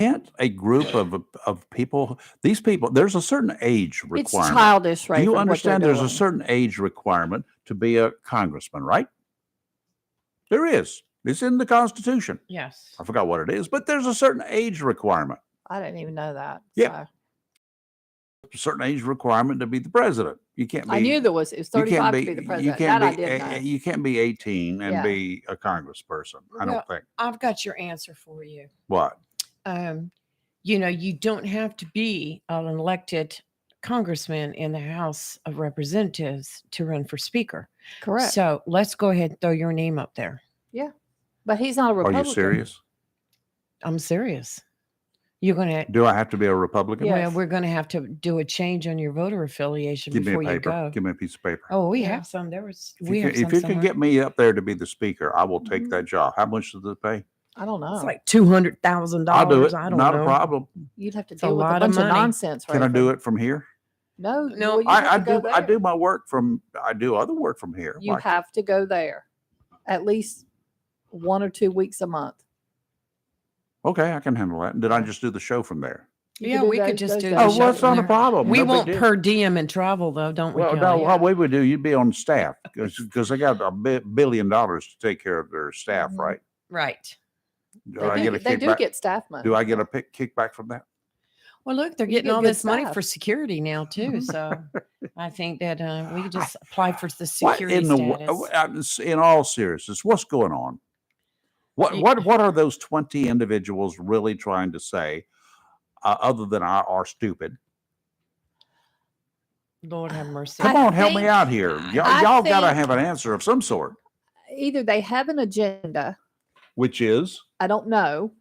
Can't a group of people, these people, there's a certain age It's requirement. childish, Do right? you for what they're understand there's a doing. certain age requirement to be a congressman, right? There is. It's in the Constitution. Yes. I forgot what it is, but there's a certain age requirement. I didn't even know that. Yeah. So. A certain age requirement to be the president. You can't be. I knew it was you 35 can't to be the president. You can't That I be. did know. You can't be 18 and Yeah. be a congressperson. I Well, don't think. I've got your answer for you. What? You don't have to be an elected congressman in the House of Representatives to run for speaker. Correct. So let's go ahead and throw your name up there. But he's not a Are Republican. you serious? I'm serious. You're going to. Do I have to be a Republican? Yeah. Well, Yes. we're going to have to do a change on your voter affiliation Give me a before you paper. go. Give me a piece of paper. Oh, we Yeah. have some. There was. If We you, have can, some if you can somewhere. get me up there to be the speaker, I will take Mhm. that job. How much does it pay? I don't know. It's like $200,000. I'll do it. I don't Not know. a problem. You'd have to It's a deal with a lot of bunch of money. nonsense, right? Can I do it from here? No, No, well, you I have to go do. I there. do my work from. I do other work from here. You Why- have to go there at least 1 or 2 weeks a month. Okay, I can handle that. Did I just do the show from there? You Yeah, can do we could those- just those do days. the Oh, show well, it's from not a there. problem. We No big won't deal. per diem and travel though, don't we? Well, Kelly? no, Yeah. what we would do, you'd be on staff because they got $1 billion to take care of their staff, Mhm. right? Right. Do I get a They do kickback? get staff money. Do I get a kickback from that? Well, look, they're You getting get all good this money staff. for security now too. So I think that we could just apply for the What security in the status. in all seriousness, what's going on? You- What are those 20 individuals really trying to say, other than I are stupid? Lord have mercy. Come I on, help me think- out here. I Y'all got to think- have an answer of some sort, Either they have an agenda, which is, I don't know.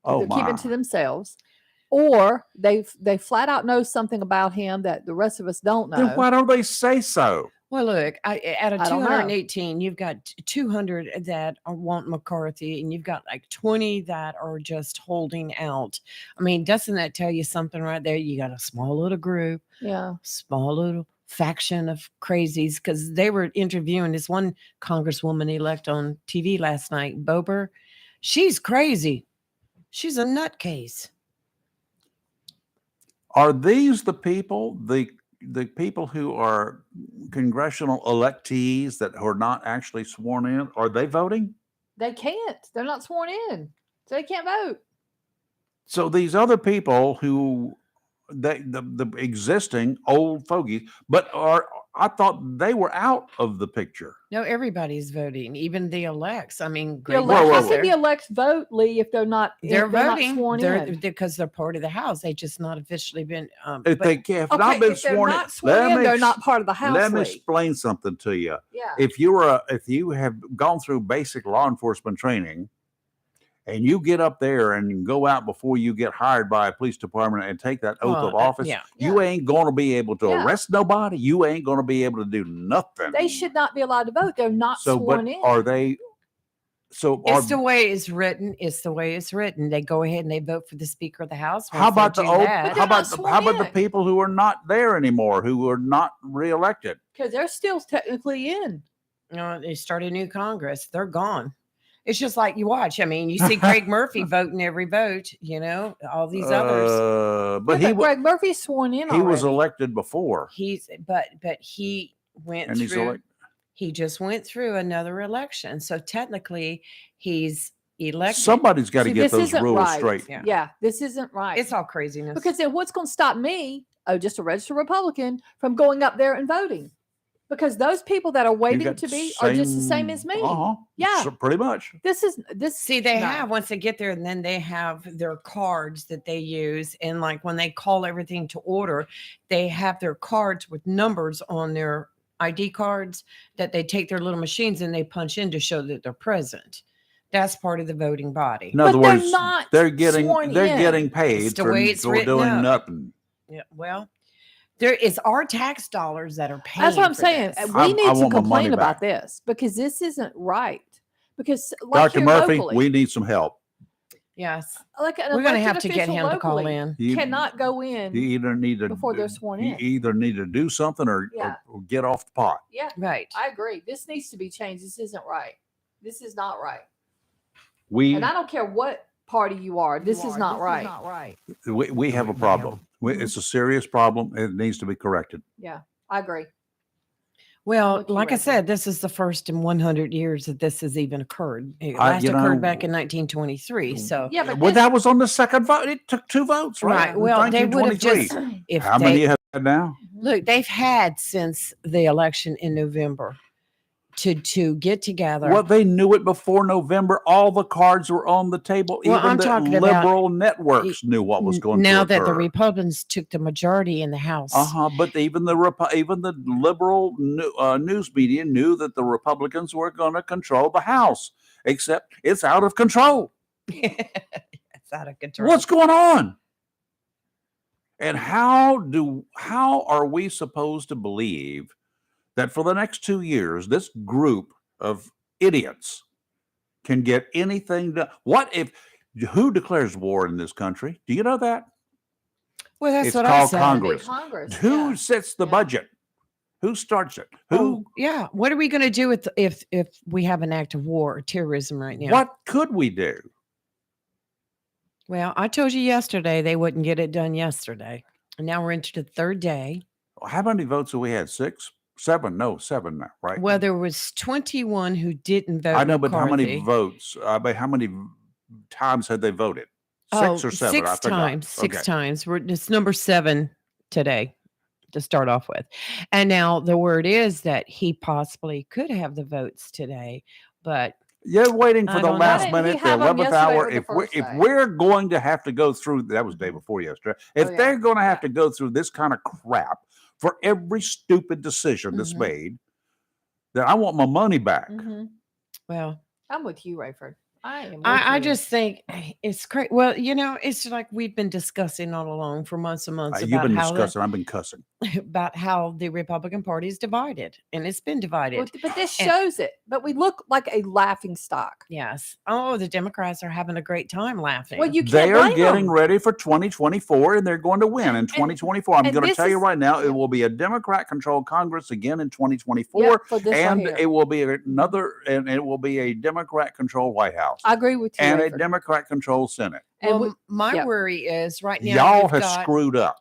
oh They're keeping my, to themselves, or they flat out know something about him that the rest of us don't then know. why don't they say so? Well, look, out of I don't know. 218, you've got 200 that want McCarthy, and you've got like 20 that are just holding out. I mean, doesn't that tell you something right there? You got a small little group, Yeah. small little faction of crazies, because they were interviewing this one congresswoman elect on TV last night, Bober. She's crazy. She's a nutcase. Are these the people, the people who are congressional electees that are not actually sworn in? Are they voting? They can't. They're not sworn in, so they can't vote. So these other people who the existing old fogies, but I thought they were out of the picture. No, everybody's voting, even the elects. I mean, The Greg elect, whoa, how Murphy's can the there. elects vote, Lee, if they're not? They're if they're not voting. sworn They're in. because they're part of the House. They just not officially been. If but they have Okay, not been if they're sworn not in, sworn in, they're ex- not part of the House. let me Lee. explain something to you. Yeah. If you have gone through basic law enforcement training, and you get up there and go out before you get hired by a police department and take that oath of office, yeah. you ain't going to be able to Yeah. arrest nobody. You ain't going to be able to do nothing. They should not be allowed to vote. They're not So, but sworn in. are they? So, are, It's the way it's written. It's the way it's written. They go ahead and they vote for the Speaker of the House. how Once they about the do old? that- But How they're about not the, sworn how about the in. people who are not there anymore, who are not reelected? Because they're still technically in. they start a new Congress. They're gone. It's just like you watch. I mean, you see Greg Murphy voting every vote. You know, all these others. But Yeah, he Greg Murphy's sworn in. he was already. elected before, But he went and he's through. elected. He just went through another election, so technically he's elected. Somebody's got to See, get this those isn't rules right. straight. Yeah. Yeah, this isn't right. It's all craziness. because then what's going to stop me, just a registered Republican, from going up there and voting? Because those people that are You waiting got to be are just the same as me. Yeah. so pretty much. This is this. See, they no. have once they get there, and then they have their cards that they use. And like when they call everything to order, they have their cards with numbers on their ID cards that they take their little machines and they punch in to show that they're present. That's part of the voting body. In other But they're words, not they're getting sworn in. paid It's the for, way it's for written doing up. nothing. Yeah, well, there is our tax dollars that are paying. That's what I'm for saying. this. We I need to want my money complain back. about this because this isn't right. Because like Dr. here Murphy, locally, we need some help. Yes, like an we're going to elected have to get official him to call locally in. You, cannot go in. you either need to before they're sworn you in. either need to do something or, Yeah. or get off the pot. Yeah, Right. I agree. This needs to be changed. This isn't right. This is not right. We And I don't care what party you are. This is not right. We have a problem. It's a serious problem. It needs to be corrected. Yeah, I agree. Well, What you like I reckon? said, this is the first in 100 years that this has even occurred. It last you occurred know, back in 1923. So, Yeah, but Well, this, that was on the second vote. It took 2 votes, right? right. Well, they would have 1923. just, if How they, many have had now? look, they've had since the election in November to get together. Well, they knew it before November. All the cards were on the table. Well, Even I'm the talking about liberal networks knew what was going now to that the occur. Republicans took the majority in the House. But even the liberal news media knew that the Republicans were going to control the House. Except it's out of control. It's out of control. What's going on? And how are we supposed to believe that for the next 2 years, this group of idiots can get anything done? Who declares war in this country? Do you know that? Well, that's It's what I called said. Congress. Congress. Who yeah. sets the Yeah. budget? Who starts it? Oh, yeah. What are we going to do if we have an act of war or terrorism right now? What could we do? Well, I told you yesterday they wouldn't get it done yesterday. And now we're into the third day. How many votes have we had? 6? 7? No, 7 now, right? Well, there was 21 who didn't vote. I know, but how many McCarthy. votes? How many times had they voted? 6 or 7? I Six forgot. times. Six Okay. times. It's number 7 today to start off with. And now the word is that he possibly could have the votes today, but You're waiting for I the don't know. last Why didn't he minute, the have 'em 11th yesterday hour. or the If first if day? we're going to have to go through, that was the day before yesterday. If yeah. they're going to have Yeah. to go through this kind of crap for every stupid decision that's Mhm. made, then I want my money back. Mhm. well, I'm with you, Rayford. I am. With I you. just think it's crazy. Well, it's like we've been discussing all along for months and months You've about been how discussing. I've been cussing. about how the Republican Party is divided, and it's been divided. Well, but this And- shows it. But we look like a laughing stock. Yes. Oh, the Democrats are having a great time laughing. Well, you can't They are blame getting 'em. ready for 2024, and they're going to win in 2024. I'm and going to this tell you is- right now, yeah. it will be a Democrat-controlled Congress again in 2024, Yep, for this right and here. it will be and it will be a Democrat-controlled White House I agree with you, and a Rayford. Democrat-controlled Senate. And well, my yeah. worry is right now Y'all you've have got- screwed up.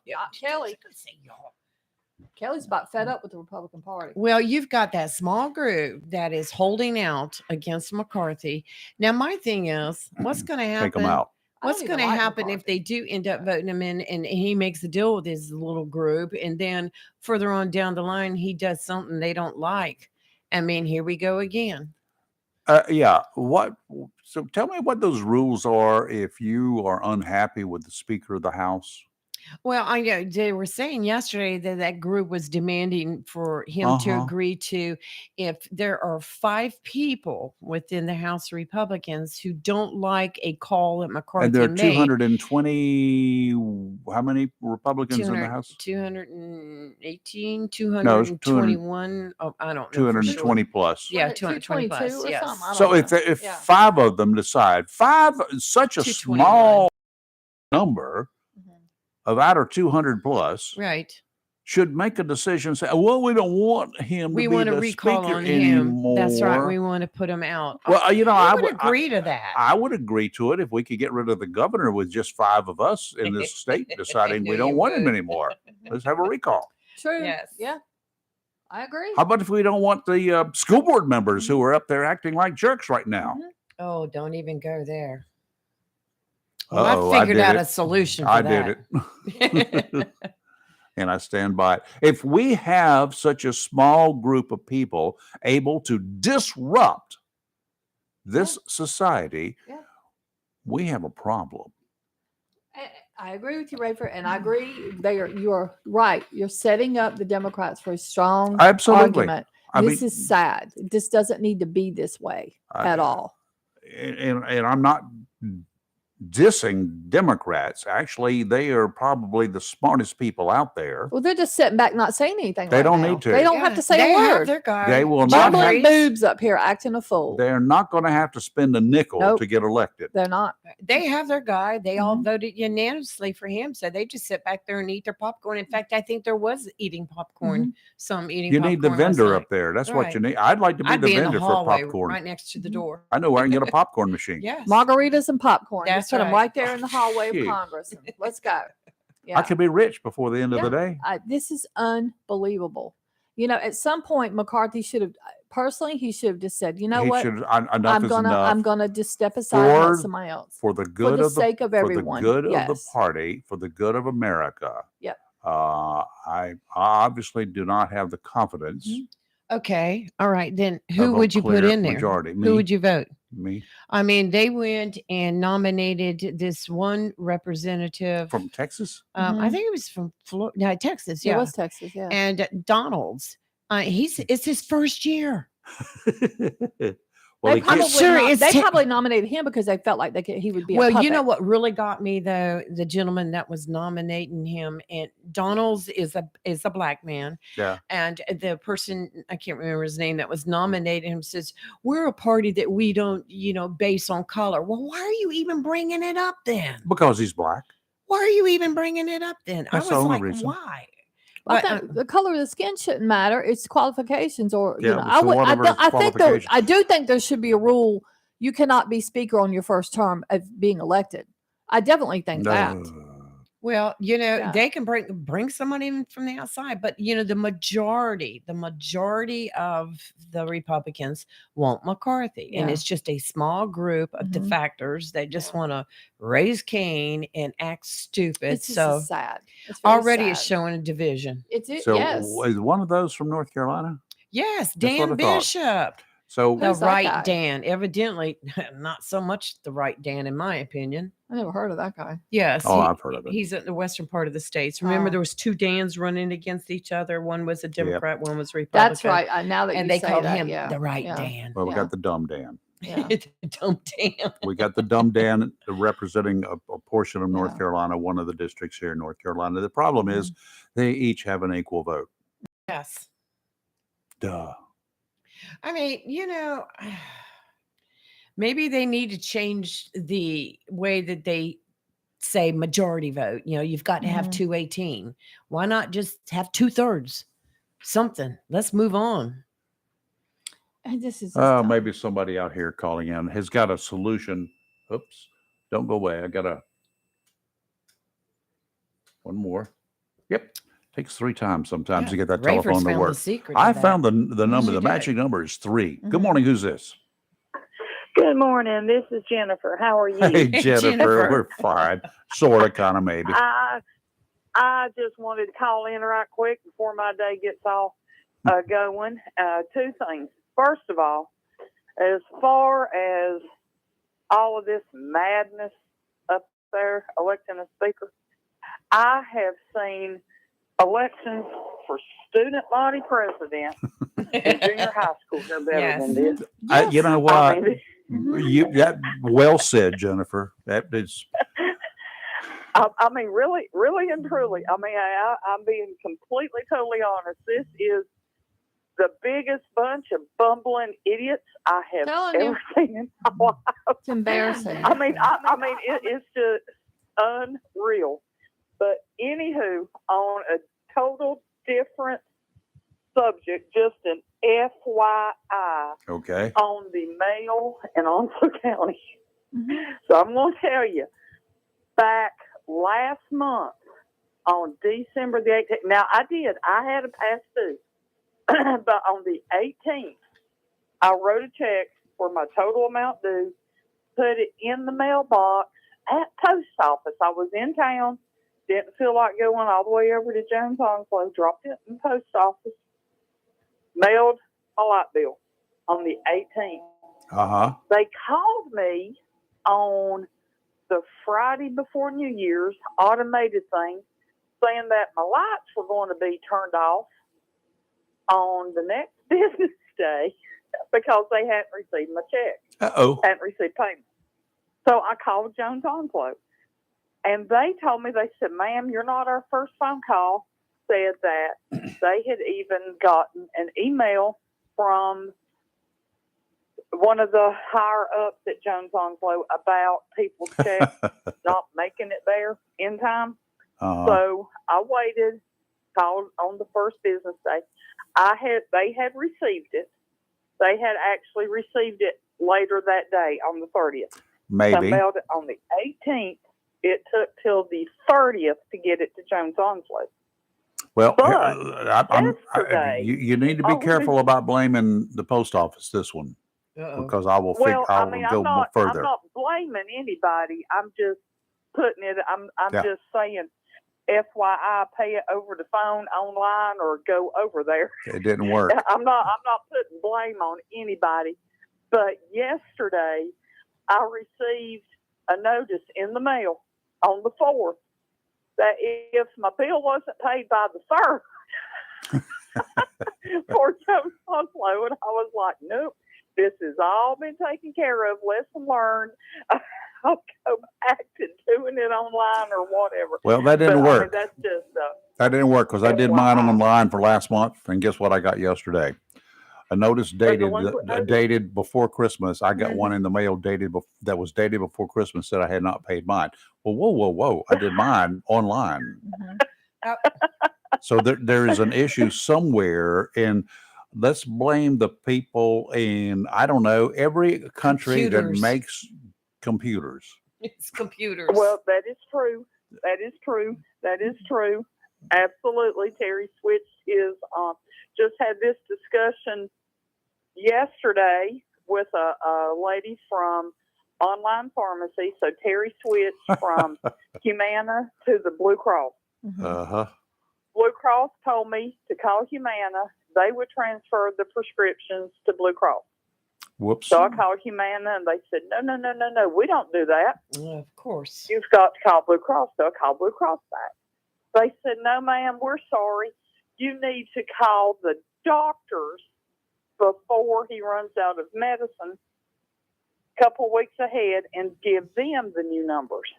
Kelly's about fed up with the Republican Party. Well, you've got that small group that is holding out against McCarthy. Now, my thing is, what's going to happen? Take them out. I What's don't going even to like happen if they do end up voting him in and he makes a deal with his little group and then further on down the line he does something they don't like? I mean, here we go again. Yeah. So tell me what those rules are if you are unhappy with the Speaker of the House. Well, I know they were saying yesterday that that group was demanding for him to Uh-huh. agree to if there are 5 people within the House Republicans who don't like a call that And McCarthy there are made. 220, how many Republicans in the 200 House? 218, No, it's 221. Oh, I don't know. for sure. 220 plus. Yeah, Wasn't it 220 plus. 222 or Yes. something? I So don't know. if Yeah. 5 of them decide, 5 is such a 221. small number Mhm. of out of 200 plus Right. should make a decision. Say, well, we don't want him We to be want to the recall Speaker on him. anymore. That's right. We want to put him out. Well, I I would agree to that. I would agree to it if we could get rid of the governor with just 5 of us in this state deciding we You don't want him would. anymore. Let's have a recall. True. Yes. Yeah. I agree. How about if we don't want the school board members who are up there acting like jerks right now? Mhm. Oh, don't even go there. Well, Uh-oh, I figured did out it. a solution for I that. did it. And I stand by it. If we have such a small group of people able to disrupt this society, Yeah. we have a problem. I agree with you, Rayford, and I agree. You're right. You're setting up the Democrats for a strong Absolutely. argument. I This mean, is sad. This doesn't need to be this way at all. and I'm not dissing Democrats. Actually, they are probably the smartest people out there. Well, they're just sitting back, not saying anything. They right don't now. need to. They don't have to say they a have word. their guy. They will not Jumbling have- boobs up here, acting a fool. They're not going to have to spend a nickel Nope. to get elected. They're not. They have their guy. They all Mhm. voted unanimously for him. So they just sit back there and eat their popcorn. In fact, I think there was eating popcorn. Some eating You popcorn. need the last vendor night. up there. That's what you Right. need. I'd like to be I'd the be in vendor the for hallway popcorn. right next to the door. I know where I can get a popcorn machine. Yes. Margaritas and popcorn. That's That's Put them right. right there in the hallway of Shoot. Congress. And let's go. I could be rich before the end of the day. This is unbelievable. You know, at some point, McCarthy should have personally. He should have just said, "You know He what? should. Enough is enough. I'm gonna just step aside and let For- somebody else For the good the of the sake of everyone. For the good of the Yes. party, for the good of America. Yep. I obviously do not have the confidence. Mhm. Okay. All right. Then of who a would you put clear in there? Majority. Me. Who would you vote? Me I mean, they went and nominated this one representative from Texas. I think it was from Florida, no, Texas. It Yeah. was Texas. Yeah. And Donald's. It's his first year. Well, they he can't- probably Sure, it's they te- probably nominated him because they felt like he would be. Well, a you know puppet. what really got me though, the gentleman that was nominating him, and Donald's is a black man, yeah. and the person I can't remember his name that was nominating him says we're a party that we don't base on color. Well, why are you even bringing it up then? Because he's black. Why are you even bringing it up then? That's I the was only like, reason. why? I But, think the color of the skin shouldn't matter. It's qualifications, or Yeah, I so would. whatever I think there, qualifications. I do think there should be a rule. You cannot be speaker on your first term of being elected. I definitely think that. Well, Yeah. they can bring someone in from the outside, but the majority of the Republicans want McCarthy, and Yeah. it's just a small group of Mhm. defectors that just want to raise Cain and act stupid. It's just So sad. It's very already sad. it's showing a division. So yes. is one of those from North Carolina? Yes, That's what I Dan thought. Bishop, So the Who's that right guy? Dan. Evidently, not so much the right Dan, in my opinion. I never heard of that guy. Yes. I've heard of it. He's in the western part of the states. Remember, Oh. there was two Dans running against each other. One was a Democrat, one was Republican. That's right. Now that And you they say called that, him yeah. the right yeah. Dan. Well, we Yeah. got the dumb Dan. Yeah. Dumb Dan. We got the dumb Dan representing a portion of North Yeah. Carolina, one of the districts here in North Carolina. The problem is they each have an equal vote. Yes. Duh. I mean, maybe they need to change the way that they say majority vote. You've got to have Mhm. 218. Why not just have 2/3? Something. Let's move on. And this is just dumb. Maybe somebody out here calling in has got a solution. Oops. Don't go away. I got one more. Yep. Takes 3 times sometimes to get that Rafer's telephone to found work. the secret I to that. found the number. You The did. magic number is 3. Good Mhm. morning. Who's this? Good morning. This is Jennifer. How are you? Hey, Hey, Jennifer. Jennifer. We're fine. Sort of, kind of, maybe. I just wanted to call in right quick before my day gets all going. 2 things. First of all, as far as all of this madness up there electing a speaker, I have seen elections for student body president in junior high school. They're better Yes. than this. You know what? I mean, That well said, Jennifer. That is. I mean, really, really and truly. I mean, I'm being completely, totally honest. This is the biggest bunch of bumbling idiots I have Telling you. ever seen in my life. It's embarrassing. I mean, it's just unreal. But anywho, on a total different subject, just an FYI Okay. on the mail in Onslow County. Mhm. So I'm going to tell you, back last month on December the 18th, now I had a past due, but on the 18th, I wrote a check for my total amount due, put it in the mailbox at post office. I was in town, didn't feel like going all the way over to Jones Onslow, dropped it in the post office, mailed my light bill on the 18th. Uh-huh. They called me on the Friday before New Year's, automated thing, saying that my lights were going to be turned off on the next business day because they hadn't received my check, Uh-oh. hadn't received payment. So I called Jones Onslow, and they told me, they said, ma'am, you're not our first phone call, said that they had even gotten an email from one of the higher ups at Jones Onslow about people's checks not making it there in time. Uh-huh. So I waited, called on the first business day. They had received it. They had actually received it later that day on the 30th. Maybe. mailed it on the 18th. It took till the 30th to get it to Jones Onslow. Well, But yesterday, you need to be oh, careful about blaming the post office this one, Uh-oh. because I will well, I I will mean, go I'm further. not blaming anybody. I'm just putting it. I'm Yeah. just saying, FYI, pay it over the phone, online, or go over there. It didn't work. I'm not putting blame on anybody. But yesterday, I received a notice in the mail on the 4th that if my bill wasn't paid by the 3rd for Jones Onslow, and I was like, nope, this has all been taken care of. Lesson learned. I'll go back to doing it online or whatever. Well, that didn't But, I mean, work. that's just That didn't work because I did mine FYI. online for last month, and guess what I got yesterday? A notice delinquent notice? dated before Christmas. I got one Mhm. in the mail that was dated before Christmas, said I had not paid mine. Well, whoa! I did mine online, so there is an issue somewhere, and let's blame the people in, I don't know, every country that Computers. makes computers. It's computers. Well, that is true. That is true. That is true. Absolutely. Terry switched his, just had this discussion yesterday with a lady from Online Pharmacy. So Terry switched from Humana to the Blue Cross. Mhm. Uh-huh. Blue Cross told me to call Humana. They would transfer the prescriptions to Blue Cross. Whoops. So I called Humana, and they said, no, we don't do that. Of course. You've got to call Blue Cross. So I called Blue Cross back. They said, no, ma'am, we're sorry. You need to call the doctors before he runs out of medicine a couple weeks ahead and give them the new numbers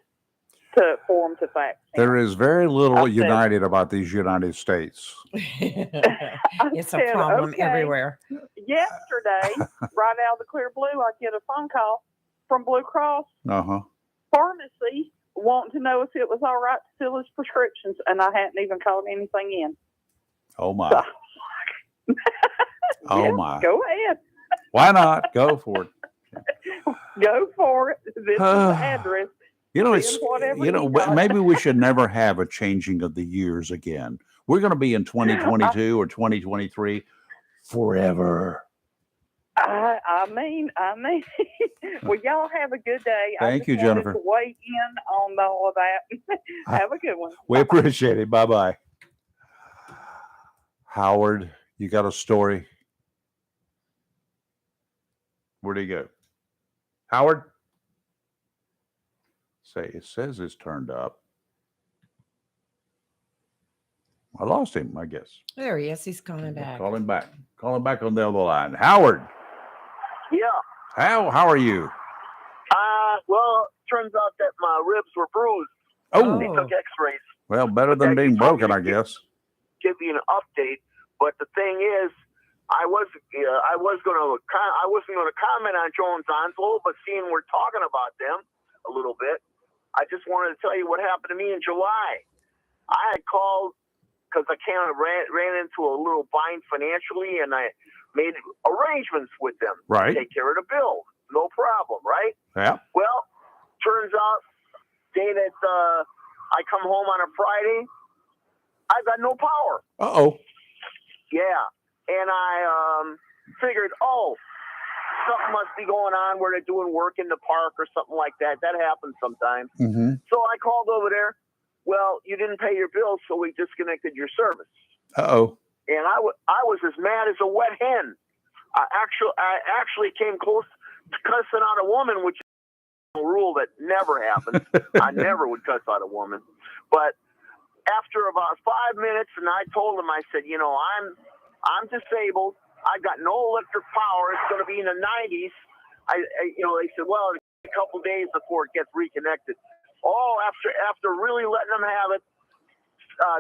for them to fax in. There is very little I said- united about these United States. It's a said, problem okay. everywhere. Yesterday, right out of the clear blue, I get a phone call from Blue Cross Uh-huh. Pharmacy wanting to know if it was all right to fill his prescriptions, and I hadn't even called anything in. Oh my. So, Oh yeah, my. Go ahead. Why not? Go for it. Go for it. This is the address. You know, Then it's, whatever you know, you got. maybe we should never have a changing of the years again. We're going to be in 2022 or 2023 forever. I mean, well, y'all have a good day. Thank you, I just wanted Jennifer. to weigh in on all of that. Have a good one. We Bye-bye. appreciate it. Bye-bye. Howard, you got a story? Where'd he go? Howard? Say, it says it's turned up. I lost him, I guess. There he is. He's coming back. Call him back. Call him back on the other line. Howard, Yeah. how are you? Well, turns out that my ribs were bruised. Oh, They took X-rays, well, better than being broken, I guess. give you an update. But the thing is, I wasn't going to comment on Jones Onslow, but seeing we're talking about them a little bit, I just wanted to tell you what happened to me in July. I had called because I kind of ran into a little bind financially, and I made arrangements with them Right. to take care of the bill. No problem, right? Yeah. Well, turns out, day that I come home on a Friday, I've got no power. Uh-oh. Yeah. And I figured, something must be going on where they're doing work in the park or something like that. That happens sometimes. Mm-hmm. So I called over there. Well, you didn't pay your bill, so we disconnected your service. Uh-oh. And I was as mad as a wet hen. I actually came close to cussing out a woman, which is a rule that never happens. I never would cuss out a woman. But after about 5 minutes, and I told them, I said, I'm disabled. I've got no electric power. It's going to be in the 90s. They said, well, a couple days before it gets reconnected. After really letting them have it,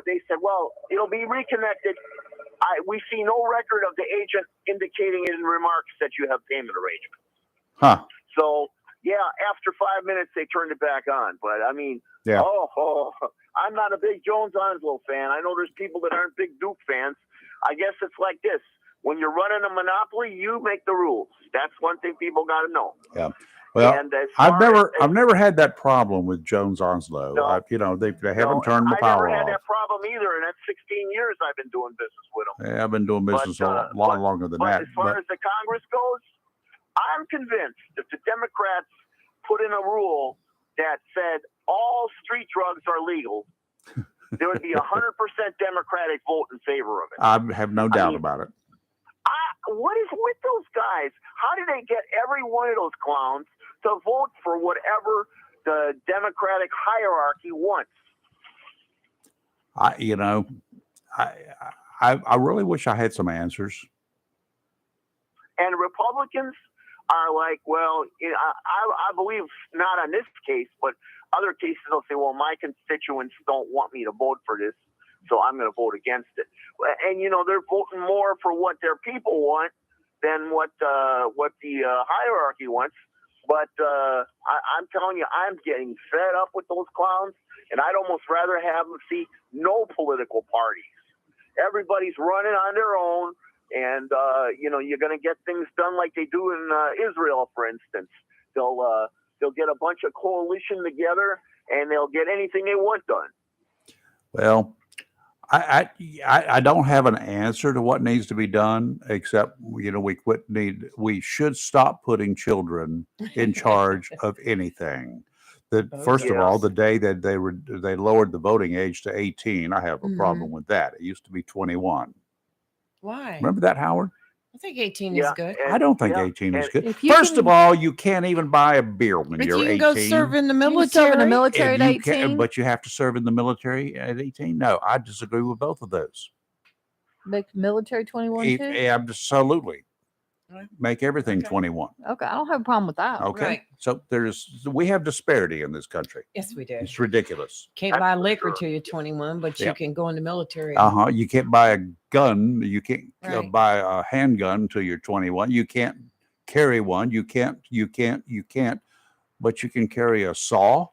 they said, well, it'll be reconnected. We see no record of the agent indicating in remarks that you have payment arrangement. Huh. So, yeah, after 5 minutes, they turned it back on. But, I mean, Yeah. I'm not a big Jones Onslow fan. I know there's people that aren't big Duke fans. I guess it's like this. When you're running a monopoly, you make the rules. That's one thing people got to know. Yeah. Well, and as I've far never had that problem with Jones Onslow. No. You know, they no, haven't turned the I power never had off. that problem either, and that's 16 years I've been doing business with them. Yeah, I've been doing business a lot longer than But that. as far as the Congress goes, I'm convinced if the Democrats put in a rule that said all street drugs are legal, there would be 100% Democratic vote in favor of it. I have no doubt about it. What is with those guys? How do they get every one of those clowns to vote for whatever the Democratic hierarchy wants? I really wish I had some answers. And Republicans are like, well, I believe not on this case, but other cases they'll say, well, my constituents don't want me to vote for this, so I'm going to vote against it. And they're voting more for what their people want than what the hierarchy wants. But I'm telling you, I'm getting fed up with those clowns, and I'd almost rather have them see no political parties. Everybody's running on their own, and you're going to get things done like they do in Israel, for instance. They'll get a bunch of coalition together, and they'll get anything they want done. Well, I don't have an answer to what needs to be done, except we should stop putting children in charge of anything. First of all, the day that they lowered the voting age to 18, I have a problem with that. It used to be 21. Why? Remember that, Howard? I think 18 is good. I don't think 18 is good. If you First can- of all, you can't even buy a beer when But you're you 18. can go serve in the You can military. serve in the military at And you 18. but you have to serve in the military at 18. No, I disagree with both of those. Make military 21 too. Absolutely. Make everything Okay. 21. Okay, I don't have a problem with that. Okay. Right. So we have disparity in this country. Yes, we do. It's ridiculous. Can't That's buy for liquor sure. till you're 21, but Yeah. you can go in the military. You can't buy a gun. You can't Right. buy a handgun until you're 21. You can't carry one. You can't. But you can carry a saw,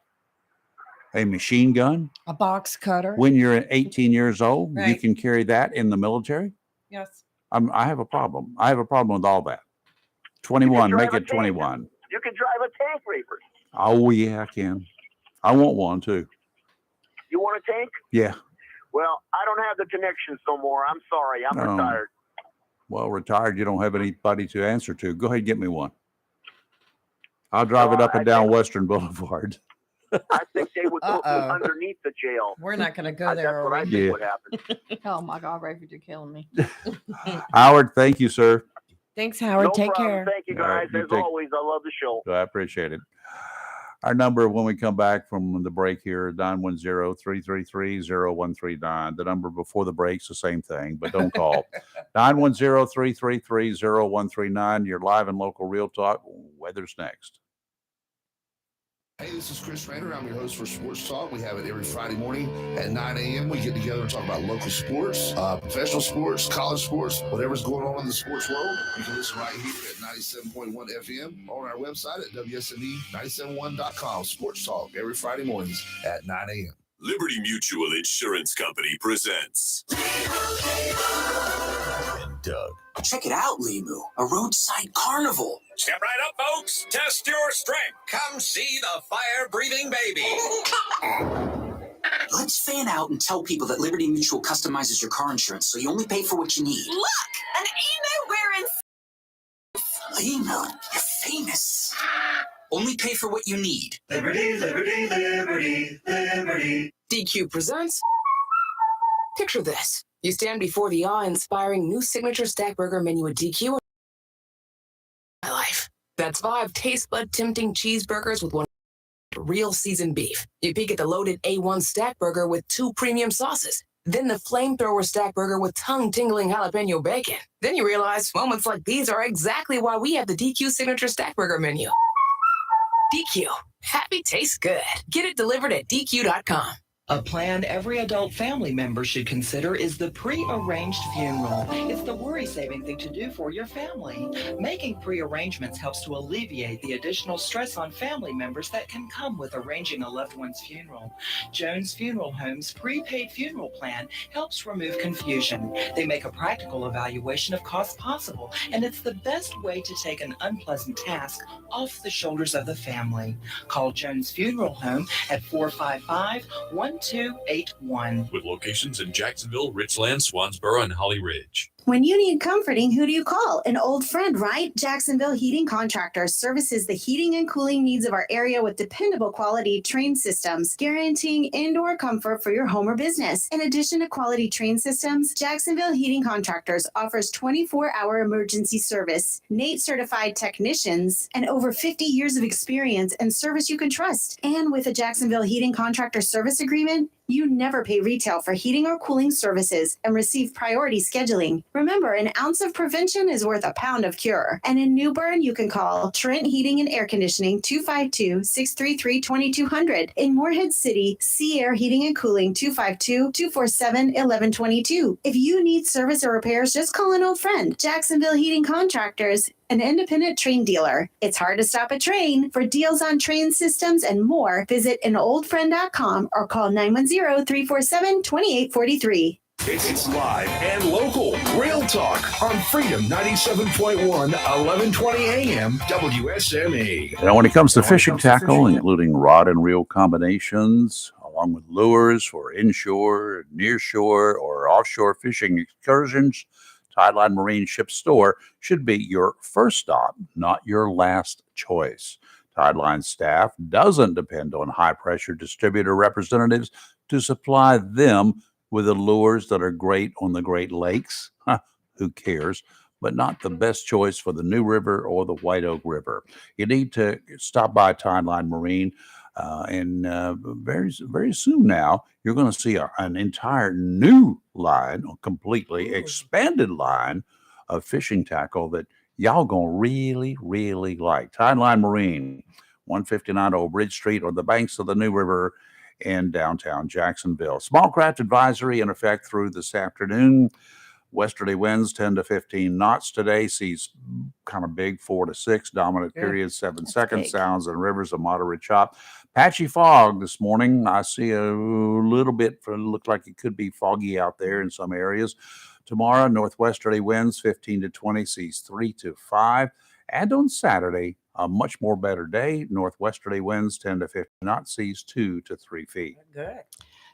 a machine gun. A box cutter. When you're 18 years old, you Right. can carry that in the military. Yes. I have a problem. I have a problem with all that. 21, drive make a it tank. 21. You can drive a tank, Reaper. Oh yeah, I can. I want one too. You want a tank? Yeah. Well, I don't have the connections no more. I'm sorry. I'm No. retired. Well, retired, you don't have anybody to answer to. Go ahead and get me one. I'll drive it Well, up and I down think- Western Boulevard. I think they would put me Uh-oh. underneath the jail. We're not going to go That's there. what I are we? think Yeah. would happen. Oh my God, Rayford, you're killing me. Howard, thank you, sir. Thanks, Howard. No Take problem. care. Thank you, All right, guys. you As take- always, I love the show. I appreciate it. Our number when we come back from the break here, 910-333-0139. The number before the break's the same thing, but don't call. 910-333-0139. You're live and local Real Talk. Weather's next. Hey, this is Chris Rainer. I'm your host for Sports Talk. We have it every Friday morning at 9 a.m. We get together and talk about local sports, professional sports, college sports, whatever's going on in the sports world. You can listen right here at 97.1 FM on our website at WSME971.com. Sports Talk every Friday mornings at 9 a.m. Liberty Mutual Insurance Company presents and Doug. Check it out, Limu, a roadside carnival. Step right up, folks. Test your strength. Come see the fire-breathing baby. Let's fan out and tell people that Liberty Mutual customizes your car insurance so you only pay for what you need. Look, an emu wearing. Limu, you're famous. Only pay for what you need. Liberty, liberty, liberty, liberty. DQ presents. Picture this. You stand before the awe-inspiring new signature stack burger menu at DQ. My life. That's 5 taste bud tempting cheeseburgers with 1 real seasoned beef. You peek at the loaded A1 stack burger with 2 premium sauces. Then the flamethrower stack burger with tongue-tingling jalapeno bacon. Then you realize moments like these are exactly why we have the DQ signature stack burger menu. DQ. Happy tastes good. Get it delivered at DQ.com. A plan every adult family member should consider is the pre-arranged funeral. It's the worry-saving thing to do for your family. Making pre-arrangements helps to alleviate the additional stress on family members that can come with arranging a loved one's funeral. Jones Funeral Home's prepaid funeral plan helps remove confusion. They make a practical evaluation of costs possible, and it's the best way to take an unpleasant task off the shoulders of the family. Call Jones Funeral Home at 455-1281. With locations in Jacksonville, Richland, Swansboro, and Holly Ridge. When you need comforting, who do you call? An old friend, right? Jacksonville Heating Contractors services the heating and cooling needs of our area with dependable quality train systems, guaranteeing indoor comfort for your home or business. In addition to quality train systems, Jacksonville Heating Contractors offers 24-hour emergency service, NATE certified technicians, and over 50 years of experience and service you can trust. And with a Jacksonville Heating Contractor service agreement, you never pay retail for heating or cooling services and receive priority scheduling. Remember, an ounce of prevention is worth a pound of cure. And in New Bern, you can call Trent Heating and Air Conditioning 252-633-2200. In Morehead City, Sea Air Heating and Cooling 252-247-1122. If you need service or repairs, just call an old friend. Jacksonville Heating Contractors, an independent train dealer. It's hard to stop a train. For deals on train systems and more, visit anoldfriend.com or call 910-347-2843. It's live and local. Real talk on Freedom 97.1, 1120 AM, WSME. Now, when it comes to fishing tackle, including rod and reel combinations, along with lures for inshore, nearshore, or offshore fishing excursions, Tideline Marine Ship Store should be your first stop, not your last choice. Tideline staff doesn't depend on high-pressure distributor representatives to supply them with the lures that are great on the Great Lakes. Who cares? But not the best choice for the New River or the White Oak River. You need to stop by Tideline Marine. And very soon now, you're going to see an entire new line, a completely expanded line of fishing tackle that y'all going to really, really like. Tideline Marine, 159 Old Bridge Street on the banks of the New River in downtown Jacksonville. Small craft advisory in effect through this afternoon. Westerly winds 10 to 15 knots today. Seas kind of big, 4 to 6. Dominant period 7 seconds. Big. Sounds and rivers a moderate chop. Patchy fog this morning. I see a little bit. Look like it could be foggy out there in some areas. Tomorrow, northwesterly winds 15 to 20. Seas 3 to 5. And on Saturday, a much more better day. Northwesterly winds 10 to 15 knots. Seas 2 to 3 feet. Good.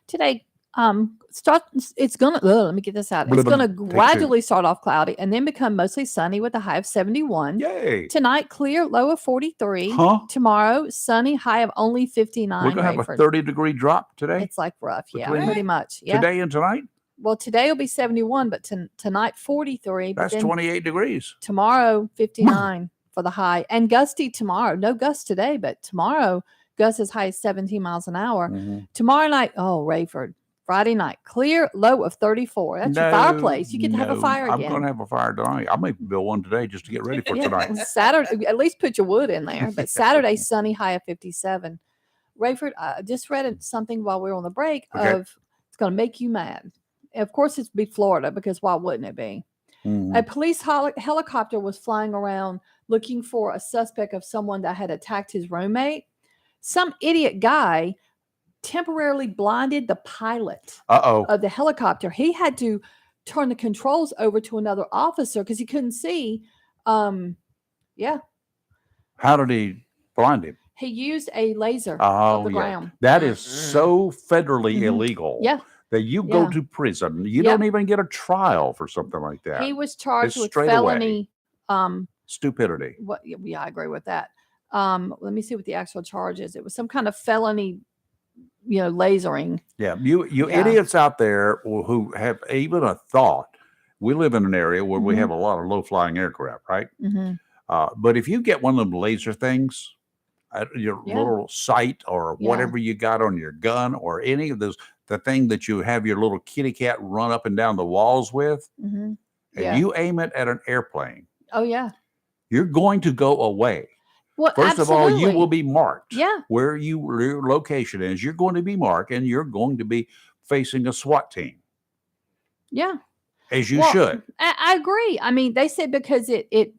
Today, it's gonna let me get this out. It's gonna gradually start off cloudy and then become mostly sunny with a high of 71. Yay! Tonight, clear, low of 43. Huh? Tomorrow, sunny, high of only 59. We're going to have a Rayford. 30-degree drop today? It's like rough, yeah, Between pretty much. Yeah. Today and tonight? Well, today will be 71, but tonight 43. But That's then 28 degrees. tomorrow 59 for the high, and gusty tomorrow. No gust today, but tomorrow gusts as high as 17 miles an hour. Mhm. Tomorrow night, Rayford. Friday night, clear, low of 34. That's your fireplace. You get to have a fire I'm again. going to have a fire tonight. I may build one today just to get ready for tonight. Saturday, at least put your wood in there. But Saturday, sunny, high of 57. Rayford, I just read something while we were on the break of it's going to make you mad. Of course, it's be Florida because why wouldn't it be? Mhm. A police helicopter was flying around looking for a suspect of someone that had attacked his roommate. Some idiot guy temporarily blinded the pilot of the helicopter. He had to turn the controls over to another officer because he couldn't see. Yeah. How did he blind him? He used a laser of the ground. That is so federally Mhm. illegal. Yeah. That you go Yeah. to prison. You Yeah. don't even get a trial for something like that. He was charged It's with straight away. felony. Stupidity. Yeah, I agree with that. Let me see what the actual charge is. It was some kind of felony, lasering. Yeah, you Yeah. idiots out there who have even a thought. We live in an area where we Mhm. have a lot of low-flying aircraft, right? Mm-hmm. But if you get one of them laser things at your Yeah. little sight or Yeah. whatever you got on your gun or any of those, the thing that you have your little kitty cat run up and down the walls with, Mm-hmm. and Yeah. you aim it at an airplane, Oh yeah. you're going to go away. Well, First of all, you absolutely. will be marked. Yeah. Where your location is, you're going to be marked, and you're going to be facing a SWAT team, Yeah. as you Well, should. I agree. I mean, they said because it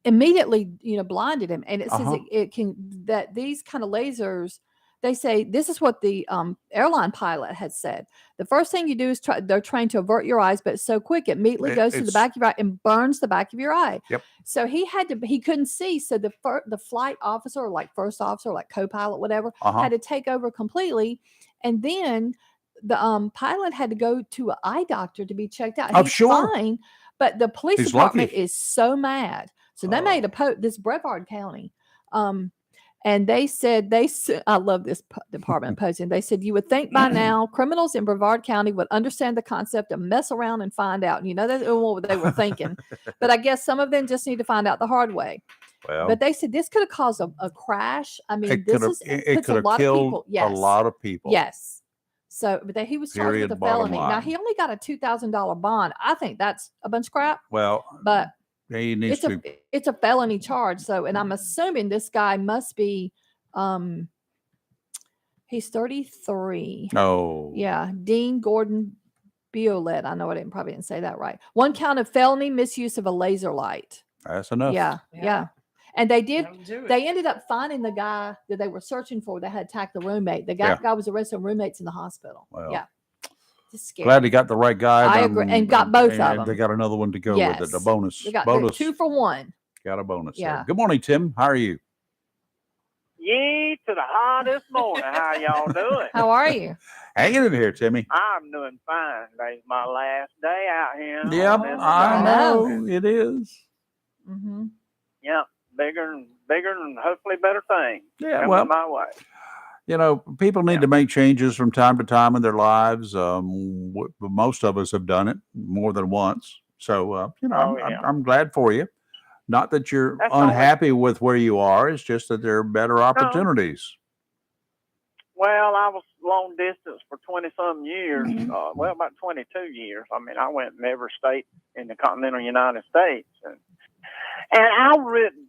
immediately, blinded him, and it says it can, that these kind of lasers. They say this is what the airline pilot had said. The first thing you do is they're trying to avert your eyes, but it's so quick, it immediately goes to the back of your eye and burns the back of your eye. Yep. So he couldn't see. So the flight officer, or like first officer, or like co-pilot, whatever, had to take over completely. And then the pilot had to go to an eye doctor to be checked out. I'm He's sure. fine, but the police He's department lucky. is so mad. So they made this Brevard County. And they said, I love this department posting. They said, you would think by now criminals in Brevard County would understand the concept of mess around and find out. And that's what they were thinking. But I guess some of them just need to find out the hard way. Well, but they said this could have caused a crash. I mean, it this could have killed a lot of people. Yes. So, but he was charged with a Bottom felony. line. Now, he only got a $2,000 bond. I think that's a bunch of crap. Well, but he needs it's a felony charge. So, and I'm assuming this guy must be, he's 33. Oh. Yeah. Dean Gordon Biolet. I know probably didn't say that right. 1 count of felony misuse of a laser light. That's enough. Yeah. And they ended up finding the guy that they were searching for that had attacked the roommate. The guy was arrested, roommates in the hospital. Well, yeah. Just scary. Glad he got the right guy. I agree. And got both of them. They got another one to go with it. A bonus. They got bonus. 2 for 1. Got a bonus. Yeah. There. Good morning, Tim. How are you? Yee to the hottest morning. How y'all doing? How are you? Hanging in here, Timmy. I'm doing fine. Today's my last day out here. Yep, I know it is. Mm-hmm. Yep, bigger and hopefully better things. Yeah, coming well, my way. People need to make changes from time to time in their lives. Most of us have done it more than once. So, I'm glad for you. Not that you're unhappy with where you are. It's just that there are better opportunities. Well, I was long distance for 20-some years. About 22 years. I mean, I went in every state in the continental United States. And I wouldn't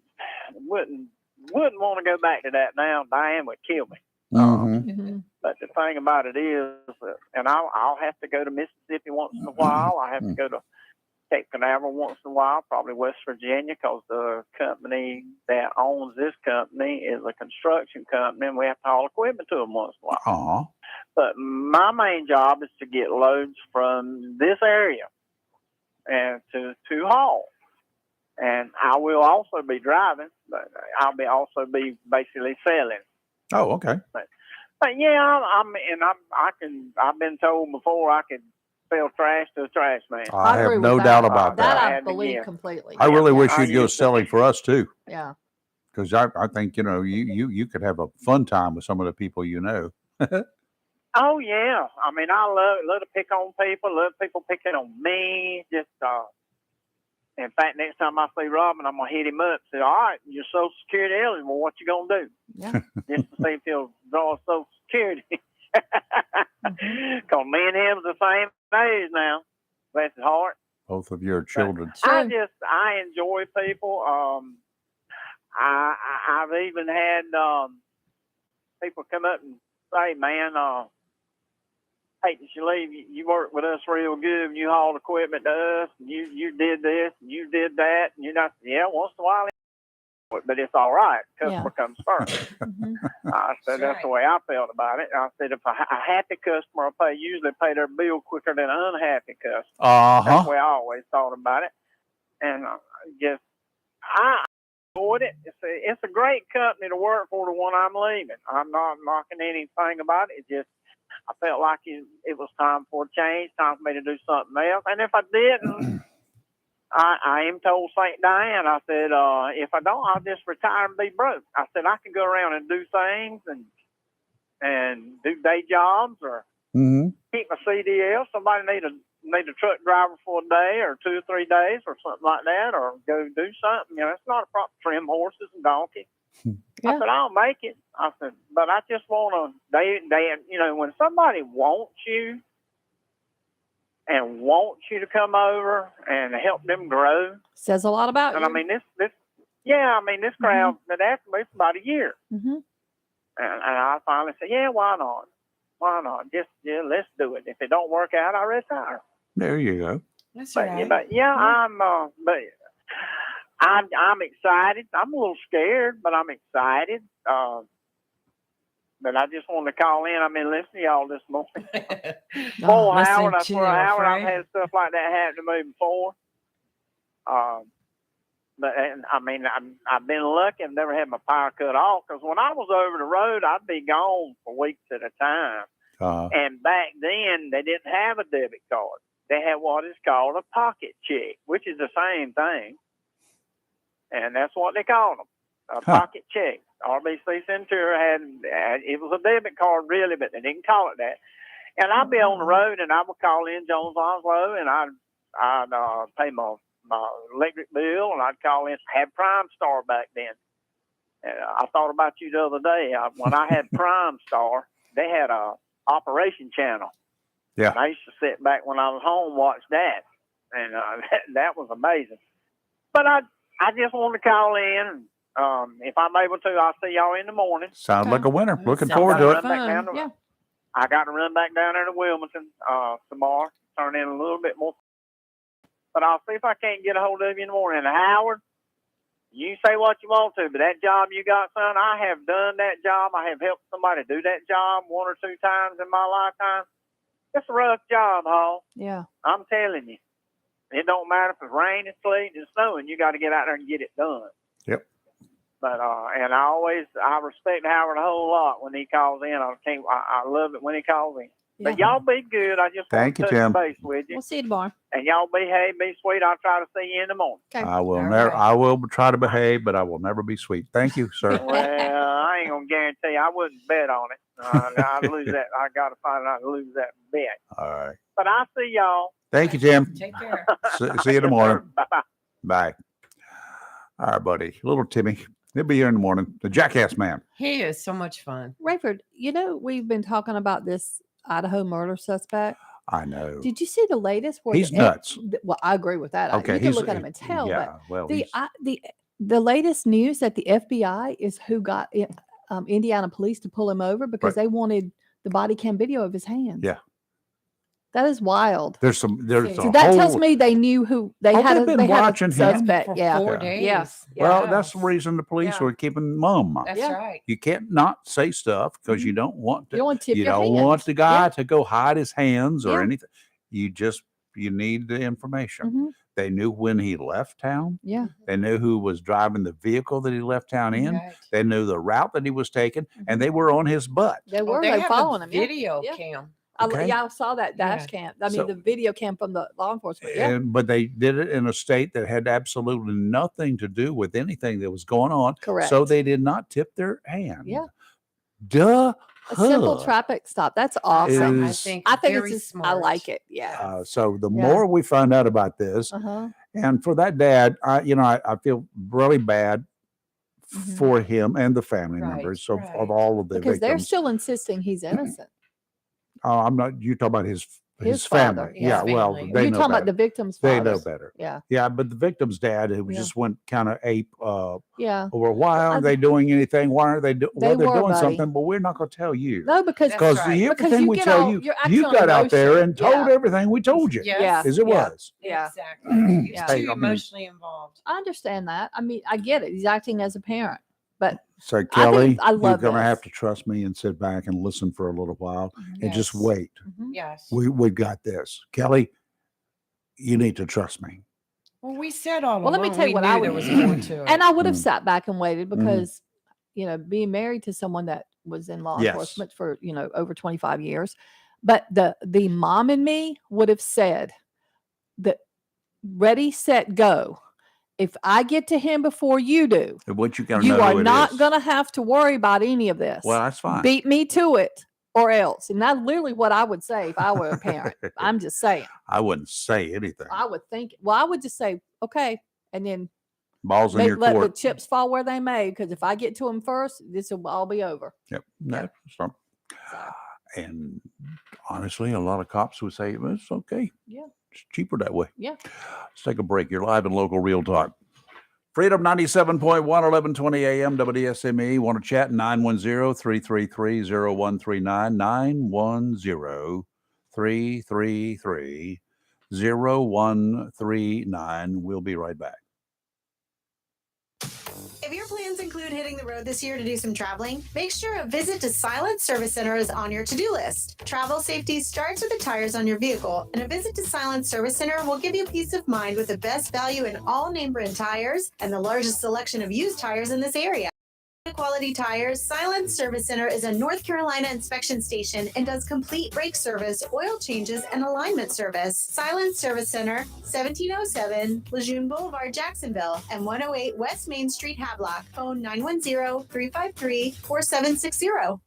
want to go back to that now. Diane would kill me. But the thing about it is, and I'll have to go to Mississippi once in a while. I have to go to Cape Canaveral once in a while, probably West Virginia, because the company that owns this company is a construction company, and we have to haul equipment to them once in a while. But my main job is to get loads from this area and to haul. And I will also be driving, but I'll also be basically selling. Oh, okay. But yeah, I've been told before I could sell trash to a trash man. I have no doubt about that. That I believe completely. I really wish you'd go selling for us too. Yeah. Because I think you could have a fun time with some of the people you know. Oh yeah, I mean I love to pick on people. Love people picking on me. Just in fact, next time I see Robin, I'm gonna hit him up. Say, all right, you're Social Security eligible. What you gonna do? Yeah. Just to see if he'll draw Social Security. Because me and him's the same age now. Bless his heart. Both of your children. I enjoy people. I've even had people come up and say, man, hate that you leave. You worked with us real good and you hauled equipment to us and you did this and you did that. And you're not, once in a while, but it's all right. Customer comes first. I said, that's the way I felt about it. I said, if a happy customer will usually pay their bill quicker than an unhappy customer. That's the way I always thought about it. And I enjoyed it. It's a great company to work for, the one I'm leaving. I'm not knocking anything about it. It just, I felt like it was time for a change, time for me to do something else. And if I didn't, I am told St. Diane, I said, if I don't, I'll just retire and be broke. I said, I can go around and do things and do day jobs or keep my CDL. Somebody need a truck driver for a day or 2 or 3 days or something like that, or go do something. It's not a problem. Trim horses and donkeys. I said, I'll make it. I said, but I just want to, when somebody wants you and wants you to come over and help them grow. Says a lot about you. And I mean, this Yeah, I mean, this crowd been after me for about a year. Mm-hmm. And I finally said, yeah, why not? Why not? Just, yeah, let's do it. If it don't work out, I retire. There you go. That's But, right. but I'm excited. I'm a little scared, but I'm excited. But I just wanted to call in. I've been listening to y'all this morning. Howard, I swear, Howard, I've had stuff like that happen to me before. I mean, I've been lucky. I've never had my power cut off because when I was over the road, I'd be gone for weeks at a time. And back then, they didn't have a debit card. They had what is called a pocket check, which is the same thing. And that's what they called them, a pocket check. RBC Centura had it was a debit card, really, but they didn't call it that. And I'd be on the road, and I would call in Jones Oslo, and I'd pay my electric bill, and I'd call in. I had Prime Star back then. And I thought about you the other day. When I had Prime Star, they had a operation channel. Yeah. And I used to sit back when I was home, watch that, and that was amazing. But I just wanted to call in. If I'm able to, I'll see y'all in the morning. Sounds like a winner. Looking forward to it. Yeah. I got to run back down there to Wilmington tomorrow, turn in a little bit more. But I'll see if I can't get a hold of you in the morning. And Howard, you say what you want to, but that job you got, son, I have done that job. I have helped somebody do that job 1 or 2 times in my lifetime. It's a rough job, Hall. Yeah. I'm telling you. It don't matter if it's raining, sleeting, and snowing. You got to get out there and get it done. Yep. But and I respect Howard a whole lot when he calls in. I love it when he calls in. Yeah. But y'all be good. I just want Thank to you, touch Tim. base with you. We'll see you tomorrow. And y'all behave, be sweet. I'll try to see you in the morning. Okay. I will All never. right. I will try to behave, but I will never be sweet. Thank you, sir. Well, I ain't gonna guarantee. I wouldn't bet on it. I'd lose that. I got to find out to lose that bet. All right. But I'll see y'all. Thank you, Jim. Take care. See you in the morning. Bye-bye. Bye. All right, buddy. Little Timmy. He'll be here in the morning. The Jackass Man. He is so much fun. Rayford, we've been talking about this Idaho murder suspect. I know. Did you see the latest? Where He's nuts. Well, I agree with that. Okay, You can look at him and tell. Yeah. But Well, the latest news that the FBI is who got Indiana police to pull him over because they wanted the body cam video of his hands. Yeah. That is wild. There's So a that whole, tells me they knew who they had. they've been watching him suspect. For Yeah. 4 Yeah. days. Yeah. Well, that's the reason the police Yeah. were keeping mum. That's Yeah. right. You can't not say stuff because you don't want to. You don't want to tip You your don't hand. want the guy Yeah. to go hide his hands or Yeah. anything. You need the information. Mhm. They knew when he left town. Yeah. They knew who was driving the vehicle that he left town in. Right. They knew the route that he was taking, and they were on his butt. They Well, were. they They have following a him. Yeah. video Yeah. cam. Okay. I saw that dash cam. I mean, So- the video cam from the law enforcement. Yeah. But they did it in a state that had absolutely nothing to do with anything that was going on. Correct. So they did not tip their hand. Yeah. Duh. A simple traffic stop. That's awesome. I Is- think I think very it's just, smart. I like it. Yeah. So the Yeah. more we find out about this, Uh-huh. and for that dad, I feel really bad Mhm. for him and the family Right, members of right. all of the Because they're victims. still insisting he's innocent. I'm not. You talk about his His family. father, Yeah. yeah. Well, Family. they You're know talking better. about the victim's They father. know better. Yeah. Yeah, but the victim's dad, who Yeah. just went kind of ape. Yeah. Or why aren't they doing anything? Why aren't they doing? They Well, they're were, doing buddy. something, but we're not going to tell you. No, because That's Because right. Because everything you we get tell all- you, you're acting you on got out there emotion. and told Yeah. everything we told you Yes. as it Yeah. was. Yeah. Exactly. He's Yeah. Hey, too I mean- emotionally involved. I understand that. I mean, I get it. He's acting as a parent, but So Kelly, I you're love going to have this. to trust me and sit back and listen for a little while and just Yes. wait. Mhm. Yes. We got this, Kelly. You need to trust me. Well, we said all Well, let me along tell you we what knew I there would- was more to it. and I would have Mm. sat back and waited Mhm. because, being married to someone that was in law Yes. enforcement for, over 25 years. But the mom in me would have said that ready, set, go. If I get to him before you do, And what you got to you know are who it not is. going to have to worry about any of this. Well, that's fine. Beat me to it or else. And that's literally what I would say if I were a parent. I'm just saying. I wouldn't say anything. I would think, I would just say, okay. And then Balls in your let the court. chips fall where they may. Because if I get to him first, this will all be over. Yep. No, Yeah. it's not- So, And honestly, a lot of cops would say "Well, it's okay. yeah. It's cheaper that way. Yeah. Let's take a break. You're live in local real talk. Freedom 97.1, 1120 AM, WSME. Want to chat? 910-333-0139. 910-333-0139. We'll be right back. If your plans include hitting the road this year to do some traveling, make sure a visit to Silent Service Center is on your to-do list. Travel safety starts with the tires on your vehicle, and a visit to Silent Service Center will give you peace of mind with the best value in all name brand tires and the largest selection of used tires in this area. Quality Tires, Silent Service Center is a North Carolina inspection station and does complete brake service, oil changes, and alignment service. Silent Service Center, 1707 Lejeune Boulevard, Jacksonville, and 108 West Main Street, Havelock. Phone 910-353-4760.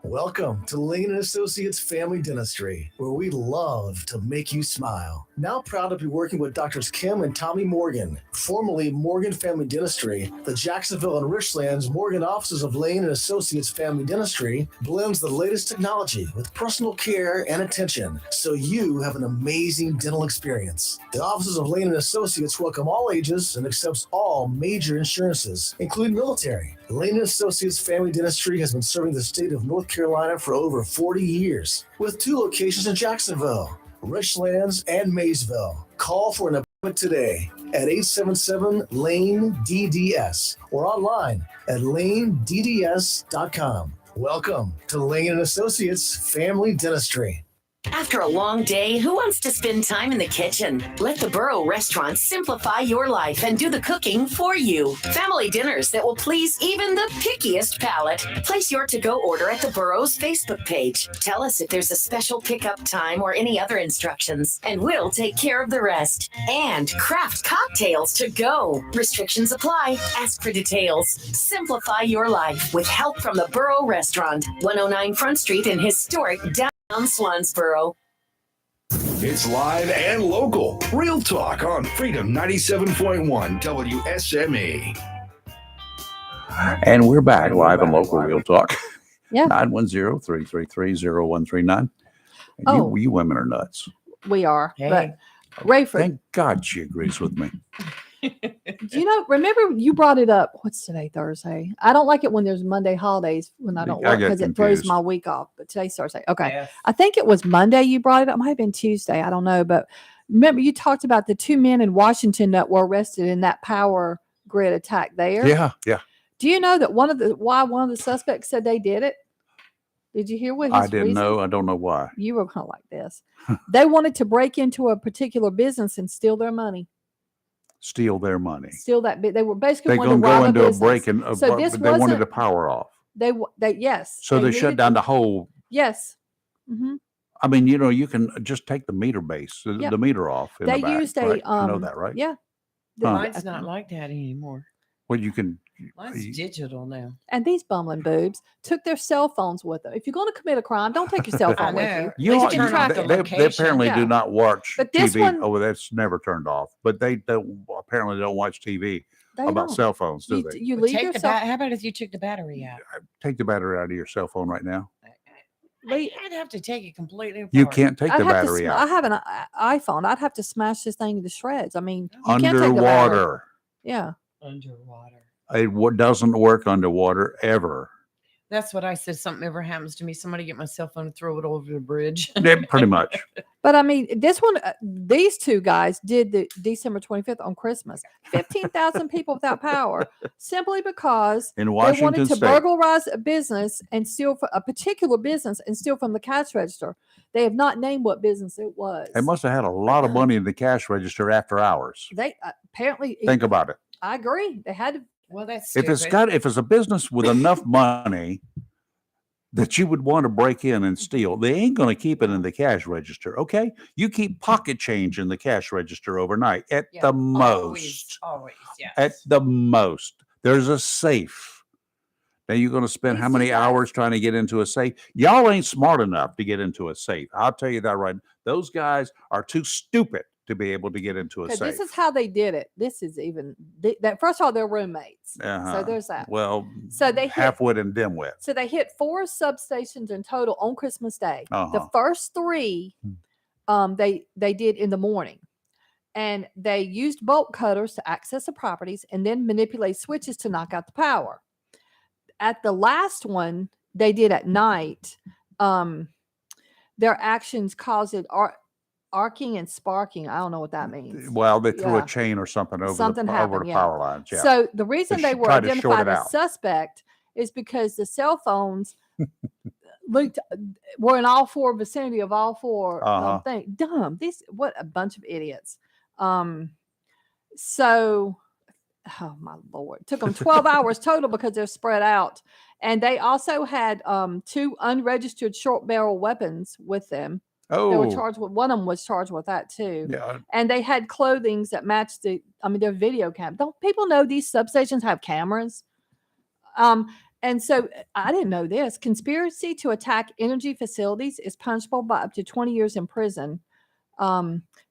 Welcome to Lane & Associates Family Dentistry, where we love to make you smile. Now proud to be working with Doctors Kim and Tommy Morgan, formerly Morgan Family Dentistry. The Jacksonville and Richlands Morgan offices of Lane & Associates Family Dentistry blends the latest technology with personal care and attention, so you have an amazing dental experience. The offices of Lane & Associates welcome all ages and accepts all major insurances, including military. Lane & Associates Family Dentistry has been serving the state of North Carolina for over 40 years, with 2 locations in Jacksonville, Richlands, and Maysville. Call for an appointment today at 877-LANE-DDS or online at lanedds.com. Welcome to Lane & Associates Family Dentistry. After a long day, who wants to spend time in the kitchen? Let the Burrow Restaurant simplify your life and do the cooking for you. Family dinners that will please even the pickiest palate. Place your to-go order at the Burrow's Facebook page. Tell us if there's a special pickup time or any other instructions, and we'll take care of the rest. And craft cocktails to go. Restrictions apply. Ask for details. Simplify your life with help from the Burrow Restaurant, 109 Front Street in historic downtown Swansboro. It's live and local. Real talk on Freedom 97.1 WSME. And we're back live and local Real Talk. Yeah. 910-333-0139. Oh. You women are nuts. We are. Hey. But Rayford, Thank God she agrees with me. remember you brought it up. What's today? Thursday. I don't like it when there's Monday holidays when I don't I work get because it throws confused. my week off. But today's Thursday. Okay. Yes. I think it was Monday you brought it up. It might have been Tuesday. I don't know. But remember you talked about the 2 men in Washington that were arrested in that power grid attack there. Yeah. Do you know that one of the suspects said they did it? Did you hear what his I didn't reason? know. I don't know why. You were kind of like this. They wanted to break into a particular business and steal their money. Steal their money. Steal that bit. They were basically They're wanting going to to go rob into a business. break and So this they wanted wasn't- the power off. They yes. So they shut needed down to- the whole. Yes. Mm-hmm. I mean, you can just take the meter base, Yeah. the meter off. In They the back, used right? a You know that, right? Yeah. Huh. Mine's not like that anymore. Well, you can. Mine's digital now. And these bumbling boobs took their cell phones with them. If you're going to commit a crime, don't take your cell phone with you. You They know, can track they, it. they apparently Yeah. do not watch But this TV. one- Oh, that's never turned off. But they apparently don't watch TV They about don't. cell phones, do they? You Well, leave take your the cell. how about if you took the battery out? Take the battery out of your cell phone right now. I'd have to take it completely apart. You can't take the battery I out. have an iPhone. I'd have to smash this thing into shreds. I mean, you can't take the battery. Underwater. Yeah. Underwater. It doesn't work underwater ever. That's what I said. Something ever happens to me, somebody get my cell phone and throw it over the bridge. Yeah, pretty much. But I mean, this one, these two guys did the December 25th on Christmas. 15,000 people without power, simply because In they Washington wanted to State. burglarize a business and steal a particular business and steal from the cash register. They have not named what business it was. They must have had a lot of money in the cash register after hours. They apparently Think about it. I agree. They had to. Well, that's If it's a business with enough money that you would want to break in and steal, they ain't going to keep it in the cash register. Okay, you keep pocket change in the cash register overnight at the most. Always, yes. At the most, there's a safe. Now you're going to spend how many hours trying to get into a safe? Y'all ain't smart enough to get into a safe. I'll tell you that right. Those guys are too stupid to be able to get into a Okay, safe. this is how they did it. This is even that. First of all, they're roommates. Uh-huh. So there's that. Well, So they hit- half-wit and dim-wit. So they hit 4 substations in total on Christmas Day. The Uh-huh. first 3, they did in the morning. and they used bolt cutters to access the properties and then manipulate switches to knock out the power. At the last one they did at night, their actions caused it arcing and sparking. I don't know what that means. Well, they threw a chain or something over Something over happened, the yeah. power lines. Yeah. So the reason they were tried to short identified it as out. suspect is because the cell phones were in all four vicinity of all four things. Dumb. What a bunch of idiots. So, oh my Lord, it took them 12 hours total because they're spread out. And they also had 2 unregistered short barrel weapons with them. They were charged with, one of them was charged with that too. Yeah. And they had clothing that matched their video cam. Don't people know these substations have cameras? And so I didn't know this. Conspiracy to attack energy facilities is punishable by up to 20 years in prison.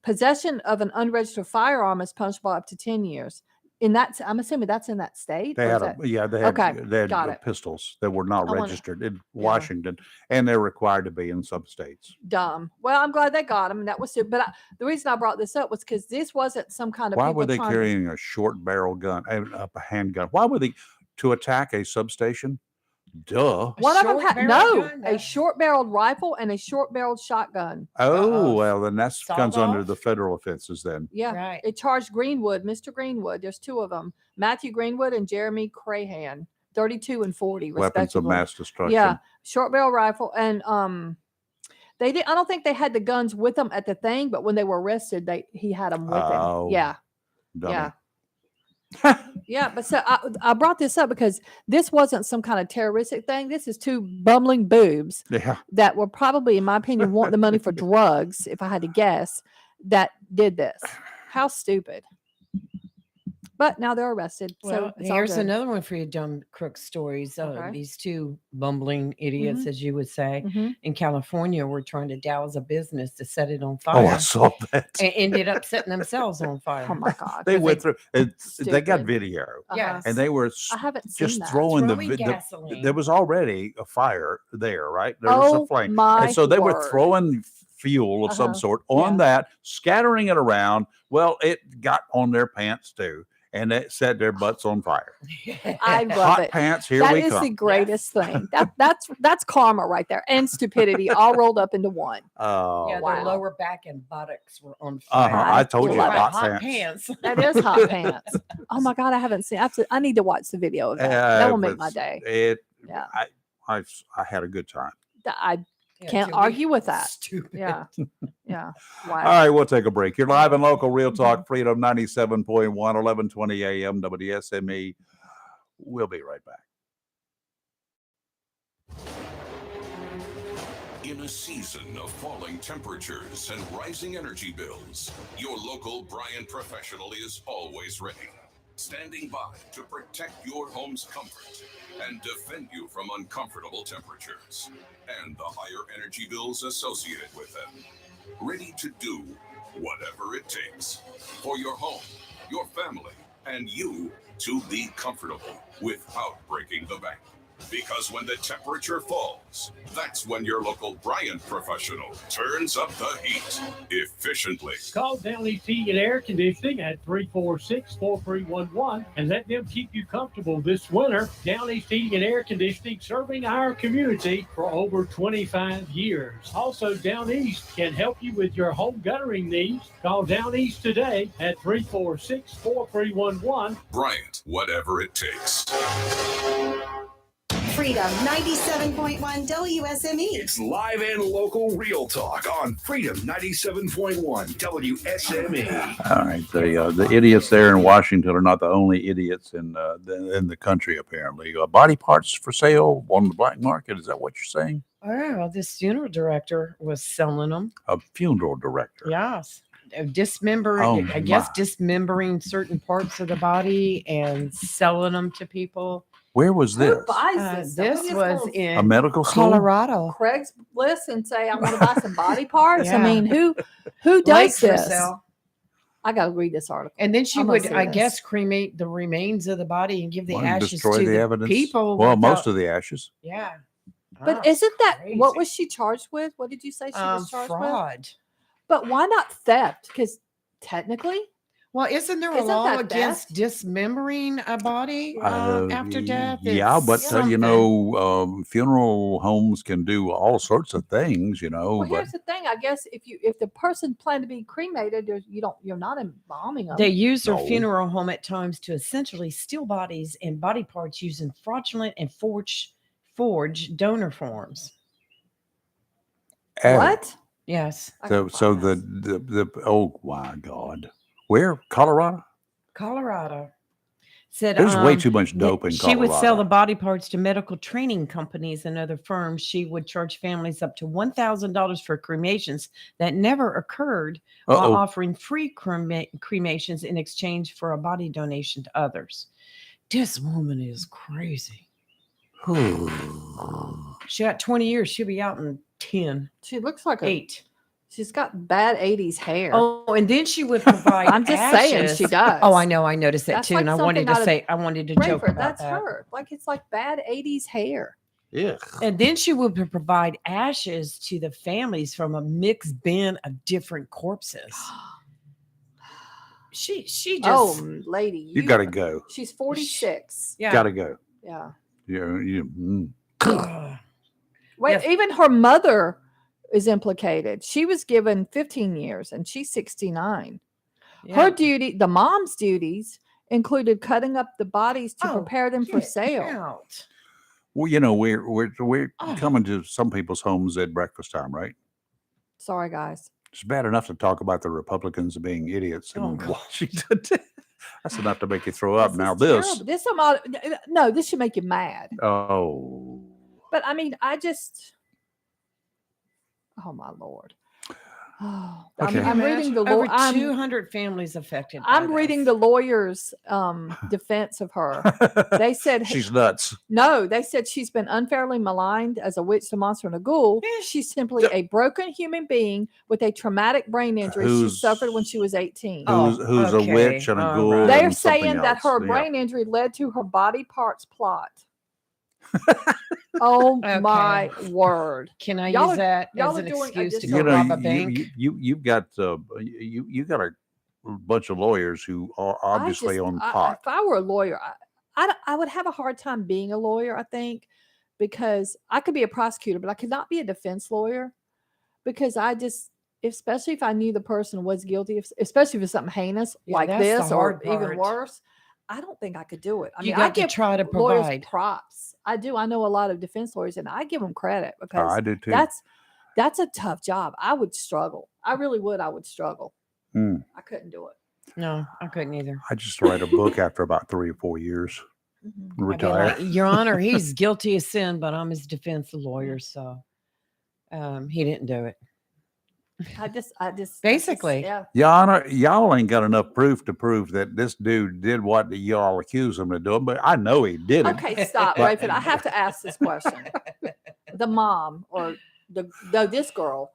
Possession of an unregistered firearm is punishable up to 10 years. I'm assuming that's in that state. They had pistols that were not registered in Washington, and they're required to be in some states. Dumb. Well, I'm glad they got them. That was super. But the reason I brought this up was because this wasn't some kind of. Why were they carrying a short barrel gun, a handgun? Why were they to attack a substation? Duh. One of them had a short-barreled rifle and a short-barreled shotgun. Oh, well, then that comes under the federal offenses then. Yeah, right. It charged Greenwood, Mr. Greenwood. There's 2 of them, Matthew Greenwood and Jeremy Crahan, 32 and 40, respectively. Weapons of mass destruction. Yeah, short-barrel rifle, and they did. I don't think they had the guns with them at the thing, but when they were arrested, he had them with him. Yeah, dummy. Yeah. Yeah, but so I brought this up because this wasn't some kind of terroristic thing. This is 2 bumbling boobs that were probably, in my opinion, wanting the money for drugs, if I had to guess, that did this. How stupid. But now they're arrested. Well, So here's another one for you, dumb crook stories. These 2 bumbling idiots, as you would say, in California were trying to douse a business to set it on fire. Oh, I saw that. And ended up setting themselves on fire. Oh my God! They went through. They got video. Yes. And they were I haven't just seen that. throwing gasoline. There was already a fire there, right? There was a flame, my and so they were word. throwing fuel of some sort on that, scattering it around. Well, it got on their pants too. And it set their butts on fire. I love Hot it. pants, here That we is come. the greatest thing. That's karma right there, and stupidity all rolled up into one. Oh, yeah, wow. their lower back and buttocks were on fire. I told you, Hot hot pants. That is hot pants. Oh my God, I haven't seen. I need to watch the video of that. That will make my day. I had a good time. I can't argue with that. Stupid. Yeah. Yeah. Wow. All right, we'll take a break. You're live and local, Real Talk, Freedom 97.1, 1120 a.m. WSME. We'll be right back. In a season of falling temperatures and rising energy bills, your local Bryant professional is always ready, standing by to protect your home's comfort and defend you from uncomfortable temperatures and the higher energy bills associated with them. Ready to do whatever it takes for your home, your family, and you to be comfortable without breaking the bank. Because when the temperature falls, that's when your local Bryant professional turns up the heat efficiently. Call Downey's Heating and Air Conditioning at 346-4311 and let them keep you comfortable this winter. Downey's Heating and Air Conditioning, serving our community for over 25 years. Also, Down East can help you with your home guttering needs. Call Down East today at 346-4311. Bryant, whatever it takes. Freedom 97.1 WSME. It's live and local Real Talk on Freedom 97.1 WSME. All right, the idiots there in Washington are not the only idiots in the country, apparently. Body parts for sale on the black market, is that what you're saying? Oh, well, this funeral director was selling them. A funeral director? Yes. Dismembering, I guess dismembering certain parts of the body and selling them to people. Where was this? Who buys this? This was in a medical school? Colorado. Craig's Bliss and say, I want to buy some body parts. Yeah. I mean, who does Lakes for this? sale. I got to read this article. And then she I'm would, gonna see I this. guess, cremate the remains of the body and give the Wanted to ashes destroy to the the evidence. people. Well, without- most of the ashes. Yeah. But isn't that what was she charged with? What did you say she was charged with? Fraud. But why not theft? Because technically. Well, isn't there a Isn't law that against theft? dismembering a body after death? Yeah, It's but something. funeral homes can do all sorts of things, Well, but here's the thing. I guess if the person planned to be cremated, you're not embalming them. They use their No. funeral home at times to essentially steal bodies and body parts using fraudulent and forged donor forms. What? Yes. So the oh my God, where Colorado? Colorado. Said There's way too much dope in she would sell Colorado. the body parts to medical training companies and other firms. She would charge families up to $1,000 for cremations that never occurred, while Uh-oh. offering free cremations in exchange for a body donation to others. This woman is crazy. She got 20 years. She'll be out in 10. She looks like 8. She's got bad 80s hair. Oh, and then she would provide I'm just saying she ashes. does. Oh, I know. I noticed that That's too. like And I something wanted to out of say, I wanted to joke Rayford, about that's that. her. Like it's like bad 80s hair. Yeah. And then she would provide ashes to the families from a mixed bin of different corpses. She just lady, You got to go. She's 46. Yeah. Got to go. Yeah. Wait, Yes. even her mother is implicated. She was given 15 years and she's 69. Her duty, the mom's duties, included cutting up the bodies to prepare them for sale. Well, we're coming to some people's homes at breakfast time, right? Sorry, guys. It's bad enough to talk about the Republicans being idiots in Washington. That's enough to make you throw up. Now this. Terrible. This should make you mad. Oh. But I mean, oh my Lord. Oh, Okay. I'm reading the over law. 200 families affected. I'm reading the lawyer's defense of her. They said she's nuts. No, they said she's been unfairly maligned as a witch, a monster, and a ghoul. She's simply a broken human being with a traumatic brain injury she suffered when she was 18. Who's a witch and a ghoul? They're and something saying that else. her Yeah. brain injury led to her body parts plot. Oh my word! Can I Y'all use that y'all as are an doing a excuse to go rob a bank? You've got you got a bunch of lawyers who are obviously on pot. If I were a lawyer, I would have a hard time being a lawyer, I think, because I could be a prosecutor, but I could not be a defense lawyer because especially if I knew the person was guilty, especially if it's something heinous like that's the this or hard even part. worse, I don't think I could do it. I You mean, I got to give try to lawyers provide. props. I do. I know a lot of defense lawyers, and I give them credit because I do too. That's a tough job. I would struggle. I really would. I would struggle. I couldn't do it. No, I couldn't either. I just write a book after about 3 or 4 years. I'd be Retire. like, Your Honor, he's guilty of sin, but I'm his defense lawyer, so he didn't do it. I just Basically. yeah. Y'all ain't got enough proof to prove that this dude did what y'all accuse him of doing, but I know he did it. Okay, stop, But- Rayford. I have to ask this question. The mom or this girl.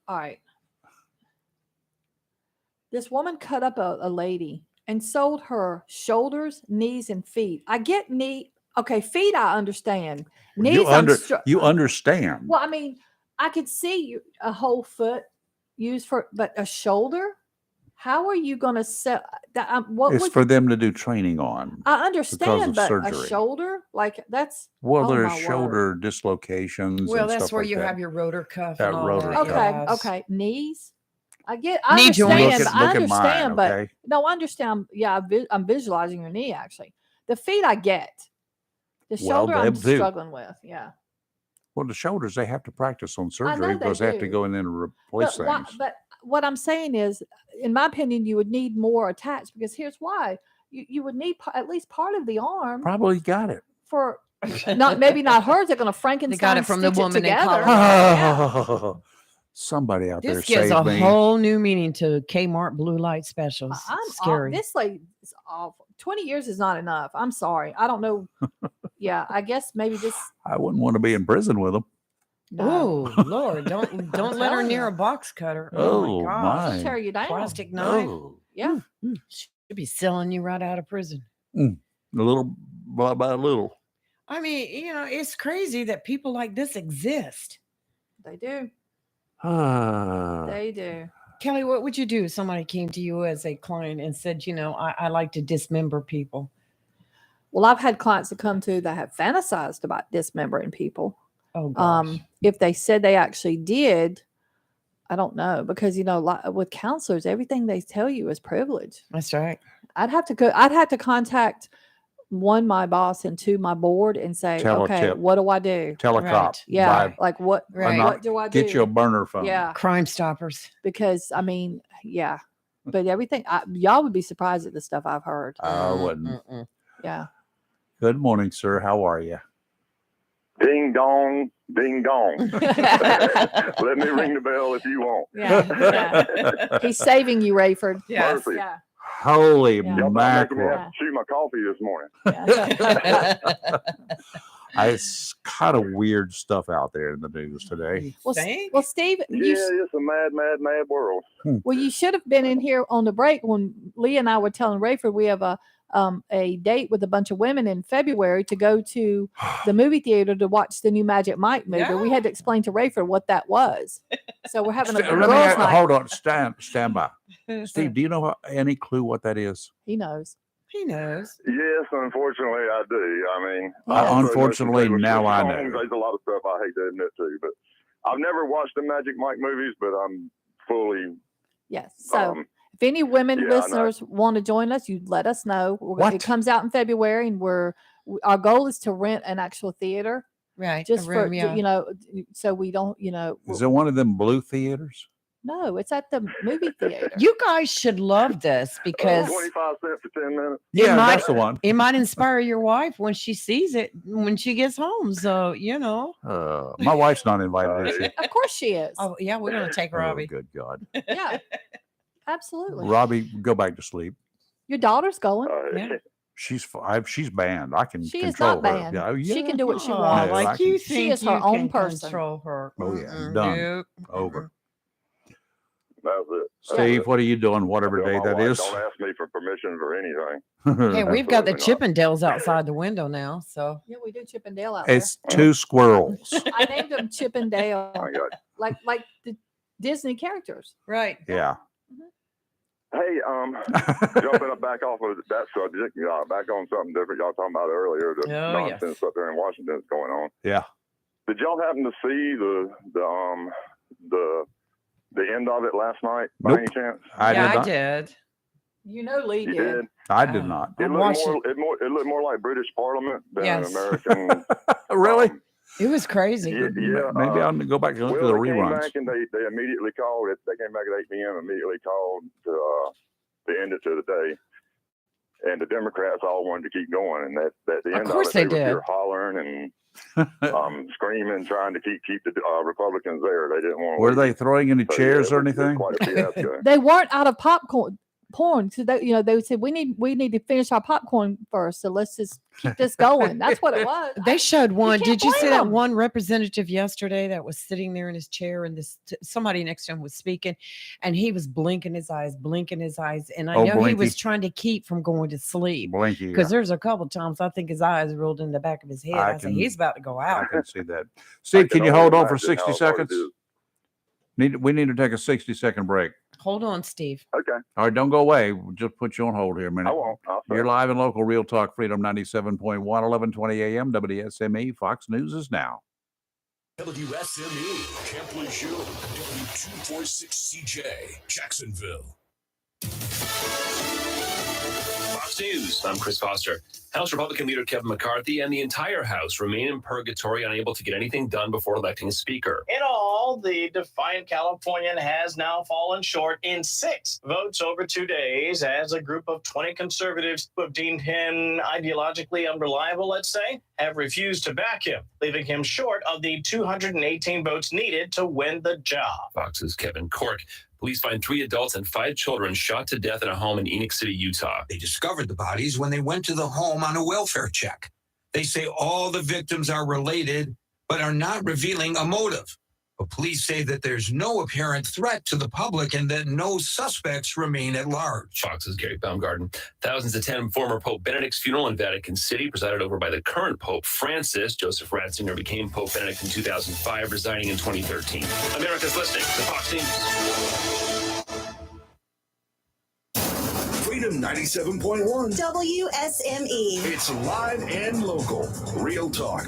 All right. This woman cut up a lady and sold her shoulders, knees, and feet. I get knee. Okay, feet I understand. Knees You understand. Well, I mean, I could see a whole foot used but a shoulder. How are you going to sell that? It's for them to do training on. I understand, but surgery. a shoulder, like that's Well, oh there's my shoulder word. dislocations. Well, and that's stuff where like you that. have your rotor cuff. That and all rotor that. cuff. Okay, knees. I Knee understand. joints. But I Look at understand, mine, but okay? no, I understand. Yeah, I'm visualizing your knee actually. The feet, I get. The Well, shoulder, I'm them too. struggling with. Yeah. Well, the shoulders, they have to practice on know surgery they because they have to do. go in there and replace things. But what I'm saying is, in my opinion, you would need more attached because here's why: you would need at least part of the arm Probably got it. for maybe not hers. They're going to Frankenstein. They got it from the stitch woman in together. Colorado. Somebody out there This gives saved a me. whole new meaning to Kmart blue light specials. Scary. This lady is awful. 20 years is not enough. I'm sorry. I don't know. Yeah, I guess maybe this. I wouldn't want to be in prison with them. Oh Lord! Don't let her telling near you. a box cutter. Oh, my gosh! my. Tear you down. Plastic knife. Oh, Yeah. Should be selling you right out of prison. a little by little. I mean, it's crazy that people like this exist. They do. Ah. They do. Kelly, what would you do if somebody came to you as a client and said, I like to dismember people? Well, I've had clients that come to that have fantasized about dismembering people. Oh, gosh. If they said they actually did, I don't know, because with counselors, everything they tell you is privilege. That's right. I'd have to contact one, my boss, and two, my board, and say, Tell a okay, tip. what do I do? Tell a Right. cop. Yeah, Buy- like what? Right. What do I do? Get you a burner phone. Yeah, Crime Stoppers. because yeah, but everything y'all would be surprised at the stuff I've heard. I wouldn't. Yeah. Good morning, sir. How are you? Ding dong, ding dong. Let me ring the bell if you want. Yeah. He's saving you, Rayford. Yes. Perfect. Yeah. Holy Y'all about making me mackerel. have to shoot my coffee this morning. It's kind of weird stuff out there in the news today. Well, Steve, Yeah, it's a mad, mad, mad world. well, you should have been in here on the break when Lee and I were telling Rayford we have a date with a bunch of women in February to go to the movie theater to watch the new Magic Mike movie. We had to explain to Rayford what that was. So we're having a girls' night. Hold on. Stand by. Steve, do you know any clue what that is? He knows. He knows. Yes, unfortunately, I do. I mean, Unfortunately, now I know. There's a lot of stuff I hate to admit to, but I've never watched the Magic Mike movies, but I'm fully. Yes. So if any women listeners want to join us, you let us know. It comes out in February, and our goal is to rent an actual theater. Right. Just a room, yeah. So we don't, Is it one of them blue theaters? No, it's at the movie theater. You guys should love this because 25 cents for 10 minutes. Yeah, that's the one. It might inspire your wife when she sees it when she gets home. So, My wife's not invited, is she? Of course she is. Oh, yeah, we're going to take Robbie. Oh, good God. Yeah, absolutely. Robbie, go back to sleep. Your daughter's going. She's banned. I can She is control not her. banned. Yeah, She can do what she No, wants. I can- She is her own person. Control her. Oh, yeah. Done. Over. That's it. Steve, what are you doing? Whatever day that is. Don't ask me for permission for anything. Hey, we've got the Chippendales outside the window now. So Yeah, we do Chip and Dale out It's two squirrels. there. I named them Chip and Dale, like the Disney characters. Right. Yeah. Hey, jumping up back off of that subject, back on something different y'all talking about earlier, the nonsense up there in Washington that's going on. Yeah. Did y'all happen to see the end of it last night by any chance? I did. You know, Lee You did. did? I did not. It looked more like British Parliament than an American. Really? It was crazy. Yeah, Maybe I'll go back and look at the they came reruns. back and they immediately called it. They came back at 8 p.m. immediately called to end it to the day. And the Democrats all wanted to keep going, and at the end course of it, they were did. here hollering and screaming, trying to keep the Republicans there. They didn't want. Were they throwing any chairs or it was anything? quite a fiasco. They weren't out of popcorn. So they said we need to finish our popcorn first. So let's just keep this going. That's what it was. They showed one. can't Did you see blame that them. one representative yesterday that was sitting there in his chair and somebody next to him was speaking and he was blinking his eyes. And I know he Blinky. was trying to keep from going to sleep. Blinky. Because there's a couple times I think his eyes rolled in the back of his head. I said, he's about to go I out. can see that. Steve, can you only hold on for imagine 60 how hard it seconds? is. We need to take a 60-second break. Hold on, Steve. Okay. All right, don't go away. We'll just put you on hold here a minute. I won't. I'll You're stay. live and local, Real Talk Freedom 97.1, 1120 a.m. WSME. Fox News is now. WSME, Camp Lejeune, W246CJ, Jacksonville. Fox News. I'm Chris Foster. House Republican leader Kevin McCarthy and the entire House remain in purgatory, unable to get anything done before electing a speaker. In all, the defiant Californian has now fallen short in 6 votes over 2 days as a group of 20 conservatives who have deemed him ideologically unreliable, let's say, have refused to back him, leaving him short of the 218 votes needed to win the job. Fox's Kevin Cork. Police find 3 adults and 5 children shot to death in a home in Enoch City, Utah. They discovered the bodies when they went to the home on a welfare check. They say all the victims are related, but are not revealing a motive. But police say that there's no apparent threat to the public and that no suspects remain at large. Fox's Gary Baumgarten. Thousands attend former Pope Benedict's funeral in Vatican City, presided over by the current Pope Francis. Joseph Ratzinger became Pope Benedict in 2005, resigning in 2013. America's listening to Fox News. Freedom 97.1 WSME. It's live and local. Real talk.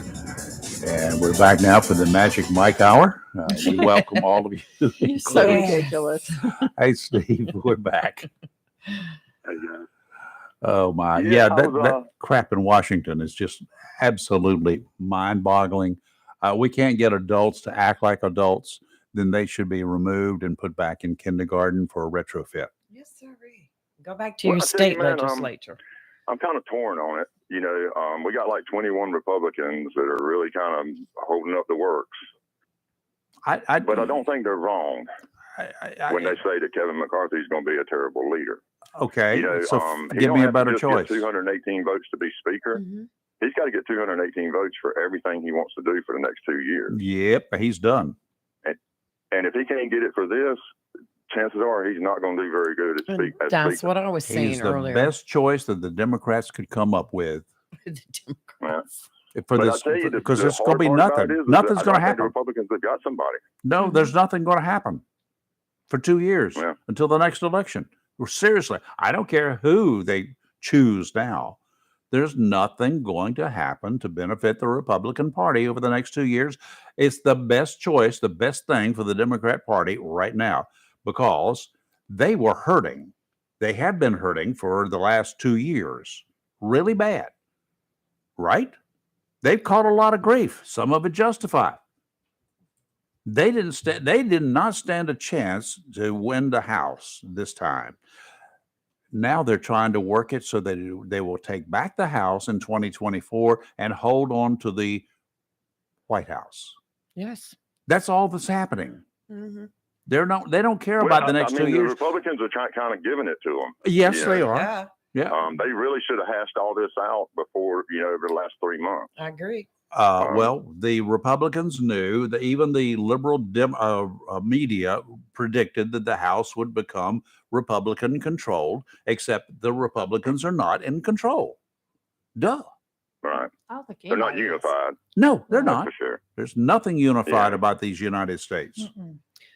And we're back now for the Magic Mike Hour. We welcome all of you. You're so ridiculous. Hey, Steve, we're back. Hey, guys. Oh, my. Yeah, Yeah, I that was, crap in Washington is just absolutely mind-boggling. We can't get adults to act like adults. Then they should be removed and put back in kindergarten for a retrofit. Yes, sir. Go back to Well, your I tell you, state man, legislature. I'm kind of torn on it. You know, we got like 21 Republicans that are really kind of holding up the works. But I don't think they're wrong when they say that Kevin McCarthy is going to be a terrible leader. Okay, You know, so he give don't me a have to better just choice. Get 218 votes to be speaker. He's got to get 218 votes for everything he wants to do for the next 2 years. Yep, he's done. And if he can't get it for this, chances are he's not going to do very good at speaking. That's what I was saying He's earlier. the best choice that the Democrats could come up with. Yeah. For But I this, tell you, because the it's going to be hard part about nothing. it is Nothing's I going to don't think happen. the Republicans have got somebody. No, there's nothing going to happen for 2 years until the next election. Seriously, I don't care who they choose now. There's nothing going to happen to benefit the Republican Party over the next 2 years. It's the best choice, the best thing for the Democrat Party right now, because they were hurting. They have been hurting for the last 2 years, really bad, right? They've caught a lot of grief, some of it justified. They did not stand a chance to win the House this time. Now they're trying to work it so that they will take back the House in 2024 and hold on to the White House. Yes. That's all that's happening. Mm-hmm. They don't care about the next 2 the years. Republicans are kind of giving it to them. Yes, they are. Yeah. They really should have hashed all this out before, over the last 3 months. I agree. Well, the Republicans knew that even the liberal media predicted that the House would become Republican controlled, except the Republicans are not in control. Duh. Right. I don't think They're not anybody is. unified. No, they're That's not. for sure. There's nothing unified about these United States.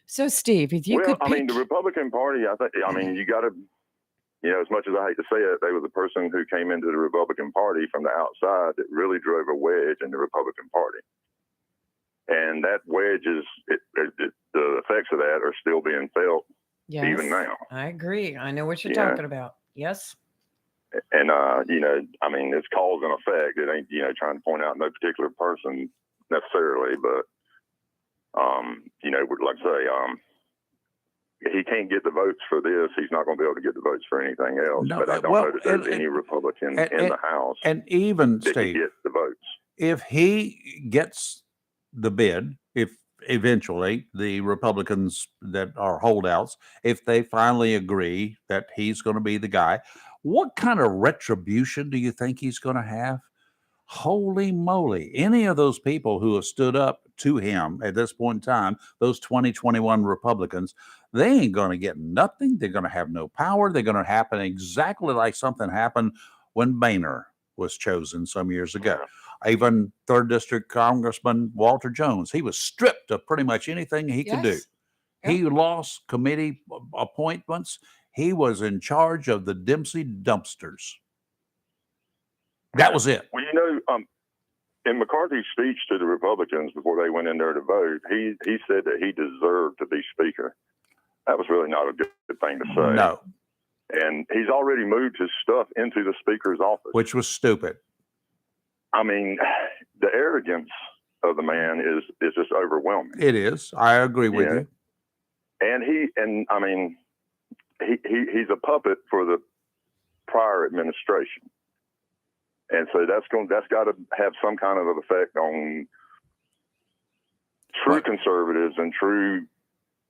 So, Steve, if you Well, could I mean, pick, the Republican Party, you got to, as much as I hate to say it, they were the person who came into the Republican Party from the outside that really drove a wedge in the Republican Party. And that wedge the effects of that are still being felt yes, even now. I agree. I know what you're Yeah. talking about. Yes. And, it's cause and effect. It ain't, trying to point out no particular person necessarily, but, like I say, he can't get the votes for this. He's not going to be able to get the votes for anything else. No, but I don't know that there's any Republican in the House And even, that can Steve, get the votes. if he gets the bid, if eventually the Republicans that are holdouts, if they finally agree that he's going to be the guy, what kind of retribution do you think he's going to have? Holy moly. Any of those people who have stood up to him at this point in time, those 2021 Republicans, they ain't going to get nothing. They're going to have no power. They're going to happen exactly like something happened when Boehner was chosen some years ago. Even 3rd District Congressman Walter Jones, he was stripped of pretty much anything he could do. Yes. He lost committee appointments. He was in charge of the Dempsey dumpsters. That was it. Well, in McCarthy's speech to the Republicans before they went in there to vote, he said that he deserved to be Speaker. That was really not a good thing to say. No. And he's already moved his stuff into the Speaker's office. Which was stupid. I mean, the arrogance of the man is just overwhelming. It is. I agree with you. And he's a puppet for the prior administration. And so that's got to have some kind of an effect on true conservatives and true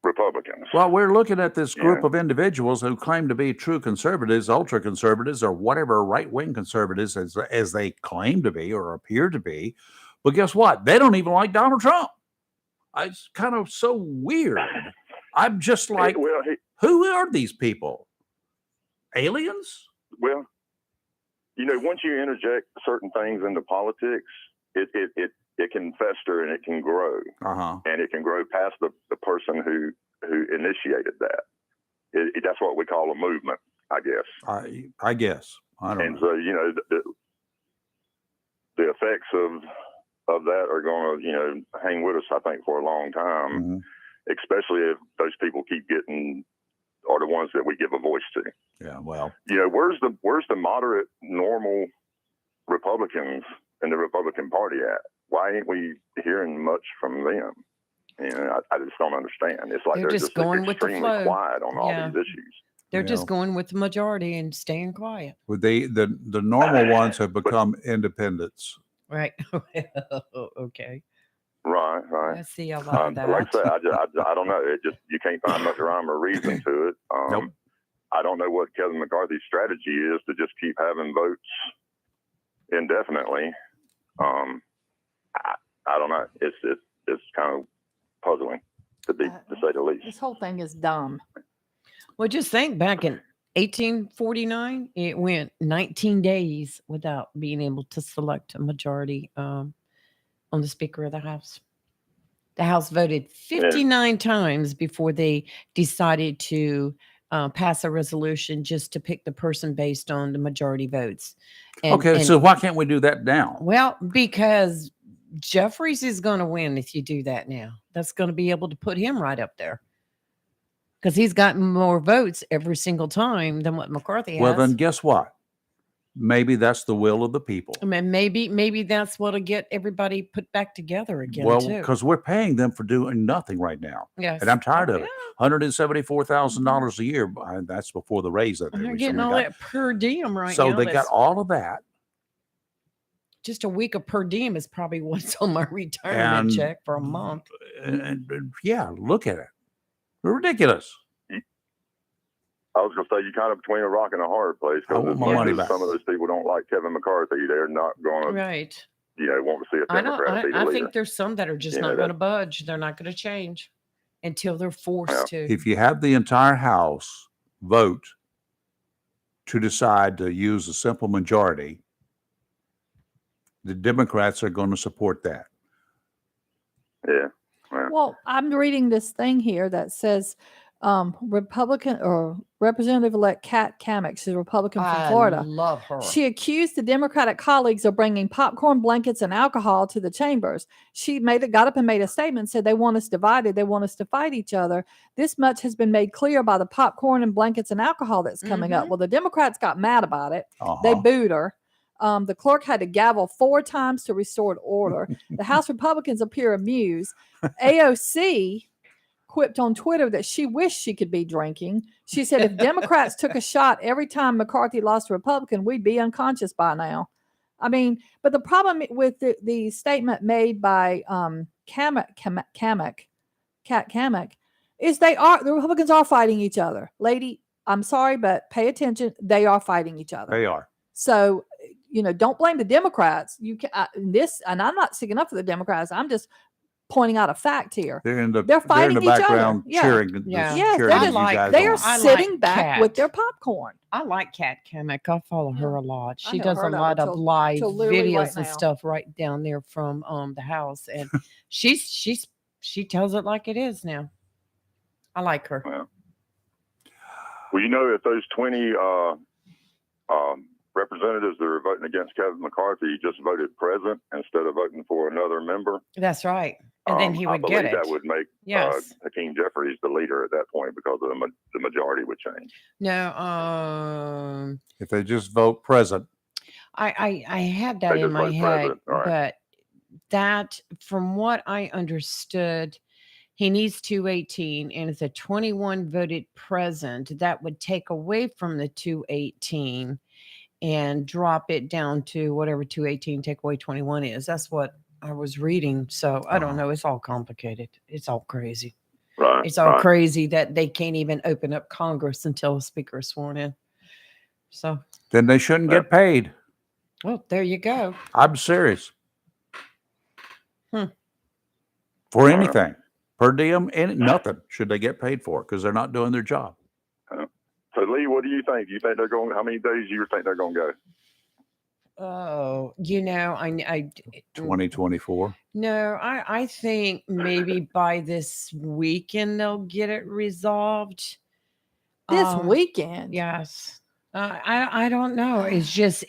Republicans. Well, we're looking at this group of individuals who claim to be true conservatives, ultra conservatives, or whatever right-wing conservatives as they claim to be or appear to be. But guess what? They don't even like Donald Trump. It's kind of so weird. I'm just like, who are these people? Aliens? Well, once you interject certain things into politics, it can fester and it can grow, and it can grow past the person who initiated that. That's what we call a movement. I guess. I guess. I don't And know. so, you know, the effects of that are going to, hang with us, I think, for a long time, Mm-hmm. especially if those people keep are the ones that we give a voice to. Yeah, well. Where's the moderate, normal Republicans in the Republican Party at? Why ain't we hearing much from them? I just don't understand. It's like They're just going with the extremely flow. quiet on all these issues. They're just going with the majority and staying quiet. With the normal ones have become independents. Right. Okay. Right. I see a lot of that. Like I said, I don't know. You can't find much rhyme or reason to it. Nope. I don't know what Kevin McCarthy's strategy is to just keep having votes indefinitely. I don't know. It's kind of puzzling to say the least. This whole thing is dumb. Well, just think back in 1849, it went 19 days without being able to select a majority on the Speaker of the House. The House voted 59 times before they decided to pass a resolution just to pick the person based on the majority votes. So why can't we do that now? Well, because Jeffries is going to win if you do that now. That's going to be able to put him right up there. Because he's gotten more votes every single time than what McCarthy has. Well, then guess what? Maybe that's the will of the people. I mean, maybe that's what'll get everybody put back together again, Well, too. because we're paying them for doing nothing right now. Yes. And I'm tired of it. $174,000 a year. That's before the raise that They're getting all that per diem right now. So they got all of that. Just a week of per diem is probably what's on my retirement check for a month. And yeah, look at it. Ridiculous. I was going to say, you're kind of between a rock and a hard place. I want my money back. Some of those people don't like Kevin McCarthy. They're not going to, Right. Want to see a Democrat be the I leader. think there's some that are just not going to budge. They're not going to change until they're forced to. If you have the entire House vote to decide to use a simple majority, the Democrats are going to support that. Yeah. Well, I'm reading this thing here that says Republican or Representative-elect Kat Cammack, she's a Republican from Florida. I love her. She accused the Democratic colleagues of bringing popcorn, blankets, and alcohol to the chambers. She got up and made a statement, said they want us divided. They want us to fight each other. This much has been made clear by the popcorn and blankets and alcohol that's coming up. Well, the Democrats got mad about it. They booed her. The clerk had to gavel 4 times to restore order. The House Republicans appear amused. AOC quipped on Twitter that she wished she could be drinking. She said, if Democrats took a shot every time McCarthy lost a Republican, we'd be unconscious by now. I mean, but the problem with the statement made by Kat Cammack is the Republicans are fighting each other. Lady, I'm sorry, but pay attention. They are fighting each other. They are. So, don't blame the Democrats. And I'm not sticking up for the Democrats. I'm just pointing out a fact here. They're fighting each background other. cheering. Yes, cheering they are sitting back with their popcorn. I like Kat Cammack. I follow her a lot. She never does a heard of lot her of live till literally videos right and now. stuff right down there from the house, and she tells it like it is now. I like her. Well, if those 20 representatives that are voting against Kevin McCarthy just voted present instead of voting for another member. That's right. And then he would I get believe it. that would make Yes. Hakeem Jeffries the leader at that point because of the majority would change. No, if they just vote present. I had that in my head, but that, from what I understood, he needs 218, and if the 21 voted present, that would take away from the 218 and drop it down to whatever 218 take away 21 is. That's what I was reading. So I don't know. It's all complicated. It's all crazy. Right. It's all crazy that they can't even open up Congress until a speaker is sworn in. So then they shouldn't get paid. Well, there you go. I'm serious. For anything. Per diem, nothing should they get paid for because they're not doing their job. So, Lee, what do you think? You think they're going? How many days do you think they're going to go? Oh, I 2024. No, I think maybe by this weekend they'll get it resolved. this weekend. Yes. I don't know. It's just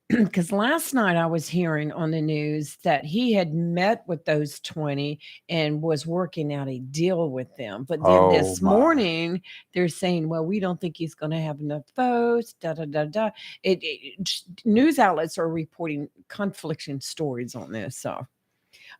because last night I was hearing on the news that he had met with those 20 and was working out a deal with them. But then this morning they're saying, well, we don't think he's going to have enough votes. Da da da da. News outlets are reporting conflicting stories on this. So,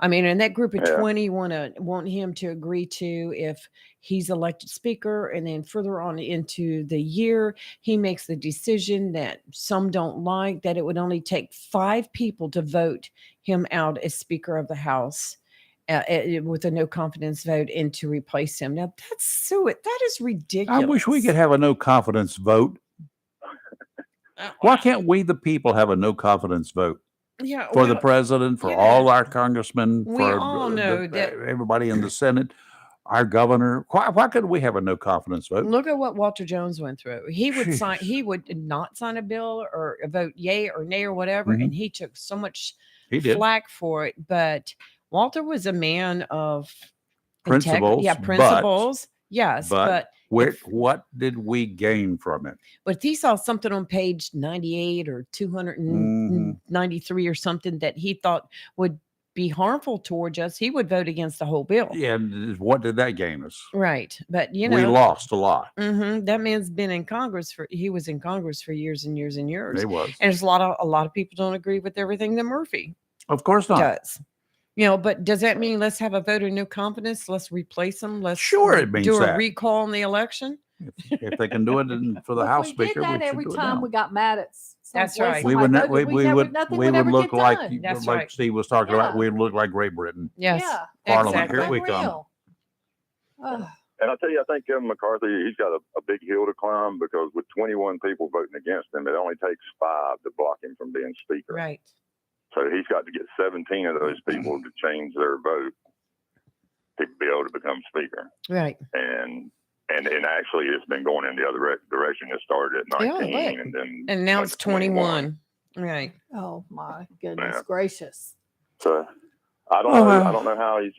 I mean, and that group of 20 want him to agree to if he's elected speaker, and then further on into the year, he makes the decision that some don't like, that it would only take 5 people to vote him out as Speaker of the House with a no confidence vote and to replace him. Now that is ridiculous. I wish we could have a no confidence vote. Why can't we, the people, have a no confidence vote? Yeah, for the president, for all our congressmen, we for all know that everybody in the Senate, our governor. Why couldn't we have a no confidence vote? Look at what Walter Jones went through. He would sign. He would not sign a bill or vote yay or nay or whatever, and he took so much flack for it. But Walter was a man of principles. Principles. Yes, but what did we gain from it? But if he saw something on page 98 or 293 or something that he thought would be harmful towards us, he would vote against the whole bill. Yeah, and what did that gain us? Right, but we lost a lot. That man's been in Congress he was in Congress for years and years and years. He was, and there's a lot of people don't agree with everything that Murphy, of course, not does. But does that mean let's have a vote of no confidence? Let's replace them. Let's it means do that. a recall in the election. If they can do it for the House Speaker, we did that every time we got mad at. That's right. We would look like right. Steve was talking about. We'd look like Great Britain. Yes, Parliament. Exactly. Here we come. And I tell you, I think Kevin McCarthy, he's got a big hill to climb, because with 21 people voting against him, it only takes 5 to block him from being Speaker. Right. So he's got to get 17 of those people to change their vote to be able to become Speaker. Right. And actually, it's been going in the other direction. It started at 19, and now it's 21. Right. Oh my goodness gracious! So I don't know how he's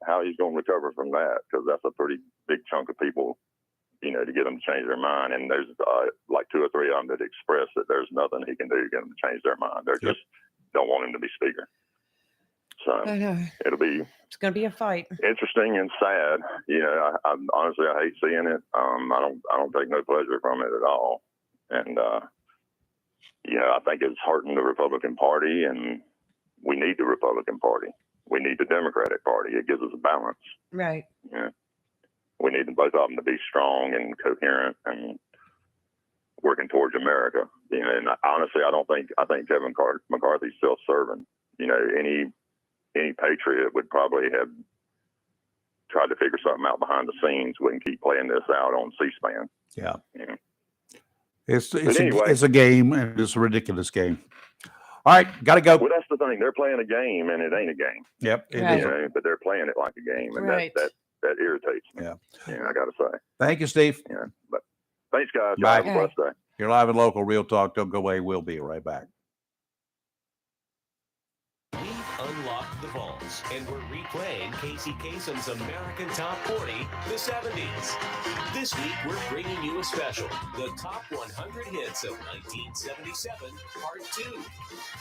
how he's going to recover from that, because that's a pretty big chunk of people, to get them to change their mind. And there's like 2 or 3 of them that express that there's nothing he can do to get them to change their mind. They're just don't want him to be Speaker. So I know. It's going to be a fight. Interesting and sad. I honestly, I hate seeing it. I don't take no pleasure from it at all. And I think it's hurting the Republican Party, and we need the Republican Party. We need the Democratic Party. It gives us a balance. Right. Yeah. We need both of them to be strong and coherent and working towards America. And honestly, I think Kevin McCarthy's still serving. Any patriot would probably have tried to figure something out behind the scenes. We can keep playing this out on C-SPAN. Yeah. It's a game, and it's a ridiculous game. All right, got to go. Well, that's the thing. They're playing a game, and it ain't a game. Yep. But they're playing it like a game, and that irritates me. Yeah, I got to say. Thank you, Steve. Yeah, but thanks, guys. Bye. Have a blessed day. You're live and local, Real Talk. Don't go away. We'll be right back. Unlocked the vaults, and we're replaying Casey Kasem's American Top 40, the 70s. This week, we're bringing you a special, the Top 100 Hits of 1977, Part 2.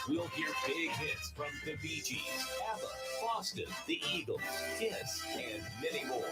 We'll hear big hits from the Bee Gees, ABBA, Boston, the Eagles, Kiss, and many more.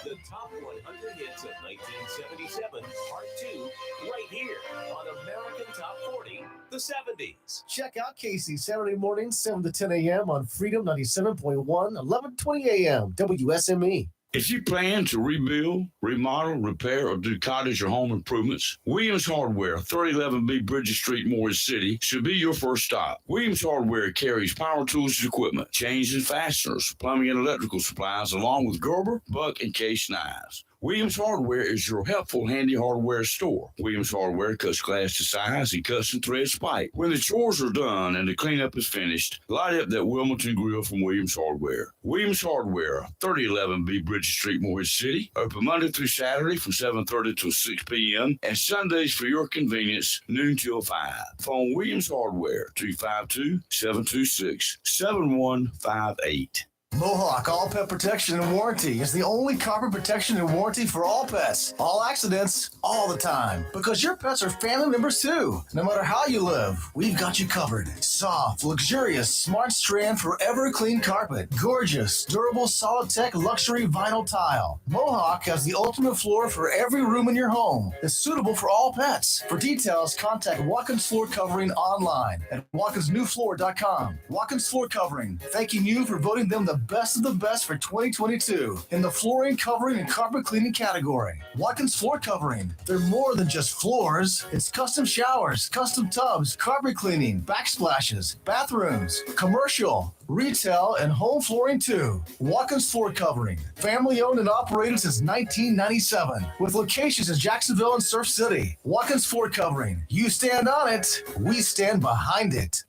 The Top 100 Hits of 1977, Part 2, right here on American Top 40, the 70s. Check out Casey Saturday mornings, 7 to 10 a.m. on Freedom 97.1, 1120 a.m. WSME. If you plan to rebuild, remodel, repair, or do cottage or home improvements, Williams Hardware, 3011B Bridges Street, Morris City, should be your first stop. Williams Hardware carries power tools and equipment, chains and fasteners, plumbing and electrical supplies, along with Gerber, Buck, and Case knives. Williams Hardware is your helpful, handy hardware store. Williams Hardware cuts glass to size and cuts and threads pipe. When the chores are done and the cleanup is finished, light up that Wilmington grill from Williams Hardware. Williams Hardware, 3011B Bridges Street, Morris City. Open Monday through Saturday from 7:30 till 6 p.m. and Sundays for your convenience, noon till 5. Phone Williams Hardware, 252-726-7158. Mohawk All Pet Protection and Warranty is the only carpet protection and warranty for all pets, all accidents, all the time. Because your pets are family members too. No matter how you live, we've got you covered. Soft, luxurious, smart strand, forever clean carpet. Gorgeous, durable, solid tech, luxury vinyl tile. Mohawk has the ultimate floor for every room in your home. It's suitable for all pets. For details, contact Watkins Floor Covering online at watkinsnewfloor.com. Watkins Floor Covering, thanking you for voting them the best of the best for 2022 in the flooring, covering, and carpet cleaning category. Watkins Floor Covering. They're more than just floors. It's custom showers, custom tubs, carpet cleaning, backsplashes, bathrooms, commercial, retail, and home flooring too. Watkins Floor Covering. Family owned and operated since 1997 with locations in Jacksonville and Surf City. Watkins Floor Covering. You stand on it, we stand behind it.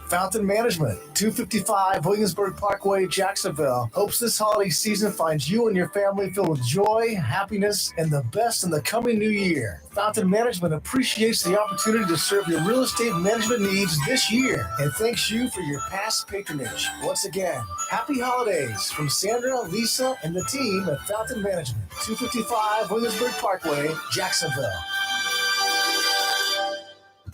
Fountain Management, 255 Williamsburg Parkway, Jacksonville, hopes this holiday season finds you and your family filled with joy, happiness, and the best in the coming new year. Fountain Management appreciates the opportunity to serve your real estate management needs this year and thanks you for your past patronage. Once again, happy holidays from Sandra, Lisa, and the team at Fountain Management, 255 Williamsburg Parkway, Jacksonville.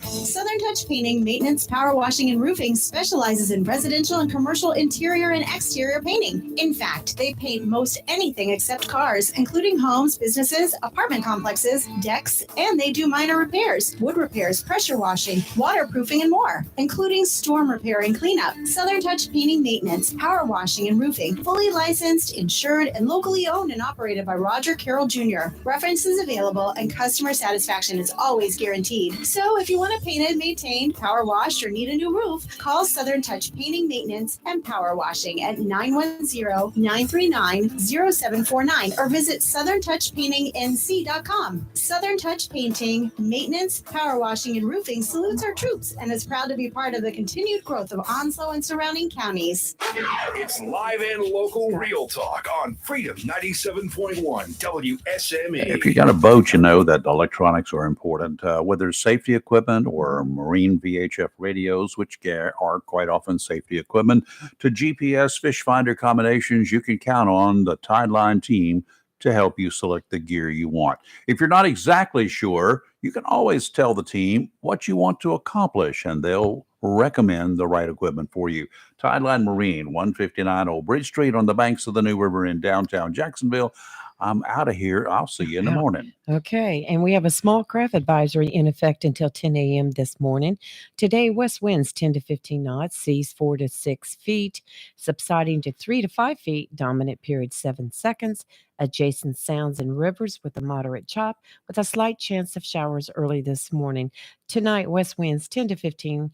Southern Touch Painting, Maintenance, Power Washing, and Roofing specializes in residential and commercial interior and exterior painting. In fact, they paint most anything except cars, including homes, businesses, apartment complexes, decks, and they do minor repairs, wood repairs, pressure washing, waterproofing, and more, including storm repair and cleanup. Southern Touch Painting, Maintenance, Power Washing, and Roofing, fully licensed, insured, and locally owned and operated by Roger Carroll Jr. References available and customer satisfaction is always guaranteed. So if you want to painted, maintained, power washed, or need a new roof, call Southern Touch Painting, Maintenance, and Power Washing at 910-939-0749 or visit southerntouchpaintingnc.com. Southern Touch Painting, Maintenance, Power Washing, and Roofing salutes our troops and is proud to be part of the continued growth of Onslow and surrounding counties. It's live and local real talk on Freedom 97.1 WSME. If you got a boat, you know that electronics are important, whether it's safety equipment or marine VHF radios, which are quite often safety equipment, to GPS fish finder combinations. You can count on the Tideline team to help you select the gear you want. If you're not exactly sure, you can always tell the team what you want to accomplish, and they'll recommend the right equipment for you. Tideline Marine, 159 Old Bridge Street on the banks of the New River in downtown Jacksonville. I'm out of here. I'll see you in the morning. Okay. And we have a small craft advisory in effect until 10 a.m. this morning. Today, west winds 10 to 15 knots, seas 4 to 6 feet, subsiding to 3 to 5 feet, dominant period 7 seconds, adjacent sounds and rivers with a moderate chop, with a slight chance of showers early this morning. Tonight, west winds 10 to 15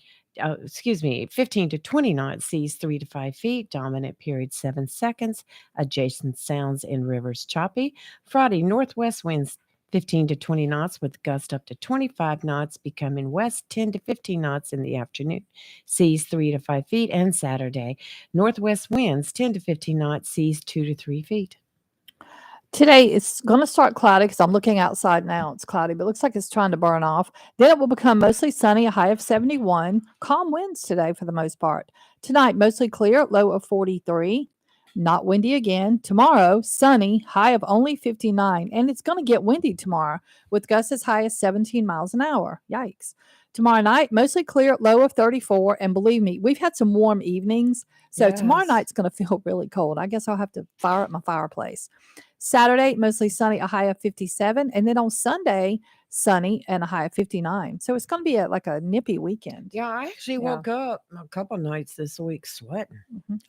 15 to 20 knots, seas 3 to 5 feet, dominant period 7 seconds, adjacent sounds and rivers choppy. Friday, northwest winds 15 to 20 knots with gusts up to 25 knots, becoming west 10 to 15 knots in the afternoon, seas 3 to 5 feet. And Saturday, northwest winds 10 to 15 knots, seas 2 to 3 feet. Today, it's going to start cloudy because I'm looking outside now. It's cloudy, but it looks like it's trying to burn off. Then it will become mostly sunny, a high of 71. Calm winds today for the most part. Tonight, mostly clear, low of 43. Not windy again. Tomorrow, sunny, high of only 59. And it's going to get windy tomorrow with gusts as high as 17 miles an hour. Yikes. Tomorrow night, mostly clear, low of 34. And believe me, we've had some warm evenings. So tomorrow night's going to feel really cold. I guess I'll have to fire up my fireplace. Saturday, mostly sunny, a high of 57. And then on Sunday, sunny and a high of 59. So it's going to be like a nippy weekend. Yeah, I actually woke up a couple nights this week sweating.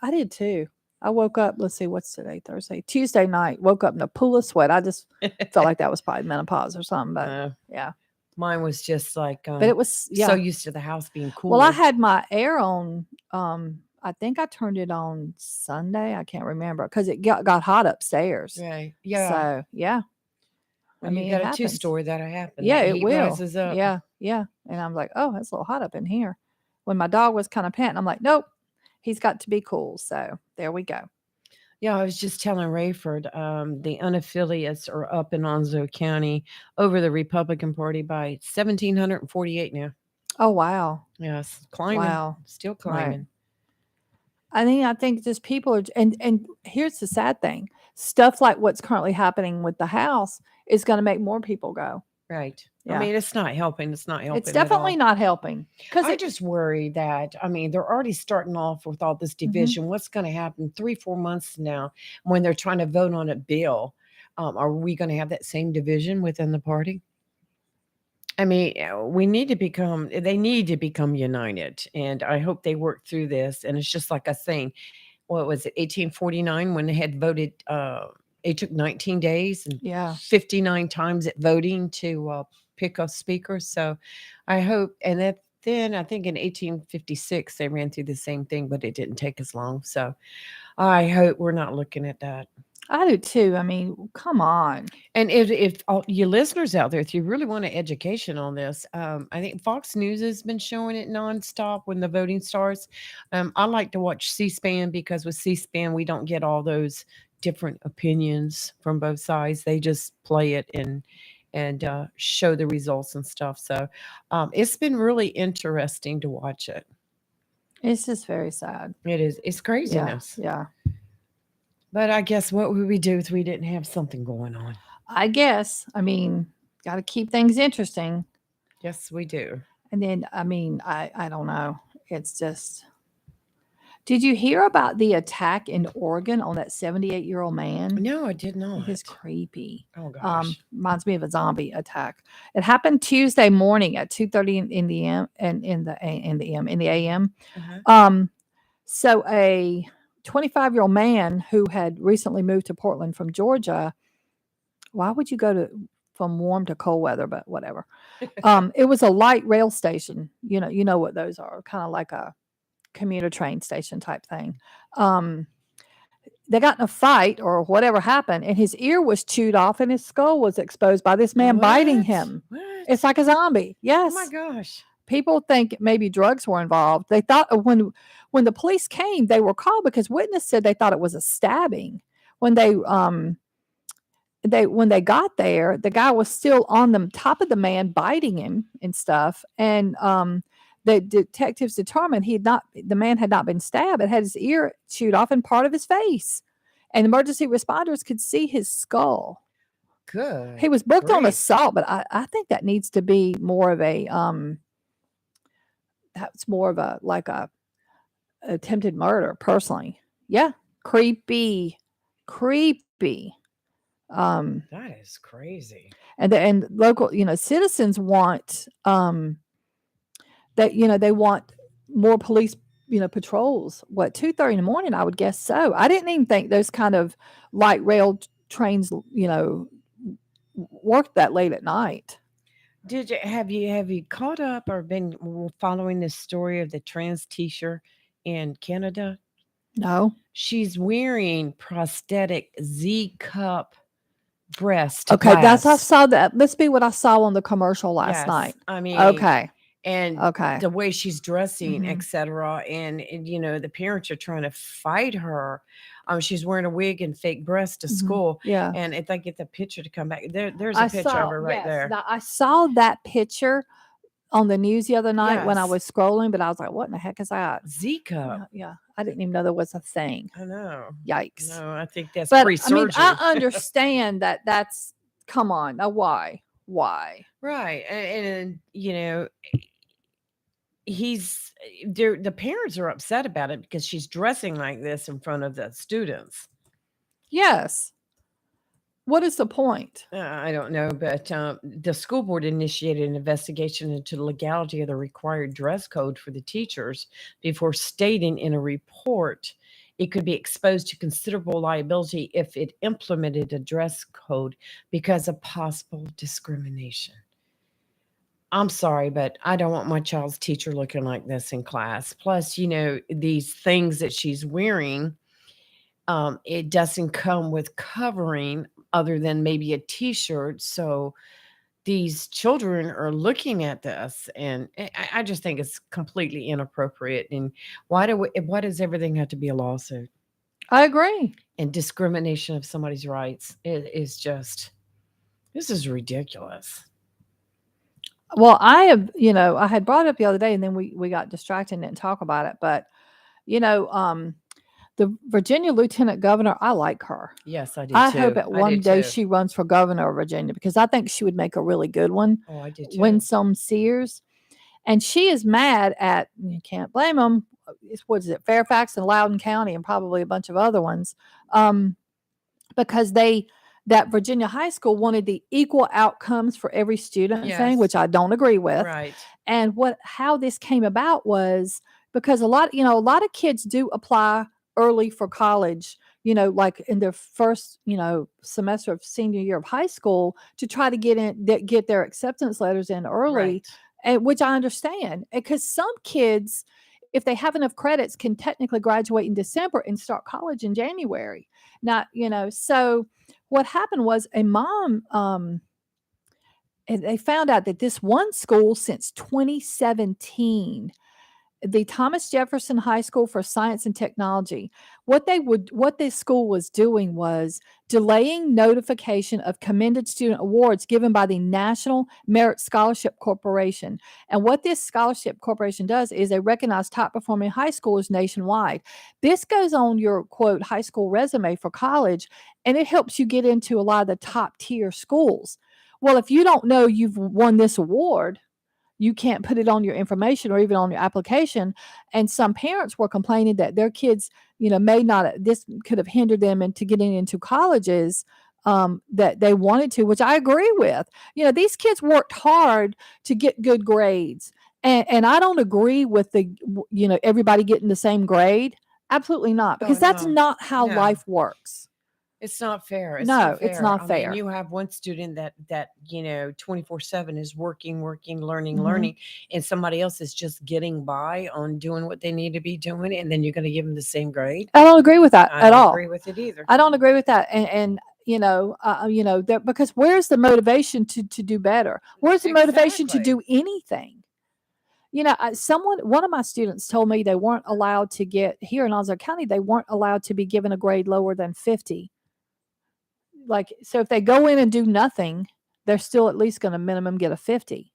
I did too. I woke up, let's see, what's today? Thursday. Tuesday night, woke up in a pool of sweat. I just felt like that was probably menopause or something. But yeah. Mine was just like, but it was so used to the house being cool. Well, I had my air on. I think I turned it on Sunday. I can't remember because it got hot upstairs. Right. Yeah. So yeah. I mean, you got a two-story that'll happen. Yeah, The it heat will. rises up. Yeah, yeah. And I'm like, oh, it's a little hot up in here. When my dog was kind of panting, I'm like, nope, he's got to be cool. So there we go. Yeah, I was just telling Rayford, the unaffiliates are up in Onslow County over the Republican Party by 1,748 now. Oh, wow. Yes, climbing. Wow. Still climbing. Right. I think just people are, and here's the sad thing: stuff like what's currently happening with the House is going to make more people go. Right. Yeah. I mean, it's not helping. It's not helping. It's definitely not helping because I just worry that, I mean, they're already starting off with all this division. What's going to happen 3-4 months from now when they're trying to vote on a bill? Are we going to have that same division within the party? I mean, they need to become united. And I hope they work through this. And it's just like a saying, what was it, 1849 when they had voted, it took 19 days and 59 times at voting to pick a speaker. So I hope, and then I think in 1856 they ran through the same thing, but it didn't take as long. So I hope we're not looking at that. I do too. I mean, come on. And if all you listeners out there, if you really want an education on this, I think Fox News has been showing it nonstop when the voting starts. I like to watch C-SPAN because with C-SPAN we don't get all those different opinions from both sides. They just play it and show the results and stuff. So it's been really interesting to watch it. It's just very sad. It is. It's craziness. Yeah. But I guess what would we do if we didn't have something going on? I guess. I mean, got to keep things interesting. Yes, we do. And then, I mean, I don't know. It's just. Did you hear about the attack in Oregon on that 78-year-old man? No, I did not. It's creepy. Oh gosh. Reminds me of a zombie attack. It happened Tuesday morning at 2:30 in the AM. So a 25-year-old man who had recently moved to Portland from Georgia. Why would you go from warm to cold weather? But whatever. It was a light rail station. You know what those are, kind of like a commuter train station type thing. They got in a fight or whatever happened, and his ear was chewed off and his skull was exposed by this man biting him. What? It's like a zombie. Yes. Oh my gosh. People think maybe drugs were involved. They thought when the police came, they were called because witness said they thought it was a stabbing. When they got there, the guy was still on the top of the man, biting him and stuff. And the detectives determined the man had not been stabbed. It had his ear chewed off and part of his face. And emergency responders could see his skull. Good. He was booked on grief. assault, but I think that needs to be more of a that's more of a attempted murder personally. Yeah. Creepy. That is crazy. And local, citizens want they want more police, patrols. What, 2:30 in the morning? I would guess so. I didn't even think those kind of light rail trains, worked that late at night. Have you caught up or been following this story of the trans teacher in Canada? No. She's wearing prosthetic Z cup breast. Okay, I clasps. saw that. Let's be what I saw on the commercial last Yes, night. I mean, Okay. and Okay. the way she's dressing, Mhm. etc. And the parents are trying to fight her. She's wearing a wig and fake breasts to Mhm. school. Yeah. And if I get the picture to come back, there's a picture of her right there. Now, I saw that picture on the news the other night when I Yes. was scrolling, but I was like, what in the heck is that? Z cup. Yeah. I didn't even know there was a thing. I know. Yikes. No, I think that's But free I mean, surgery. I understand that's come on. Now why? Why? Right. And the parents are upset about it because she's dressing like this in front of the students. Yes. What is the point? I don't know, but the school board initiated an investigation into the legality of the required dress code for the teachers before stating in a report it could be exposed to considerable liability if it implemented a dress code because of possible discrimination. I'm sorry, but I don't want my child's teacher looking like this in class. Plus, these things that she's wearing, it doesn't come with covering other than maybe a t-shirt. So these children are looking at this, and I just think it's completely inappropriate. And why does everything have to be a lawsuit? I agree. And discrimination of somebody's rights is just, this is ridiculous. Well, I had brought it up the other day and then we got distracted and didn't talk about it. But, the Virginia Lieutenant Governor, I like her. Yes, I do I too. hope at I one do day too. she runs for governor of Virginia because I think she would make a really good one. Oh, I do too. Winsome Sears. And she is mad at, you can't blame them, what is it, Fairfax and Loudoun County and probably a bunch of other ones, because that Virginia high school wanted the equal outcomes for every student thing, Yes. which I don't agree with. Right. And how this came about was because a lot of kids do apply early for college, like in their first, semester of senior year of high school to try to get their acceptance letters in early, Right. and which I understand. Because some kids, if they have enough credits, can technically graduate in December and start college in January. Not, so what happened was a mom, and they found out that this one school since 2017, the Thomas Jefferson High School for Science and Technology, what this school was doing was delaying notification of commended student awards given by the National Merit Scholarship Corporation. And what this scholarship corporation does is they recognize top performing high schoolers nationwide. This goes on your quote high school resume for college, and it helps you get into a lot of the top tier schools. Well, if you don't know you've won this award, you can't put it on your information or even on your application. And some parents were complaining that their kids, may not, this could have hindered them into getting into colleges that they wanted to, which I agree with. These kids worked hard to get good grades. And I don't agree with everybody getting the same grade. Absolutely not, because that's no. not how No. life works. It's not fair. It's No, not fair. it's not I fair. mean, you have one student that 24/7 is working, learning, Mhm. learning, and somebody else is just getting by on doing what they need to be doing, and then you're going to give them the same grade. I don't agree with that I at don't all. agree with it either. I don't agree with that. And because where's the motivation to do better? Where's the motivation to do anything? One of my students told me they weren't allowed to get here in Onslow County. They weren't allowed to be given a grade lower than 50. So if they go in and do nothing, they're still at least going to minimum get a 50.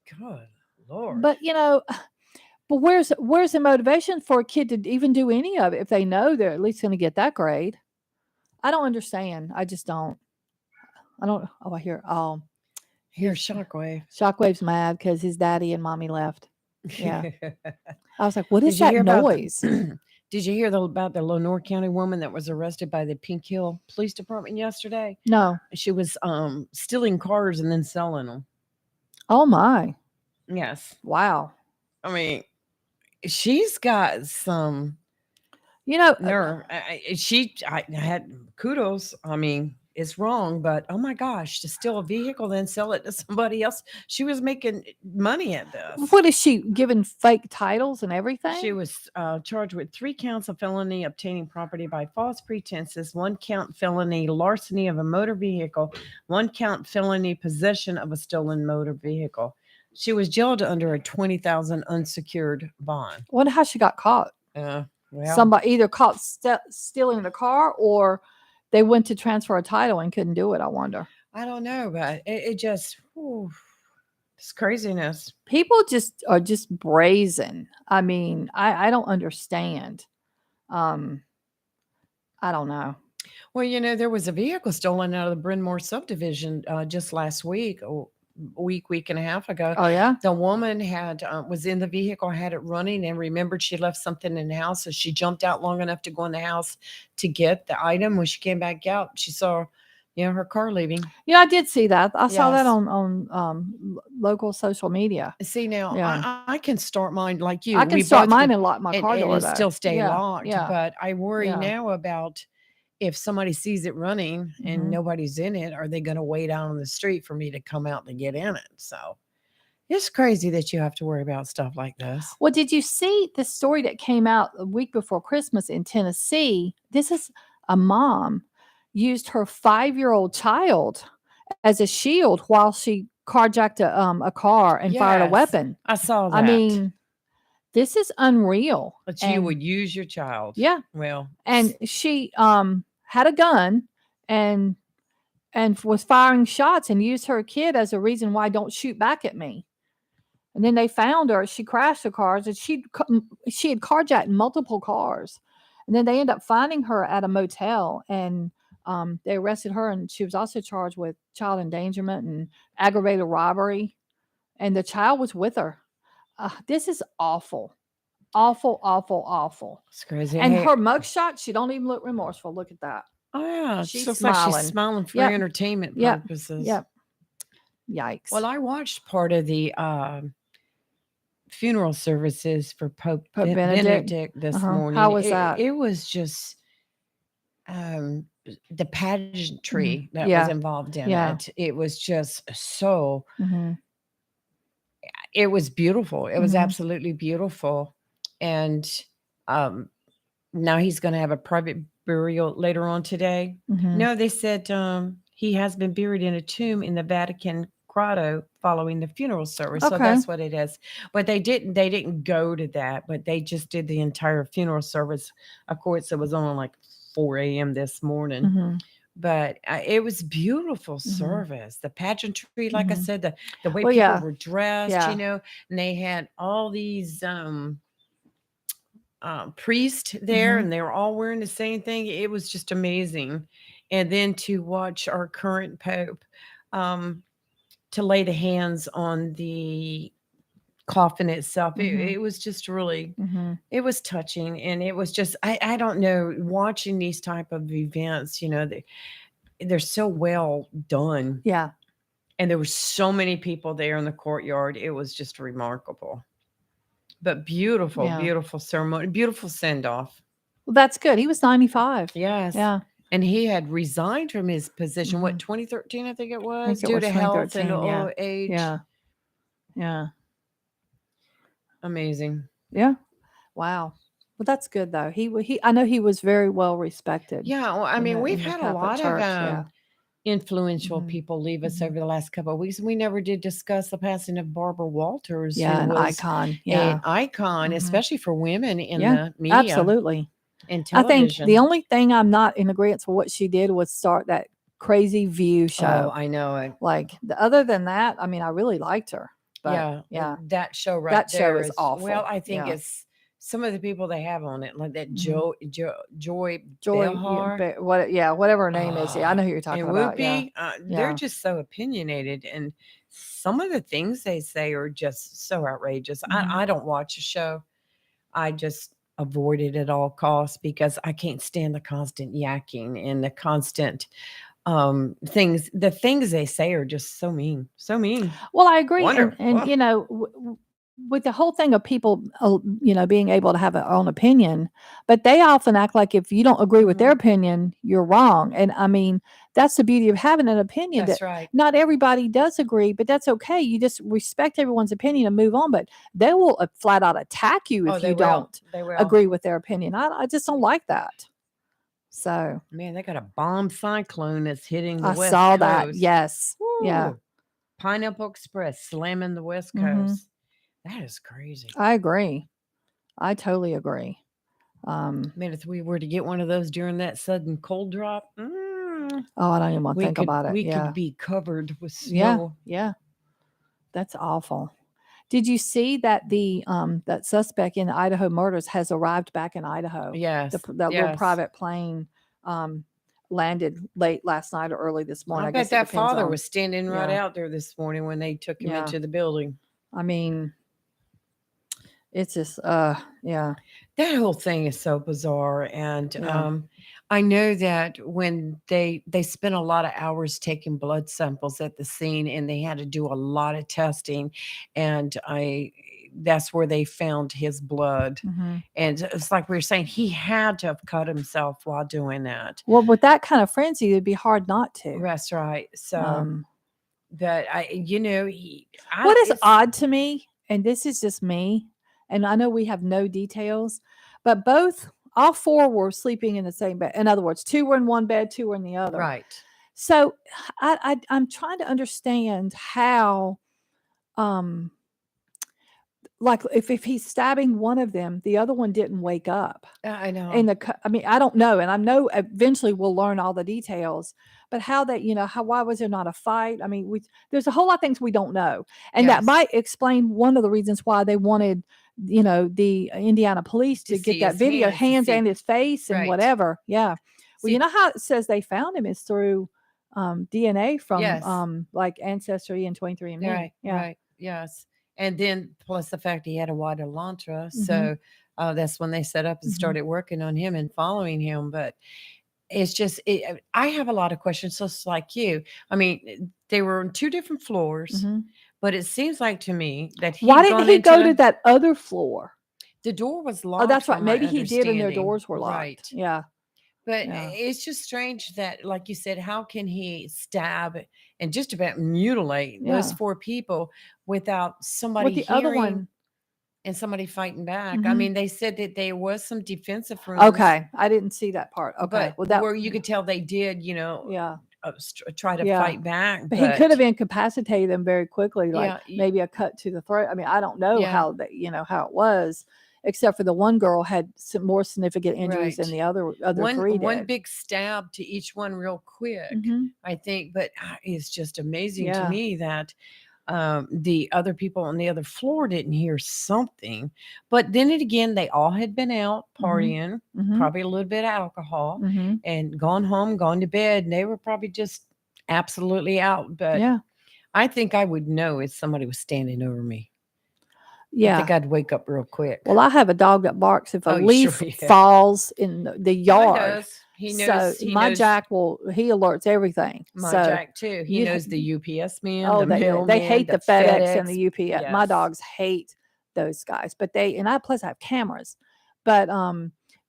Good Lord. But where's the motivation for a kid to even do any of it if they know they're at least going to get that grade? I don't understand. I just don't. I don't. Oh, I hear. Oh, Here's Shockwave. Shockwave's mad because his daddy and mommy left. Yeah. I was like, what Did is you that hear about noise? Did you hear about the Lenore County woman that was arrested by the Pink Hill Police Department yesterday? No. She was stealing cars and then selling them. Oh my. Yes. Wow. I mean, she's got some nerve. I had kudos. I mean, it's wrong, but oh my gosh, to steal a vehicle then sell it to somebody else. She was making money at this. What is she giving fake titles and everything? She was charged with 3 counts of felony obtaining property by false pretenses, 1 count felony larceny of a motor vehicle, 1 count felony possession of a stolen motor vehicle. She was jailed under a $20,000 unsecured bond. Wonder how she got caught. Well, Somebody either caught stealing the car or they went to transfer a title and couldn't do it. I wonder. I don't know, but it just it's craziness. People are just brazen. I mean, I don't understand. I don't know. Well, there was a vehicle stolen out of the Bryn Mawr subdivision just last week, week and a half ago. Oh yeah. The woman had was in the vehicle, had it running, and remembered she left something in the house, so she jumped out long enough to go in the house to get the item. When she came back out, she saw her car leaving. Yeah, I did see that. I saw that Yes. on local social media. See, now Yeah. I can start mine like you. I can We start both mine can- and lock my car and door, it though. still stay Yeah, locked. yeah, But I worry yeah. now about if somebody sees it running and Mhm. nobody's in it, are they going to wait out on the street for me to come out to get in it? So it's crazy that you have to worry about stuff like this. Well, did you see the story that came out a week before Christmas in Tennessee? This is a mom used her 5-year-old child as a shield while she carjacked a car and fired a Yes, weapon. I saw that. I mean, this is unreal. But you And- would use your child. Yeah. Well, And she had a gun and was firing shots and used her kid as a reason why don't shoot back at me. And then they found her. She crashed the cars and she had carjacked multiple cars. And then they end up finding her at a motel, and they arrested her, and she was also charged with child endangerment and aggravated robbery. And the child was with her. This is awful, awful, awful, awful. It's crazy. And Hey, her mugshot, she don't even look remorseful. Look at that. oh yeah, it She's looks like she's smiling. smiling for Yep. entertainment Yep. purposes. Yep. Yikes. Well, I watched part of the funeral services for Pope Benedict this morning. How was that? It was just the pageantry that was Yeah. involved in Yeah. it. It was just so. Mhm. It was beautiful. It was Mhm. absolutely beautiful, and now he's going to have a private burial later on today. Mhm. No, they said he has been buried in a tomb in the Vatican grotto following the funeral service. So Okay. that's what it is. But they didn't go to that, but they just did the entire funeral service. Of course, it was on like 4 a.m. this morning. Mhm. But it was beautiful Mhm. service. The pageantry, like I Mhm. said, the way Well, people yeah. were dressed, Yeah. you know, and they had all these priests there, Mhm. and they were all wearing the same thing. It was just amazing. And then to watch our current pope to lay the hands on the coffin itself, Mhm. it was just really, Mhm. it was touching. And it was just, I don't know, watching these type of events, you know, they're so well done. Yeah. And there were so many people there in the courtyard. It was just remarkable. But beautiful, Yeah. beautiful ceremony, beautiful send off. Well, that's good. He was 95. Yes. Yeah. And he had resigned from his position, what, Mhm. 2013, I think it I was, think it due was to health and 2013. Yeah. old age. Yeah. Yeah. Amazing. Yeah. Wow. Well, that's good though. He I know he was very well respected Yeah. Well, I in mean, the we've in the had a Catholic lot of Church. Yeah. influential Mhm. people leave us Mhm. over the last couple of weeks. We never did discuss the passing of Barbara Walters, Yeah, who an was icon. Yeah. an icon, Mhm. especially for women in Yeah. the media Absolutely. and I think the television. only thing I'm not in agreement for what she did was start that crazy View Oh, show. I know it. Like other than that, I mean, I really liked her. But Yeah, yeah, that show right that show there is well, awful. I think Yeah. it's some of the people they have on it, like that Mhm. Joy Joy, Behar, whatever her name is. Yeah, I know who you're talking and about. Yeah. Whoopi. They're Yeah. just so opinionated, and some of the things they say are just so outrageous. Mhm. I don't watch a show. I just avoid it at all costs because I can't stand the constant yakking and the constant things. The things they say are just so mean, so mean. Well, I agree, Wonder. and Ugh. you know, with the whole thing of people, you know, being able to have their own opinion, but they often act like if you don't agree with their Mhm. opinion, you're wrong. And I mean, that's the beauty of having an opinion That's that right. not everybody does agree, but that's okay. You just respect everyone's opinion and move on. But they will flat out attack you Oh, if they you will. don't They will. agree with their opinion. I just don't like that. So Man, they got a bomb cyclone that's hitting the I West saw that. Coast. Yes. Yeah. Woo. Pineapple Express slamming the West Mhm. Coast. That is crazy. I agree. I totally agree. Man, if we were to get one of those during that sudden cold drop, Oh, I don't even want to we think about it. we Yeah. could be covered with Yeah. snow. Yeah. That's awful. Did you see that that suspect in the Idaho murders has arrived back in Idaho? Yes. That little Yes. private plane landed late last night or early this morning. I I bet guess it that depends father on. was standing right Yeah. out there this morning when they took him Yeah. into the building. I mean, it's just yeah. That whole thing is so bizarre. And Yeah. I know that when they spent a lot of hours taking blood samples at the scene, and they had to do a lot of testing, and that's where they found his blood. Mhm. And it's like we were saying, he had to have cut himself while doing that. Well, with that kind of frenzy, it'd be hard not to. That's right. So Um, that What is it's- odd to me, and this is just me, and I know we have no details, but all four were sleeping in the same bed. In other words, two were in one bed, two were in the other. right. So I'm trying to understand how, like if he's stabbing one of them, the other one didn't wake up. I know. I mean, I don't know, and I know eventually we'll learn all the details. But how that, why was there not a fight? I mean, there's a whole lot of things we don't know, and that Yes. might explain one of the reasons why they wanted the Indiana police to get see that his video, hands, to hands see- and his face and Right. whatever. Yeah. Well, See- you know how it says they found him is through DNA from Yes. like Ancestry and 23andMe. Right, Yeah. right, yes. And then plus the fact he had a wide Elantra, Mhm. so that's when they set up and Mhm. started working on him and following him. But it's just, I have a lot of questions, just like you. I mean, they were on two different floors, Mhm. but it seems like to me that he Why didn't he go to that other floor? The door was locked. Oh, that's right. from my Maybe he did, and their understanding. doors were locked. Right. Yeah. But Yeah. it's just strange that, like you said, how can he stab and just about mutilate those Yeah. 4 people without somebody With the other hearing one. and somebody fighting back? I Mhm. mean, they said that there was some defensive rooms. Okay. I didn't see that part. Okay. But Well, that where you could tell they did, yeah. try to Yeah. fight back. But he could have incapacitated them very quickly, like Yeah, maybe a cut to the throat. I mean, I don't know Yeah. how that, how it was, except for the one girl had some more significant injuries than Right. the other one 3 one did. big stab to each one real quick, Mhm. I think. But it's just amazing to Yeah. me that the other people on the other floor didn't hear something. But then again, they all had been out Mhm. partying, Mhm. probably a little bit of alcohol, Mhm. and gone home, gone to bed, and they were probably just absolutely out. But Yeah. I think I would know if somebody was standing over me. I Yeah. think I'd wake up real quick. Well, I have a dog that barks if a Oh, you leaf sure? Yeah. falls in the yard. does. He knows. So He my knows. Jack he alerts everything. My So Jack too. He you knows ha- the UPS man, Oh, the they mailman, hate the FedEx and the UPS. My Yes. dogs hate those guys, but plus I have cameras. But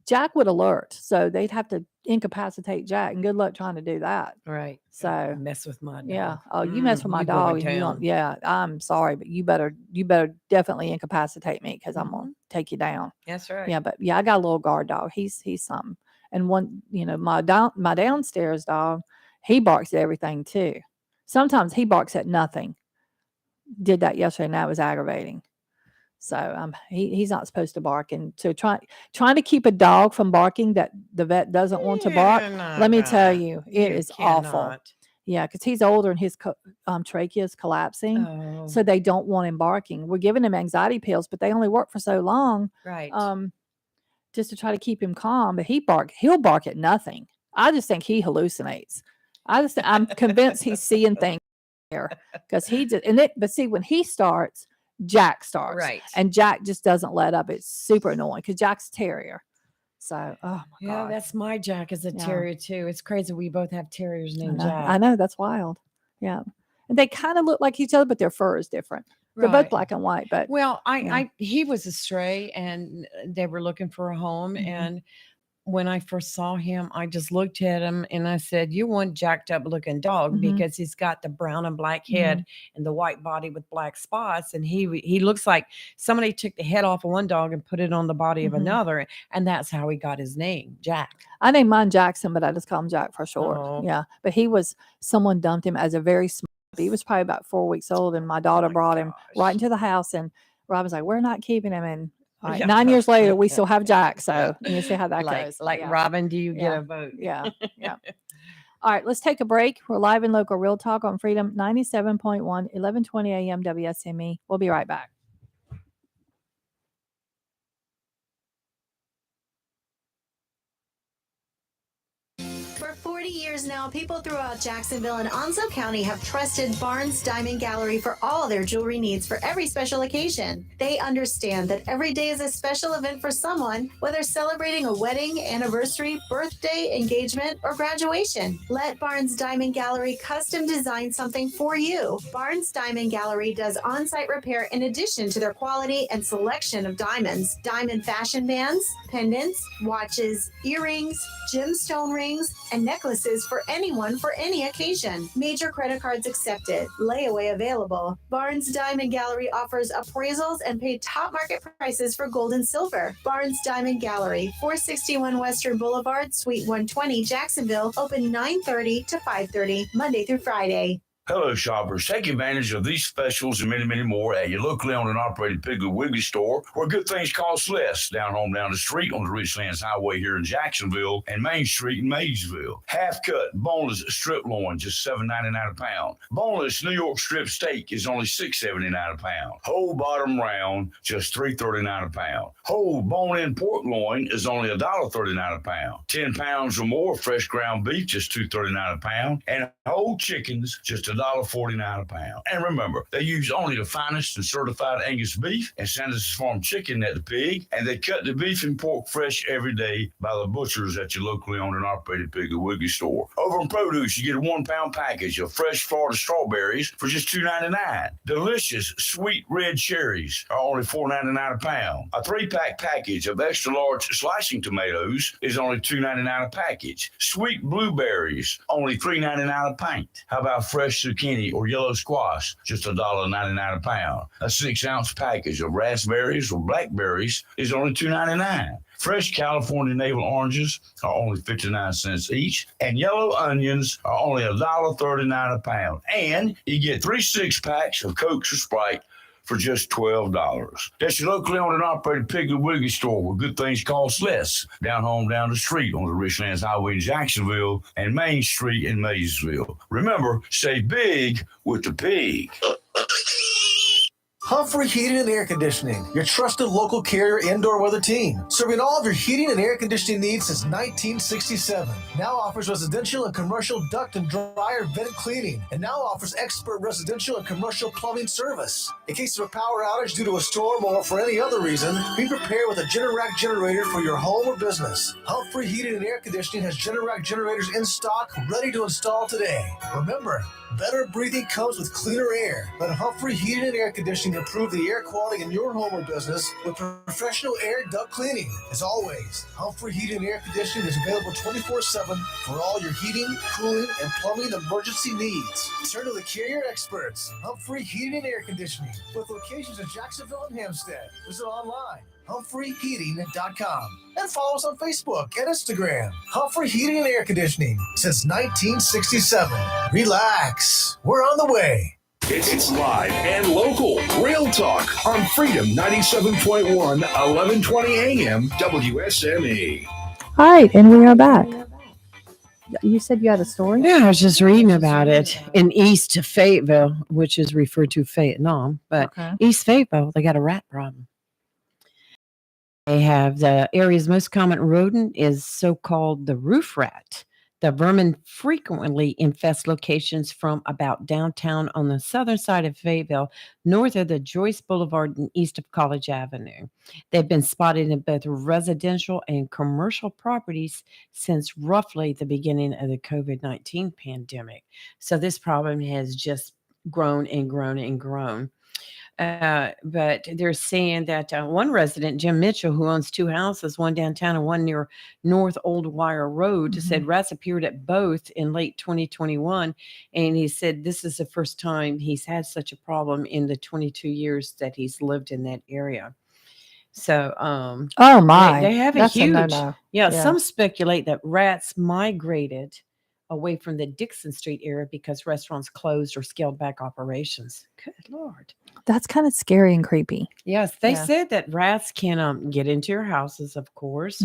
Jack would alert, so they'd have to incapacitate Jack, and good luck trying to do that. Right. So Mess with my dog. yeah. Oh, you mess with my you go to dog, and you town. don't. Yeah, I'm sorry, but you better definitely incapacitate me because I'm gonna take you down. That's right. Yeah, but yeah, I got a little guard dog. He's something. And one, my downstairs dog, he barks at everything too. Sometimes he barks at nothing. Did that yesterday, and that was aggravating. So he's not supposed to bark, and so trying to keep a dog from barking that the vet doesn't want to bark. Let me tell you, it is awful. cannot. Yeah, because he's older and his trachea is collapsing, Oh. so they don't want him barking. We're giving him anxiety pills, but they only work for so long. Right. Just to try to keep him calm. But he'll bark at nothing. I just think he hallucinates. I'm convinced he's seeing things here because he just but see, when he starts, Jack starts, Right. and Jack just doesn't let up. It's super annoying because Jack's a terrier. So, oh my Yeah, god, that's my Jack is a Yeah. terrier too. It's crazy. We both have terriers named Jack. I know that's wild. Yeah, and they kind of look like each other, but their fur is different. They're both Right. black and white, but Well, Yeah. he was a stray, and they were looking for a home. Mhm. And when I first saw him, I just looked at him and I said, "You want jacked up looking dog Mhm. because he's got the brown and black head and the white body with black spots, and he looks like somebody took the head off of one dog and put it on the body of Mhm. another, and that's how he got his name, Jack." I named mine Jackson, but I just call him Jack for short. Oh. Yeah, but someone dumped him as a very small. He was probably about 4 weeks old, and my daughter brought him right into the house, and Rob was like, "We're not keeping him." And all right, Yeah. 9 years later, we still have Jack. So you see how that like goes. like Yeah. Robin, do you get Yeah. a vote? Yeah, yeah. All right, let's take a break. We're live in local Real Talk on Freedom 97.1, 1120 a.m. WSME. We'll be right back. For 40 years now, people throughout Jacksonville and Onslow County have trusted Barnes Diamond Gallery for all their jewelry needs for every special occasion. They understand that every day is a special event for someone, whether celebrating a wedding, anniversary, birthday, engagement, or graduation. Let Barnes Diamond Gallery custom design something for you. Barnes Diamond Gallery does on-site repair in addition to their quality and selection of diamonds, diamond fashion bands, pendants, watches, earrings, gemstone rings, and necklaces for anyone for any occasion. Major credit cards accepted. Layaway available. Barnes Diamond Gallery offers appraisals and paid top market prices for gold and silver. Barnes Diamond Gallery, 461 Western Boulevard, Suite 120, Jacksonville, open 9:30 to 5:30, Monday through Friday. Hello, shoppers. Take advantage of these specials and many, many more at your locally owned and operated Piggly Wiggly store, where good things cost less. Down the street on the Richlands Highway here in Jacksonville and Main Street in Maysville. Half cut, boneless strip loin, just $7.99 a pound. Boneless New York strip steak is only $6.79 a pound. Whole bottom round, just $3.39 a pound. Whole bone-in pork loin is only $1.39 a pound. 10 pounds or more fresh ground beef, just $2.39 a pound. And whole chickens, just $1.49 a pound. And remember, they use only the finest and certified Angus beef and Sanders Farm chicken at the pig, and they cut the beef and pork fresh every day by the butchers at your locally owned and operated Piggly Wiggly store. Over in produce, you get a 1 pound package of fresh Florida strawberries for just $2.99. Delicious sweet red cherries are only $4.99 a pound. A 3-pack package of extra large slicing tomatoes is only $2.99 a package. Sweet blueberries, only $3.99 a pint. How about fresh zucchini or yellow squash, just $1.99 a pound. A 6-ounce package of raspberries or blackberries is only $2.99. Fresh California navel oranges are only 59 cents each, and yellow onions are only $1.39 a pound. And you get 3 6-packs of Cokes or Sprite for just $12. That's your locally owned and operated Piggly Wiggly store, where good things cost less. Down the street on the Richlands Highway in Jacksonville and Main Street in Maysville. Remember, stay big with the pig. Humphrey Heating and Air Conditioning, your trusted local carrier indoor weather team, serving all of your heating and air conditioning needs since 1967. Now offers residential and commercial duct and dryer vent cleaning, and now offers expert residential and commercial plumbing service. In case of a power outage due to a storm or for any other reason, be prepared with a Generac generator for your home or business. Humphrey Heating and Air Conditioning has Generac generators in stock, ready to install today. Remember, better breathing comes with cleaner air. Let Humphrey Heating and Air Conditioning improve the air quality in your home or business with professional air duct cleaning. As always, Humphrey Heating and Air Conditioning is available 24/7 for all your heating, cooling, and plumbing emergency needs. Turn to the carrier experts, Humphrey Heating and Air Conditioning, with locations in Jacksonville and Hampstead. Visit online, humphreyheating.com, and follow us on Facebook and Instagram. Humphrey Heating and Air Conditioning since 1967. Relax, we're on the way. It's live and local. Real talk on Freedom 97.1, 1120 AM, WSME. All right, and we are back. You said you had a story? Yeah, I was just reading about it in East Fayetteville, which is referred to Vietnam, but East Fayetteville, they got a rat problem. They have the area's most common rodent is so-called the roof rat. The vermin frequently infest locations from about downtown on the southern side of Fayetteville, north of the Joyce Boulevard and east of College Avenue. They've been spotted in both residential and commercial properties since roughly the beginning of the COVID-19 pandemic. So this problem has just grown and grown and grown. But they're saying that one resident, Jim Mitchell, who owns 2 houses, one downtown and one near North Old Wire Road, said rats appeared at both in late 2021. And he said this is the first time he's had such a problem in the 22 years that he's lived in that area. So, oh my, they have that's a huge, no-no. Yeah. Some speculate that rats migrated away from the Dixon Street area because restaurants closed or scaled back operations. Good Lord. That's kind of scary and creepy. Yes, they said that rats can get into your houses, of course.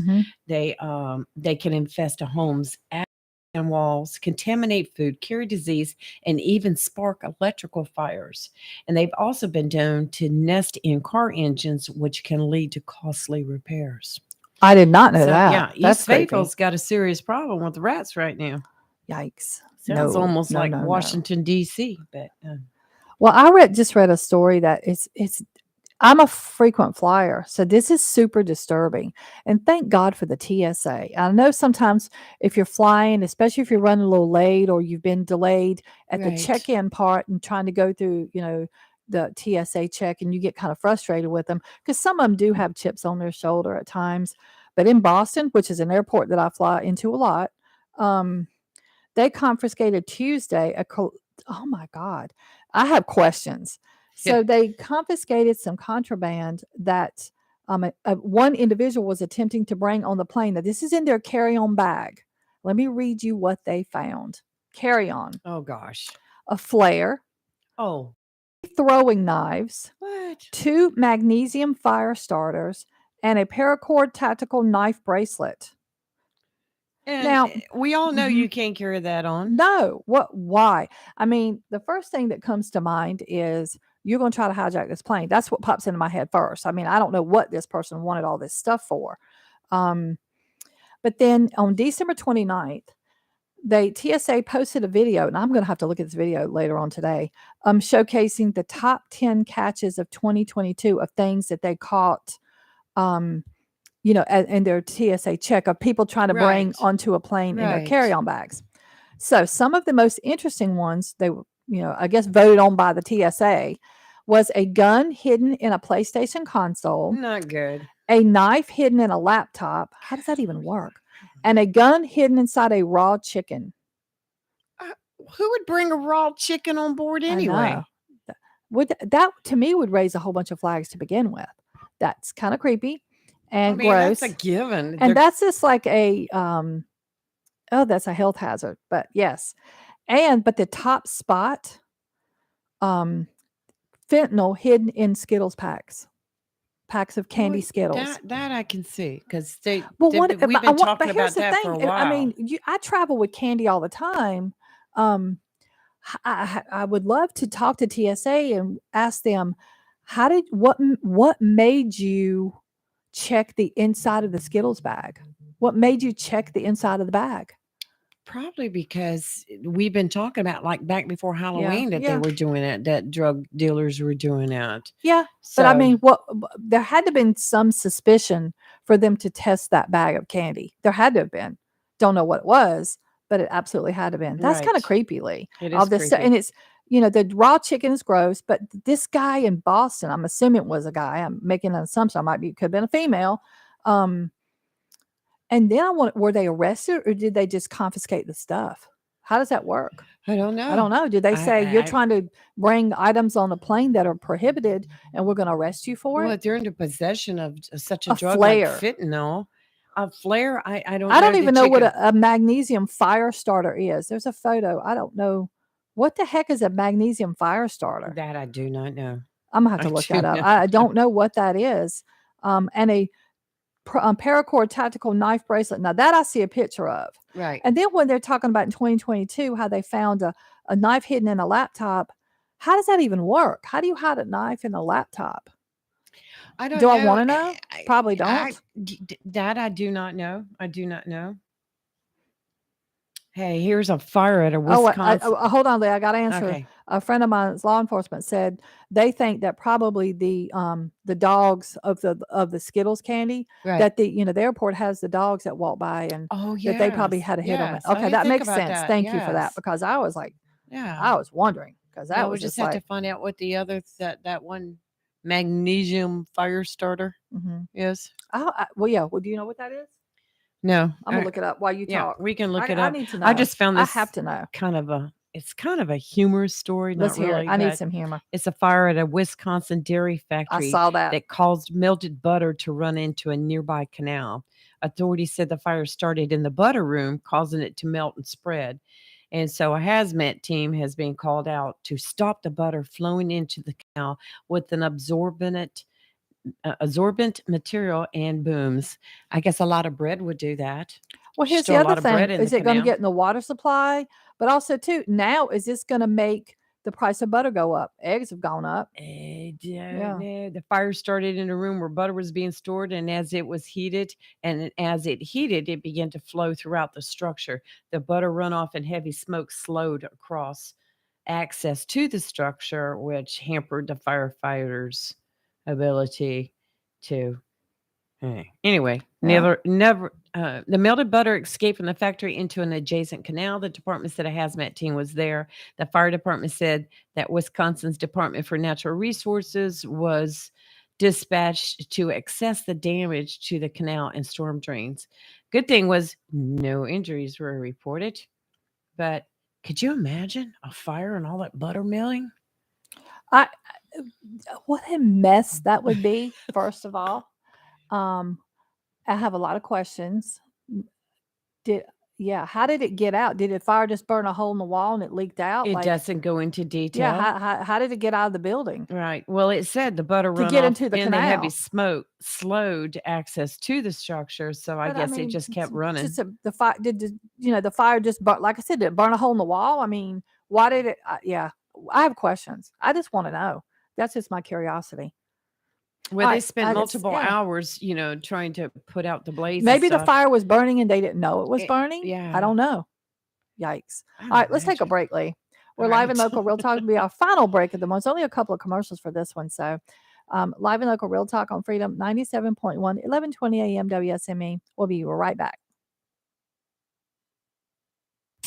They can infest homes and walls, contaminate food, carry disease, and even spark electrical fires. And they've also been known to nest in car engines, which can lead to costly repairs. I did not know that. Yeah, That's East Fayetteville's got a serious problem with rats right now. Yikes. Sounds almost like no. Washington, D.C., but... Well, I just read a story that it's I'm a frequent flyer, so this is super disturbing. And thank God for the TSA. I know sometimes if you're flying, especially if you're running a little late or you've been delayed at the check-in part and trying to go through, the TSA check, and you get kind of frustrated with them because some of them do have chips on their shoulder at times. But in Boston, which is an airport that I fly into a lot, they confiscated Tuesday oh my God. I have questions. So they confiscated some contraband that one individual was attempting to bring on the plane. Now, this is in their carry-on bag. Let me read you what they found. Carry-on. Oh, gosh. a flare, Oh, throwing knives, what? 2 magnesium fire starters, and a paracord tactical knife bracelet. And Now, we all know mhm. you can't carry that on. No. Why? I mean, the first thing that comes to mind is you're going to try to hijack this plane. That's what pops into my head first. I mean, I don't know what this person wanted all this stuff for. But then on December 29th, TSA posted a video, and I'm going to have to look at this video later on today, showcasing the top 10 catches of 2022 of things that they caught, in their TSA check of people trying to bring Right. onto a plane in their Right. carry-on bags. So some of the most interesting ones they were, I guess voted on by the TSA was a gun hidden in a PlayStation console, Not good. a knife hidden in a laptop. How does that even work? And a gun hidden inside a raw chicken. Who would bring a raw chicken on board I anyway? know. That to me would raise a whole bunch of flags to begin with. That's kind of creepy and gross. That's a given. And that's just like a that's a health hazard. But yes. But the top spot, fentanyl hidden in Skittles packs of candy Skittles. That I can see because Well, we've been talking about here's the that for a thing. while. I mean, I travel with candy all the time. I would love to talk to TSA and ask them, what made you check the inside of the Skittles bag? What made you check the inside of the bag? Probably because we've been talking about like back before Halloween that yeah. they were doing it, that drug dealers were doing it. Yeah, but I mean, there had to have been some suspicion for them to test that bag of candy. There had to have been. Don't know what it was, but it absolutely had to have been. That's kind of Right. creepy, Lee. It All is this creepy. and it's the raw chicken is gross, but this guy in Boston, I'm assuming it was a guy. I'm making an assumption. Could have been a female. And then were they arrested or did they just confiscate the stuff? How does that work? I don't know. I don't know. Did they say you're I- trying to bring items on a plane that are prohibited and we're going to arrest you for Well, it? if they're into possession of such a A drug flare. like fentanyl, a flare, I don't. I don't know even that know you what could- a magnesium fire starter is. There's a photo. I don't know. What the heck is a magnesium fire starter? That I do not know. I'm going to have to I look do that up. not I know. don't know what that is. And a paracord tactical knife bracelet. Now that I see a picture of. Right. And then when they're talking about in 2022 how they found a knife hidden in a laptop, how does that even work? How do you hide a knife in a laptop? I don't Do know. I want to know? Probably don't. That I do not know. I do not know. Hey, here's a fire at a Wisconsin. Hold on, Lee. I got to answer. Okay. A friend of mine's law enforcement said they think that probably the dogs of the Skittles candy Right. that the airport has the dogs that walk by and that they probably yes, had a hit on it. yes. I Okay, didn't that think makes about sense. that. Thank you for that Yes. because I was like, Yeah. I was wondering because that Now was we just just have like to find out what the other that one magnesium fire starter is. well, yeah. Well, do you know what that is? No, I'm gonna look it up while you yeah, talk. we can look I- it I up. need to I know. just found I this. have to know. It's kind of a humorous story. Let's not hear really. it. I need but some humor. It's a fire at a Wisconsin dairy factory saw that. caused melted butter to run into a nearby canal. Authorities said the fire started in the butter room, causing it to melt and spread. And so a hazmat team has been called out to stop the butter flowing into the canal with an absorbent material and booms. I guess a lot of bread would do that. Well, here's Store the a lot other of bread thing. in Is the it going to canal. get in the water supply? But also, too, now is this going to make the price of butter go up? Eggs have gone up. Yeah. The fire started in a room where butter was being stored, and as it heated, it began to flow throughout the structure. The butter runoff and heavy smoke slowed across access to the structure, which hampered the firefighters' ability to. Anyway, Yeah. the melted butter escaped from the factory into an adjacent canal. The department said a hazmat team was there. The fire department said that Wisconsin's Department for Natural Resources was dispatched to assess the damage to the canal and storm drains. Good thing was no injuries were reported. But could you imagine a fire and all that butter milling? What a mess that would be, first of all. I have a lot of questions. Yeah, how did it get out? Did the fire just burn a hole in the wall and it leaked out? It Like, doesn't go into yeah, detail. how did it get out of the building Right. Well, it said the butter to get runoff into the and the heavy canal? smoke slowed access to the structure. So I But I guess it mean, just kept it's running. just the fire. The fire just burn? Like I said, did it burn a hole in the wall? I mean, why did it? Yeah, I have questions. I just want to know. That's just my curiosity. Well, All they right, spent I just multiple yeah. hours, trying to put out the blaze and Maybe the stuff. fire was burning and they didn't know it was burning. I Yeah. don't know. Yikes. I All would right, let's take a imagine. break, Lee. We're All live and right. local. Real Talk will be our final break of the month. It's only a couple of commercials for this one. So, live and local Real Talk on Freedom 97.1, 1120 a.m. WSME. We'll be right back.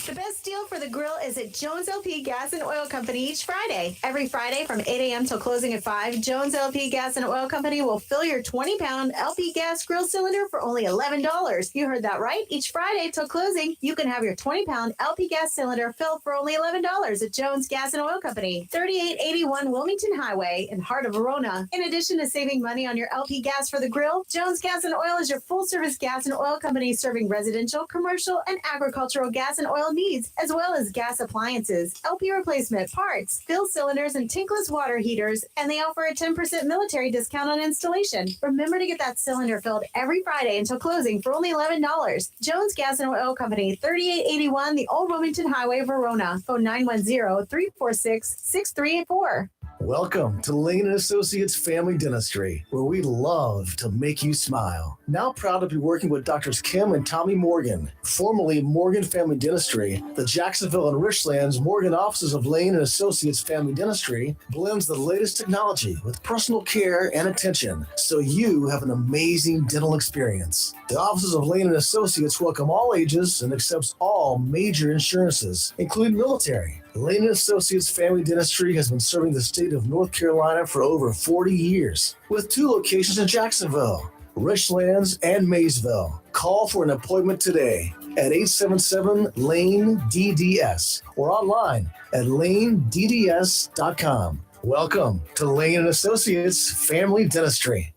The best deal for the grill is at Jones LP Gas and Oil Company each Friday. Every Friday from 8 a.m. till closing at 5, Jones LP Gas and Oil Company will fill your 20-pound LP gas grill cylinder for only $11. You heard that right. Each Friday till closing, you can have your 20-pound LP gas cylinder filled for only $11 at Jones Gas and Oil Company, 3881 Wilmington Highway in heart of Verona. In addition to saving money on your LP gas for the grill, Jones Gas and Oil is your full-service gas and oil company serving residential, commercial, and agricultural gas and oil needs, as well as gas appliances, LP replacement, parts, fill cylinders, and tankless water heaters, and they offer a 10% military discount on installation. Remember to get that cylinder filled every Friday until closing for only $11. Jones Gas and Oil Company, 3881 the Old Wilmington Highway, Verona. Phone 910-346-6384. Welcome to Lane & Associates Family Dentistry, where we love to make you smile. Now proud to be working with Doctors Kim and Tommy Morgan, formerly Morgan Family Dentistry. The Jacksonville and Richlands Morgan offices of Lane & Associates Family Dentistry blends the latest technology with personal care and attention, so you have an amazing dental experience. The offices of Lane & Associates welcome all ages and accepts all major insurances, including military. Lane & Associates Family Dentistry has been serving the state of North Carolina for over 40 years, with 2 locations in Jacksonville, Richlands, and Maysville. Call for an appointment today at 877-LANE-DDS or online at lanedds.com. Welcome to Lane & Associates Family Dentistry.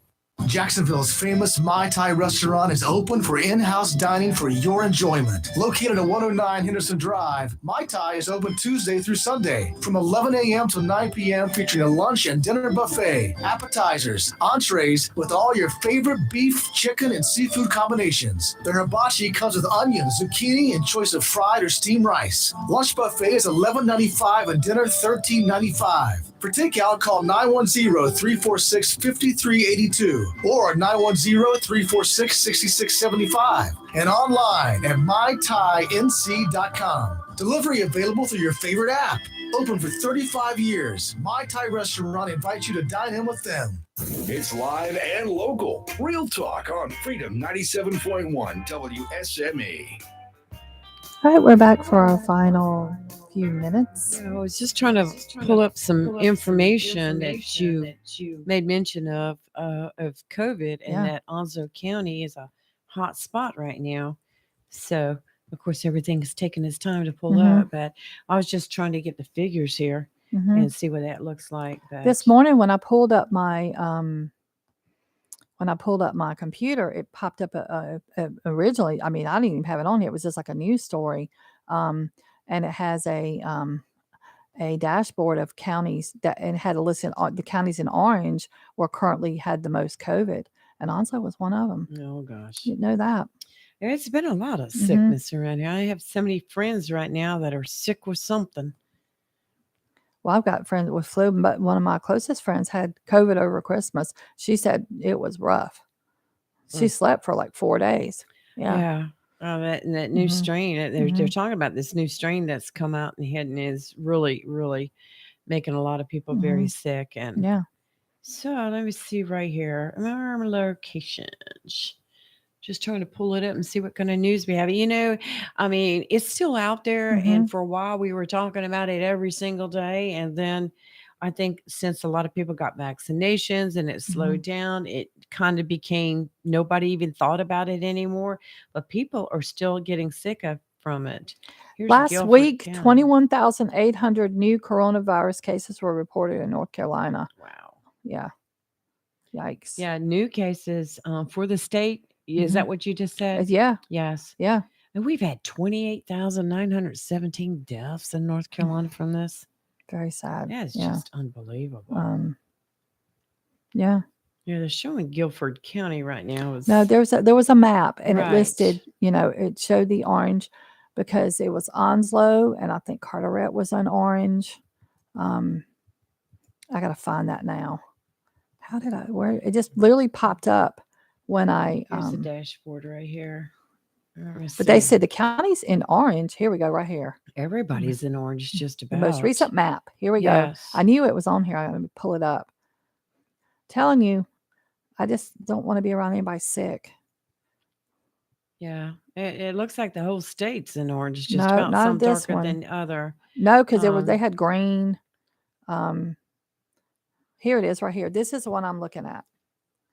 Jacksonville's famous Mai Tai restaurant is open for in-house dining for your enjoyment. Located at 109 Henderson Drive, Mai Tai is open Tuesday through Sunday from 11 a.m. to 9 p.m. featuring a lunch and dinner buffet, appetizers, entrees with all your favorite beef, chicken, and seafood combinations. The hibachi comes with onions, zucchini, and choice of fried or steamed rice. Lunch buffet is $11.95 and dinner $13.95. For takeout, call 910-346-5382 or 910-346-6675 and online at mythainc.com. Delivery available through your favorite app. Open for 35 years. Mai Tai Restaurant invites you to dine in with them. It's live and local. Real Talk on Freedom 97.1 WSME. All right, we're back for our final few minutes. I was just trying to pull up some information that you made mention of COVID, and Yeah. that Onslow County is a hot spot right now. So, of course, everything's taking its time to pull Mhm. up, but I was just trying to get the figures here Mhm. and see what that looks like. But This morning when I pulled up my computer, it popped up originally. I mean, I didn't even have it on here. It was just like a news story, and it has a dashboard of counties that and had a list in the counties in orange were currently had the most COVID, and Onslow was one of them. oh gosh, Didn't know that. it's been a lot of Mhm. sickness around here. I have so many friends right now that are sick with something. Well, I've got friends with flu, but one of my closest friends had COVID over Christmas. She said it was rough. She slept for like 4 days. Yeah. Yeah. That new Mhm. strain, they're Mhm. talking about this new strain that's come out and is really, really making a lot of people very Mhm. sick. And Yeah. so let me see right here. Our locations. Just trying to pull it up and see what kind of news we have. I mean, it's still out there. And Mhm. for a while, we were talking about it every single day. And then I think since a lot of people got vaccinations and it slowed Mhm. down, it kind of became nobody even thought about it anymore. But people are still getting sick from it. Here's Last Guilford week, County. 21,800 new coronavirus cases were reported in North Carolina. Wow. Yeah. Yikes. Yeah, new cases for the state. Is Mhm. that what you just said? Yeah. Yes. Yeah. And we've had 28,917 deaths in North Carolina from this. Very sad. Yeah, it's Yeah. just unbelievable. Yeah. Yeah, they're showing Guilford County right now. No, there was a map, and Right. it listed, it showed the orange because it was Onslow, and I think Carteret was on orange. I got to find that now. Where it just literally popped up when I, Here's the dashboard right here. but they said the county's in orange. Here we go, right here. Everybody's in orange just The about. most recent map. Here we Yes. go. I knew it was on here. I'm going to pull it up. Telling you, I just don't want to be around anybody sick. Yeah, it looks like the whole state's in orange, just No, about not some this darker one. than other. No, because they Um, had green. Here it is, right here. This is the one I'm looking at.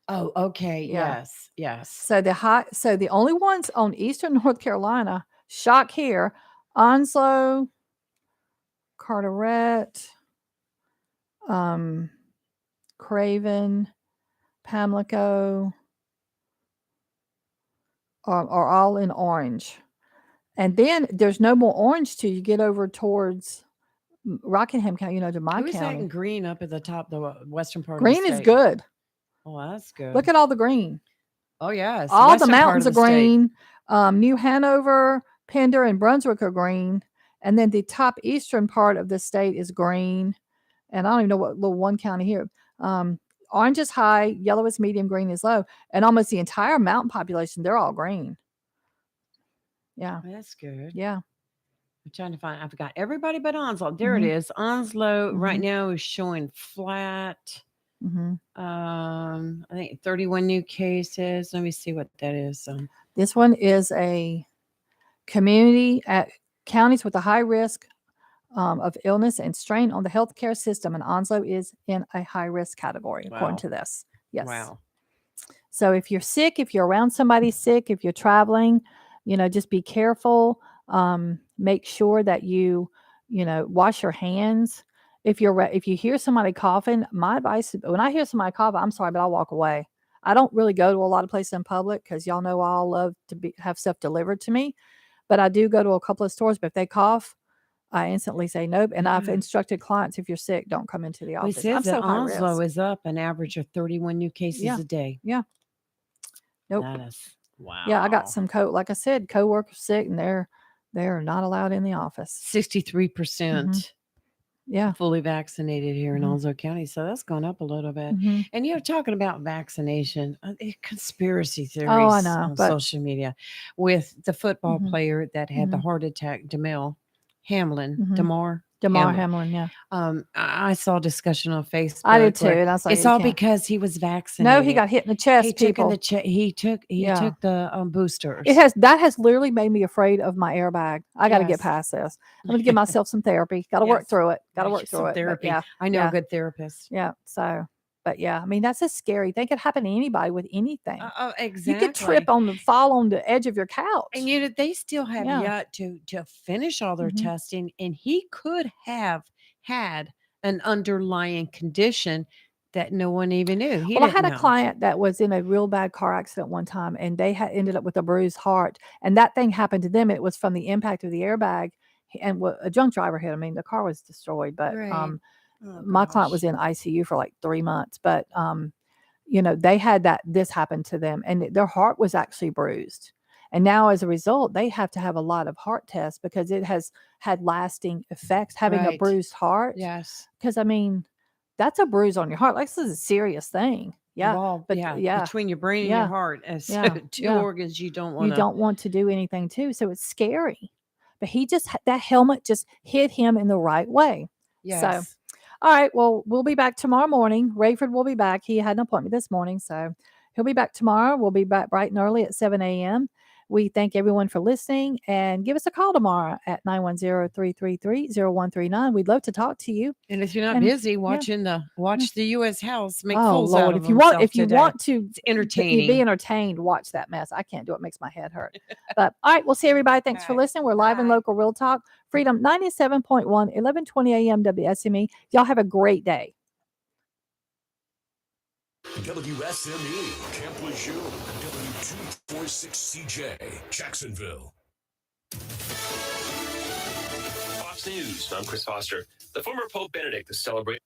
Oh, okay. Yeah. Yes. So the only ones on Eastern North Carolina, shock here, Onslow, Carteret, Craven, Pamlico are all in orange. And then there's no more orange till you get over towards Rockingham County, to my Who's that county. in green up at the top, the western part Green of the is state? good. Oh, that's good. Look at all the green. Oh, yeah. it's All the western part mountains are of the state. green. New Hanover, Pender, and Brunswick are green. And then the top eastern part of the state is green. And I don't even know what little one county here. Orange is high, yellow is medium, green is low. And almost the entire mountain population, they're all green. Yeah. That's good. Yeah. I'm trying to find. I forgot everybody but Onslow. There it Mhm. is. Onslow right Mhm. now is showing flat. Mhm. I think 31 new cases. Let me see what that is. This one is a community at counties with a high risk of illness and strain on the healthcare system, and Onslow is in a high risk category according Wow. to this. Yes. Wow. So if you're sick, if you're around somebody sick, if you're traveling, just be careful. Make sure that you wash your hands. If you hear somebody coughing, my advice when I hear somebody cough, I'm sorry, but I'll walk away. I don't really go to a lot of places in public because y'all know I love to have stuff delivered to me. But I do go to a couple of stores. But if they cough, I instantly say nope. And I've Yeah. instructed clients, if you're sick, don't come into the Well, it office. says I'm that so high Onslow risk. is up an average of 31 new cases Yeah. a day. Yeah. Nope. That is wow. Yeah, I got some like I said, coworkers sick, and they're not allowed in the office. 63% Yeah. fully vaccinated here in Mhm. Onslow County. So that's gone up a little bit. Mhm. And talking about vaccination, conspiracy theories Oh, I know, on but social media with the football Mhm. player that had the Mhm. heart attack, Damar Hamlin. Damar Hamlin, yeah. I saw discussion on Facebook. I did too, where and I was like, it's "You all can't." because he was vaccinated. No, he got hit in the chest, He took in people. he took Yeah. the boosters. That has literally made me afraid of my airbag. I got to get Yes. past this. I'm going to give myself some therapy. Got to work Yes. through it. Got to Yeah, work through some it. But therapy. yeah, I know yeah, a good therapist. yeah. So, but yeah, I mean, that's a scary thing. It could happen to anybody with anything. Oh, exactly. You could fall on the edge of your couch. And they still have Yeah. yet to finish all their Mhm. testing, and he could have had an underlying condition that no one even knew. He Well, I didn't had a know. client that was in a real bad car accident one time, and they had ended up with a bruised heart. And that thing happened to them. It was from the impact of the airbag, and a drunk driver hit. I mean, the car was destroyed, but Right. Oh, my client was gosh. in ICU for like 3 months. But they had this happened to them, and their heart was actually bruised. And now, as a result, they have to have a lot of heart tests because it has had lasting effects having a Right. bruised heart. Yes. Because I mean, that's a bruise on your heart. Like, this is a serious thing. Yeah. Well, But yeah, between your brain and yeah, your heart, as yeah, two yeah. organs you don't You want to. don't want to do anything to. So it's scary. But that helmet just hit him in the right way. So, Yes. all right. Well, we'll be back tomorrow morning. Rayford will be back. He had an appointment this morning. So he'll be back tomorrow. We'll be back bright and early at 7 a.m. We thank everyone for listening, and give us a call tomorrow at 910-333-0139. We'd love to talk to you. And if you're not And- busy yeah. watching watch the U.S. House make Oh fools out Lord! of If you want themselves to it's entertaining. be entertained, watch that mess. I can't do it; makes my head hurt. But all right, we'll see everybody. Thanks for listening. We're live and local, Real Talk, Freedom 97.1, 1120 a.m. WSME. Y'all have a great day. WSME, Camp Lejeune, W246CJ, Jacksonville. Fox News, I'm Chris Foster. The former Pope Benedict is celebrating.